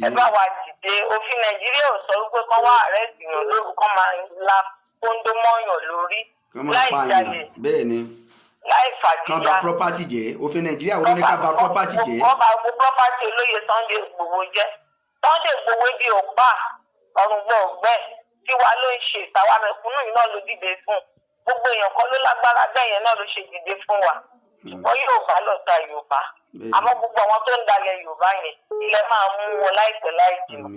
Ẹ bá wa dìde. Òfin Nàìjíríà ò sọ wípé kán wá àrẹ́sì yàn lóru kán máa la kóńdó mọ́yàn lórí. Láì jalè. Bẹ́ẹ̀ni. Láì fàdíjà. Kán bà property jẹ́. Òfin Nàìjíríà wọ́n ní ká bà property jẹ́. Wọ́n bá gbogbo property olóyè Sunday Igboho jẹ́. Sunday Igboho bí ò pa ọ̀rùn gbọ́ ọ̀gbẹ́ tí wa ló ń ṣe ìtawà mẹ̀kúnnù yìí náà ló dìde fún. Gbogbo èèyàn kan ló lágbára bẹ́ẹ̀ yẹn náà ló ṣe dìde fún wa. Wọ́n Yorùbá lọ́ta Yorùbá. Àmọ́ gbogbo àwọn tó ń dalẹ̀ Yorùbá yẹn ilẹ̀ máa mú wọn láìpẹ́ láì jìnnà.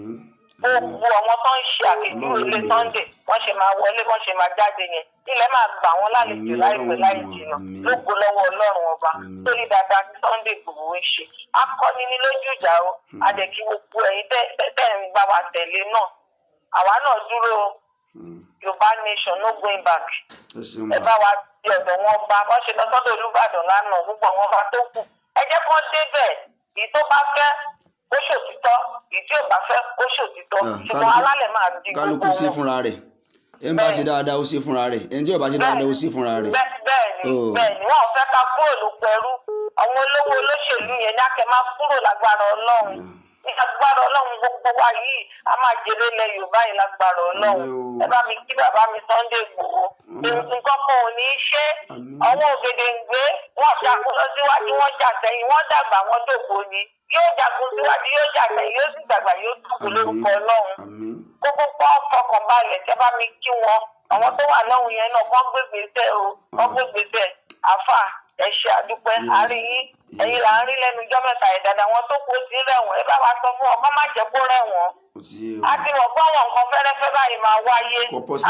gbogbo àwọn tó ń ṣe àpèjúwe ilé Sunday wọ́n ṣe máa wọlé wọ́n ṣe máa jáde yẹn ilẹ̀ máa gbà wọ́n lálejò láìpẹ́ láì jìnnà lógo lọ́wọ́ Ọlọ́run ọba torí dáadáa tí Sunday Igboho ń ṣe akọni ní lójú ìjà o adẹ̀kí gbogbo ẹ̀yin tẹ́ ń bá wa tẹ̀lé náà àwa náà dúró Yorùbá nation no going back ẹ bá wa di ọ̀dọ̀ wọn bá wọ́n ṣe lọ sọ́dọ̀ Olúbàdàn lánàá gbogbo àwọn ọba tó kù ẹ jẹ́ kó débẹ̀ èyí tó bá fẹ́ ó ṣòtítọ́ èyí tí ò bá fẹ́ ó ṣòtítọ́ ṣùgbọ́n alálẹ̀ máa di gbogbo wọn. kálukú sí fúnra rẹ̀ ẹ̀ ń bá ṣe dáadáa ó sí fúnra rẹ̀ ẹ̀ ń tí ò bá ṣe dáadáa ó sí fúnra rẹ̀. bẹ́ẹ̀ni wọn ò fẹ́ ká kúrò lóko ẹrú àwọn olówó olóṣèlú yẹn ní akẹ́ máa kúrò lágbára Ọlọ́run ní agbára Ọlọ́run gbogbo wa yìí a máa jèrè ilẹ̀ Yorùbá yìí lágbára Ọlọ́run ẹ bá mi kí bàbá mi Sunday Igboho nǹkan kan ò ní í ṣe àwọn Ògèdèngbé wọn jagun lọ síwájú wọn jà sẹ́yìn wọn dàgbà wọn dògbò ni yóò jagun síwájú yóò jà sẹ́yìn yóò sì dàgbà yóò dògbò lórúkọ Ọlọ́run gbogbo pọ́ fọkàn balẹ̀ tẹ́ bá mi kí wọn àwọn tó wà lọ́hùn yẹn náà kọ́ gbégbèsè o kọ́ gbégbèsè àfà ẹ ṣé àdúpẹ́ àárín yín ẹ̀yin là ń rí lẹ́nu ijọ́ mẹ́ta ìdàdà wọn tó kó sí rẹ̀wọ̀n ẹ bá wa sọ fún wọn kọ́ má jẹ́ kó rẹ̀wọ̀n a ti mọ̀ pé àwọn nǹkan fẹ́rẹ́fẹ́ báyìí máa wáyé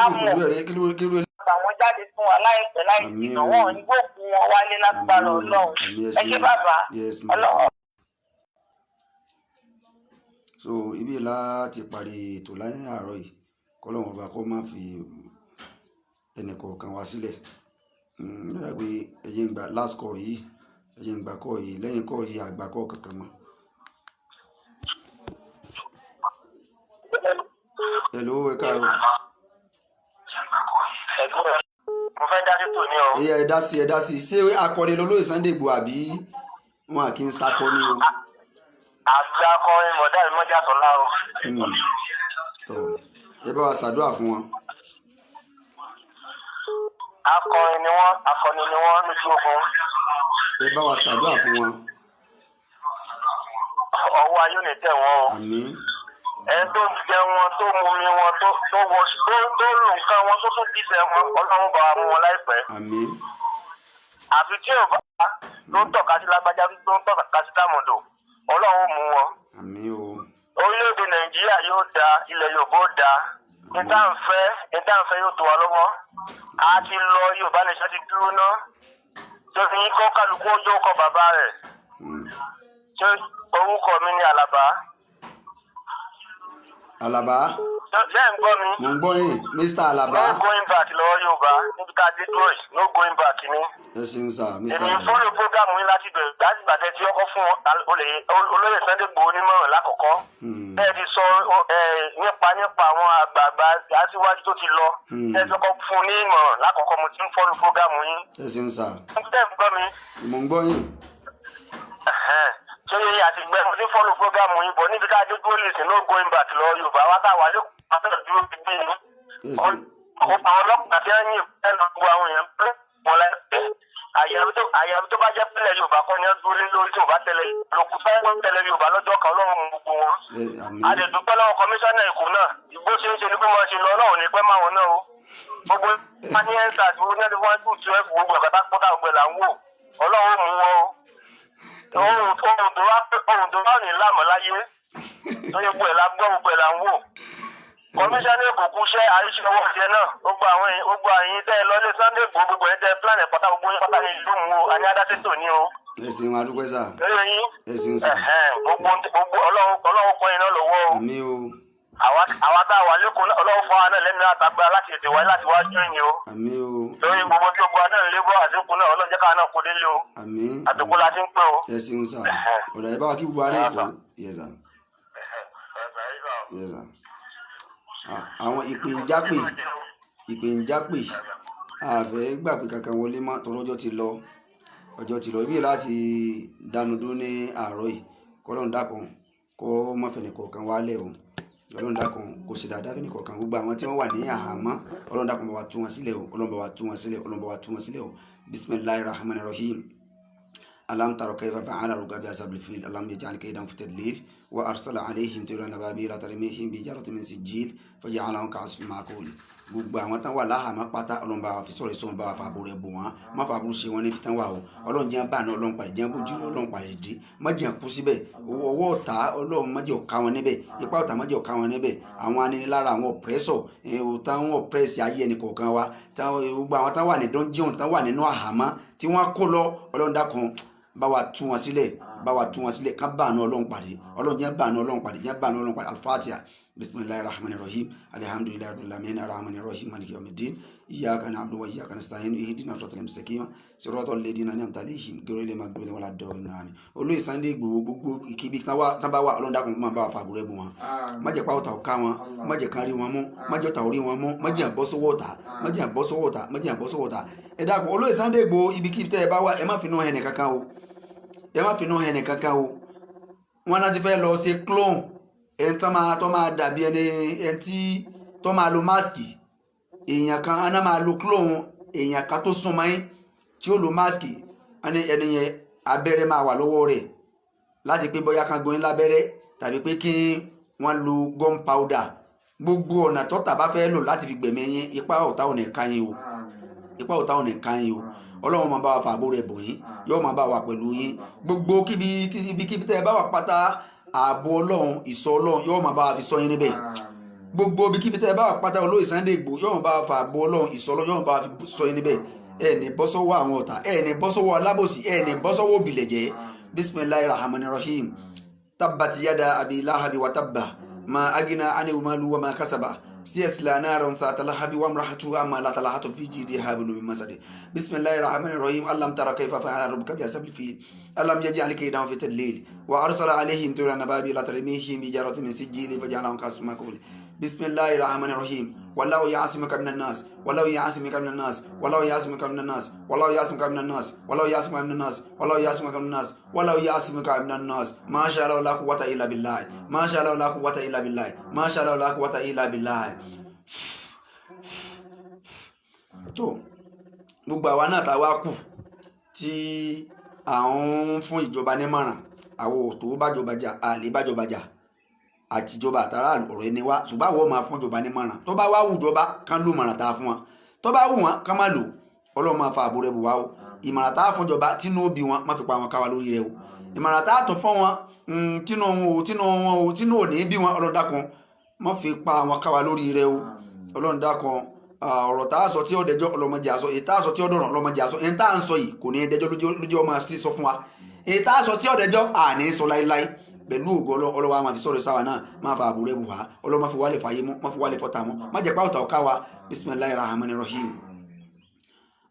àmọ́ àwọn jáde fún wa láìpẹ́ láì jìnnà wọn ní gbòòkú wọn wálé lágbára Ọlọ́run ẹ ṣé bàbá Ọlọ́run. so ibi láti parí ètò láyé àárọ̀ yìí kọ́lọ́wọ́n ọba kó má fi ẹnì kọ̀ọ̀kan wá sílẹ̀ nígbà pé ẹ̀yin ń gba last call yìí ẹ̀yin ń gba call yìí lẹ́yìn call yìí àgbà call kankan mọ́. hello ẹ káàárọ̀. mo fẹ́ dá sí tòní o. ẹ dá sí ṣé akọni lolóyè Sunday Igboho àbí wọn kì í sakọni o. àti akọrin mọ̀dá ìmọ̀já tọ́lá o. ẹ bá wa ṣàdúrà fún wọn. akọni ni wọ́n lójú ogun. ẹ bá wa ṣàdúrà fún wọn. ọwọ́ ayé ò ní tẹ̀ wọ́n o. àmín. ẹni tó jẹ wọn tó mumi wọn tó lò nǹkan wọn tó tún jíṣẹ́ wọn Ọlọ́run bá wa mú wọn láìpẹ́. àmín. àfi tí ò bá ló ń tọ́ka sí lágbájá ló ń tọ́ka sí tàmọ̀dò Ọlọ́run mú wọn. àmín o. orílẹ̀-èdè Nàìjíríà yóò da ilẹ̀ Yorùbá ó da ìtànfẹ́ yóò tó wa lọ́wọ́ a ti lọ Yorùbá lè ṣe ti dúró ná tó fi kọ́ kálukú ojú ọkọ̀ bàbá rẹ̀ ṣé orúkọ mi ní Àlàbá. Àlàbá. ṣé ń gbọ́ mi. mo ń gbọ́ yín Mr. Àlàbá. no going back lọ́wọ́ Yorùbá níbi tá a dé dúró yìí no going back ni. ẹ ṣeun sá Mr. èmi fọ́lọ̀ fúgàmù yín láti bẹ̀rẹ̀ láti gbàtẹ́ tí ọkọ̀ fún olóyè Sunday Igboho onímọ̀ràn lákọ̀ọ́kọ́. bẹ́ẹ̀ ti sọ nípa àwọn àgbààgbà aṣíwájú tó ti lọ. bẹ́ẹ̀ ti kọ́ fún ní ìmọ̀ràn lákọ̀ọ́kọ́ mo ti ń fọ́lọ̀ fúgàmù yín. ẹ ṣeun sá. ṣé ń gbọ́ mi. mo ń gbọ́ yín. ṣé àti gbẹ́mu ní fọ́lù fúgàmù yìí bọ̀ níbi ká dé dúró lè sìn no going back lọ Yorùbá wá táwa lè kó pàṣẹ dúró ti gbé yín. àwọn ọlọ́pàá tí wọ́n yìn ẹ̀ lọ gbogbo àwọn èèyàn pé wọ́n láì pẹ́ àyàfi tó bá jẹ́ pílẹ̀ Yorùbá kọ́ ni wọ́n dúró lé lórí tí wọ́n bá tẹ̀lé lókù fẹ́ẹ́ tẹ̀lé Yorùbá lọ́jọ́ kan Ọlọ́run mú gbogbo wọn. a lè dúpẹ́ lọ́wọ́ kọmíṣánná Èkó náà ìgbó ṣe é ṣe ní pé wọ́n ṣe lọ Ọlọ́run ní pẹ́ máwọn náà o gbogbo pàníyẹ́nsà tí wọ́n ní 1 2 12 gbogbo ẹ̀kọ́tà pọ́tà ọgbẹ̀ là ń wò Ọlọ́run mú wọn o. ohun tó wà ní lámọ̀ láyé tó yẹ gbọ́ ẹ̀ la gbọ́ gbogbo ẹ̀ là ń wò. kọmíṣánná Èkó kúṣẹ́ àríṣẹ́ owó ọ̀jẹ̀ náà gbogbo àyìn tẹ́ ẹ lọ́lé Sunday Igboho gbogbo ẹ̀ tẹ́ plan ẹ̀ pátá gbogbo yín pátá ní ìlú mu o àní adásètò ní o. ẹ ṣeun adúpẹ́ sá. ẹ ṣeun sá. gbogbo Ọlọ́run kọ́ yín náà lọ́wọ́ o. àmín o. àwa tá a wà lẹ́kọ̀ọ́ Ọlọ́run fún wa náà lẹ́nu àtàgbà láti ètò wáyé láti wá jọ́ yín o. àmín o. lórí gbogbo tí gbogbo adé ńlẹ́gbọ́ àdínkù náà Ọlọ́run jẹ́ ká náà kó délé o. àmín. àdínkù la ti ń pè o. ẹ ṣeun sá. ọ̀dà ìbáwá kí gbogbo ará Èkó. yes sir. yes sir. àwọn ìpè ń jápè àfẹ́ gbàgbé kankan wọlé mọ́ tọ́lọ́jọ́ ti lọ ibi láti dánu dúró ní àárọ̀ yìí kọ́lọ́run dákun kó mọ́fẹ̀ẹ́nì kọ̀ọ̀kan wálẹ̀ o Ọlọ́run dákun kó ṣe dáadáa fẹ́ni kọ̀ọ̀kan gbogbo àwọn tí wọ́n wà ní àhámọ́ Ọlọ́run dákun bá wa tú wọn sílẹ̀ o Ọlọ́run bá wa tú wọn sílẹ̀ Ọlọ́run bá wa tú wọn sílẹ̀ o bismillahir rahmanir rahim alam tara kayfa fa'ala rabbuka bi ashabil fil alam yaj'al kaydahum fi tadlil wa arsala alayhim tayran ababil tarmihim bi jaratin min sijil faj'alahum ka'asfin ma'kul gbogbo àwọn tán wà láhàámọ́ pátá ọlọ́run bá wa fi sọ̀rọ̀ sọ́run bá wa fàbọ̀ rẹ̀ bò wọ́n má fàbọ̀ ṣe wọn níbi tán wà o ọlọ́run jẹ́ bá náà ọlọ́run pàdé jẹ́ bójú ọlọ́run pàdé dé má jẹ́ kú síbẹ̀ ọwọ́ ọ̀tá ọlọ́run má jẹ́ ọ̀ka wọn níbẹ̀ ipá ọ̀tá má jẹ́ ọ̀ka wọn níbẹ̀ àwọn aninilára àwọn ọ̀pẹ́sọ̀ táwọn ọ̀pẹ́sì ayé ẹnì kọ̀ọ̀kan wa gbogbo àwọn tán wà ní dungeon tán wà nínú àhámọ́ tí wọ́n kó lọ ọlọ́run dákun bá wa tú wọn sílẹ̀ ká bá àánú ọlọ́run pàdé ọlọ́run jẹ́ bá àánú ọlọ́run pàdé jẹ́ bá àánú ọlọ́run pàdé al-Fatiha bismillahir rahmanir rahim alhamdulillahi rabbil alamin arrahmanir rahim maliki yawmiddin iyyaka na'budu wa iyyaka nasta'in ihdinas siratal mustaqim siratal ladina an'amta alaihim ghayril maghdubi waladdallin àmín. Olóyè Sunday Igboho gbogbo ìkíbi tán bá wà ọlọ́run dákun máa bá wa fàbúrẹ́ bù wọn má jẹ́ pàwọ́ta ọ̀ká wọn má jẹ́ kan rí wọn mú má jẹ́ ọ̀tá orí wọn mú má jẹ́ àbọ́ sọ́wọ́ ọ̀tá má jẹ́ àbọ́ sọ́wọ́ ọ̀tá má jẹ́ àbọ́ sọ́wọ́ ọ̀tá ẹ dákun Olóyè Sunday Igboho ibikíbi tẹ́ ẹ bá wà ẹ má finú ẹnì kankan o ẹ má finú ẹnì kankan o wọn náà ti fẹ́ lọ ṣe clone ẹni tó máa dàbí ẹni tí tó máa lo máàsì èèyàn kan aná máa lo clone èèyàn kan tó súnmọ́ yín tí ó lo máàsì ẹni yẹn abẹ́rẹ́ máa wà lọ́wọ́ rẹ̀ láti pé bóyá kan gbóyin lábẹ́rẹ́ tàbí pé kí wọ́n lo gunpowder gbogbo ọ̀nà tọ́ta bá fẹ́ lò láti fi gbẹ̀mí yín ipá ọ̀tá ò ní ká yín o ipá ọ̀tá ò ní ká yín o ọlọ́run máa bá wa fàbó rẹ̀ bò yín yóò máa bá wa pẹ̀lú yín gbogbo kíbi tẹ́ ẹ bá wà pátá ààbò ọlọ́run ìṣọ́ ọlọ́run yóò máa bá wa fi ṣọ́ yín níbẹ̀ gbogbo kíbi tẹ́ ẹ bá wà pátá Olóyè Sunday Igboho yóò máa bá wa fàbó ọlọ́run ìṣọ́ ọlọ́run yóò máa bá wa fi ṣọ́ yín níbẹ̀ ẹ ní bọ́ sọ́wọ́ àwọn ọ̀tá ẹ ní bọ́ sọ́wọ́ alábòsí ẹ ní bọ́ sọ́wọ́ òbílẹ̀jẹ́ bismillahir rahmanir rahim tabbat yada abi lahabi wa tabba ma agina anhu malu wa ma kasaba سيصلى نارا ذات لهب وامرأته أمالة لها في جيدها حبل من مسد بسم الله الرحمن الرحيم ألم ترى كيف فعل ربك بأصحاب الفيل ألم يجعل كيدهم في تضليل وأرسل عليهم طيرا أبابيل ترميهم بحجارة من سجيل فجعلهم كعصف مأكول بسم الله الرحمن الرحيم والله يعصمك من الناس والله يعصمك من الناس والله يعصمك من الناس والله يعصمك من الناس والله يعصمك من الناس والله يعصمك من الناس والله يعصمك من الناس ما شاء الله لا قوة إلا بالله ما شاء الله لا قوة إلا بالله ما شاء الله لا قوة إلا بالله. tó gbogbo àwa náà tá a wá kù tí àwọn fún ìjọba nímọ̀ràn àwọn ò tó bájọba jà àlè bájọba jà àtijọba àtàrà ọ̀rọ̀ ẹni wá ṣùgbọ́n àwọn máa fún ìjọba nímọ̀ràn tó bá wá wù ìjọba kán ló mọ̀ràn tá a fún wọn tó bá wù wọn kán má lò ọlọ́run máa fa àbò rẹ̀ bù wá o ìmọ̀ràn tá a fún ìjọba tínú òbí wọn má fi pa wọn káwa lórí rẹ o ìmọ̀ràn tá a tún fún wọn tínú òní bí wọn ọlọ́run dákun má fi pa wọn káwa lórí rẹ o ọlọ́run dákun ọ̀rọ̀ tá a sọ tí ó dẹjọ́ ọlọ́mọdé àsọ èyí tá a sọ tí ó dọ̀rọ̀ ọlọ́mọdé àsọ èyí tá a ń sọ yìí kò ní dẹjọ́ lójú ọmọ sí sọ fún wa èyí tá a sọ tí ó dẹjọ́ àní sọ láíláí pẹ̀lú ògo ọlọ́wọ́ a máa fi sọ̀rọ̀ sáwà náà máa fa àbúrẹ́ bù wá ọlọ́wọ́ máa fi wálé fàyè mú máa fi wálé fọ́ta mú má jẹ́ pàwọ́ta ọ̀ká wa bismillahir rahmanir rahim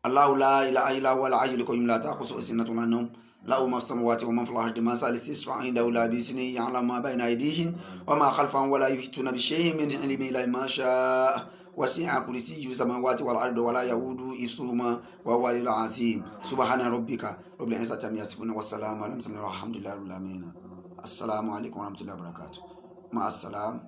Allahu la ilaha illa huwal hayyul qayyum la ta'khudhuhu sinatun wa la nawm له ما في السماوات وما في الأرض ما ثالث يشفع عنده لا بإذنه يعلم ما بين أيديهم وما خلفهم ولا يحيطون بشيء من علمه إلا ما شاء وسع كرسيه السماوات والأرض ولا يؤوده حفظهما وهو العلي العظيم سبحان ربك رب العزة عما يصفون والسلام على المرسلين والحمد لله رب العالمين السلام عليكم ورحمة الله وبركاته مع السلامة.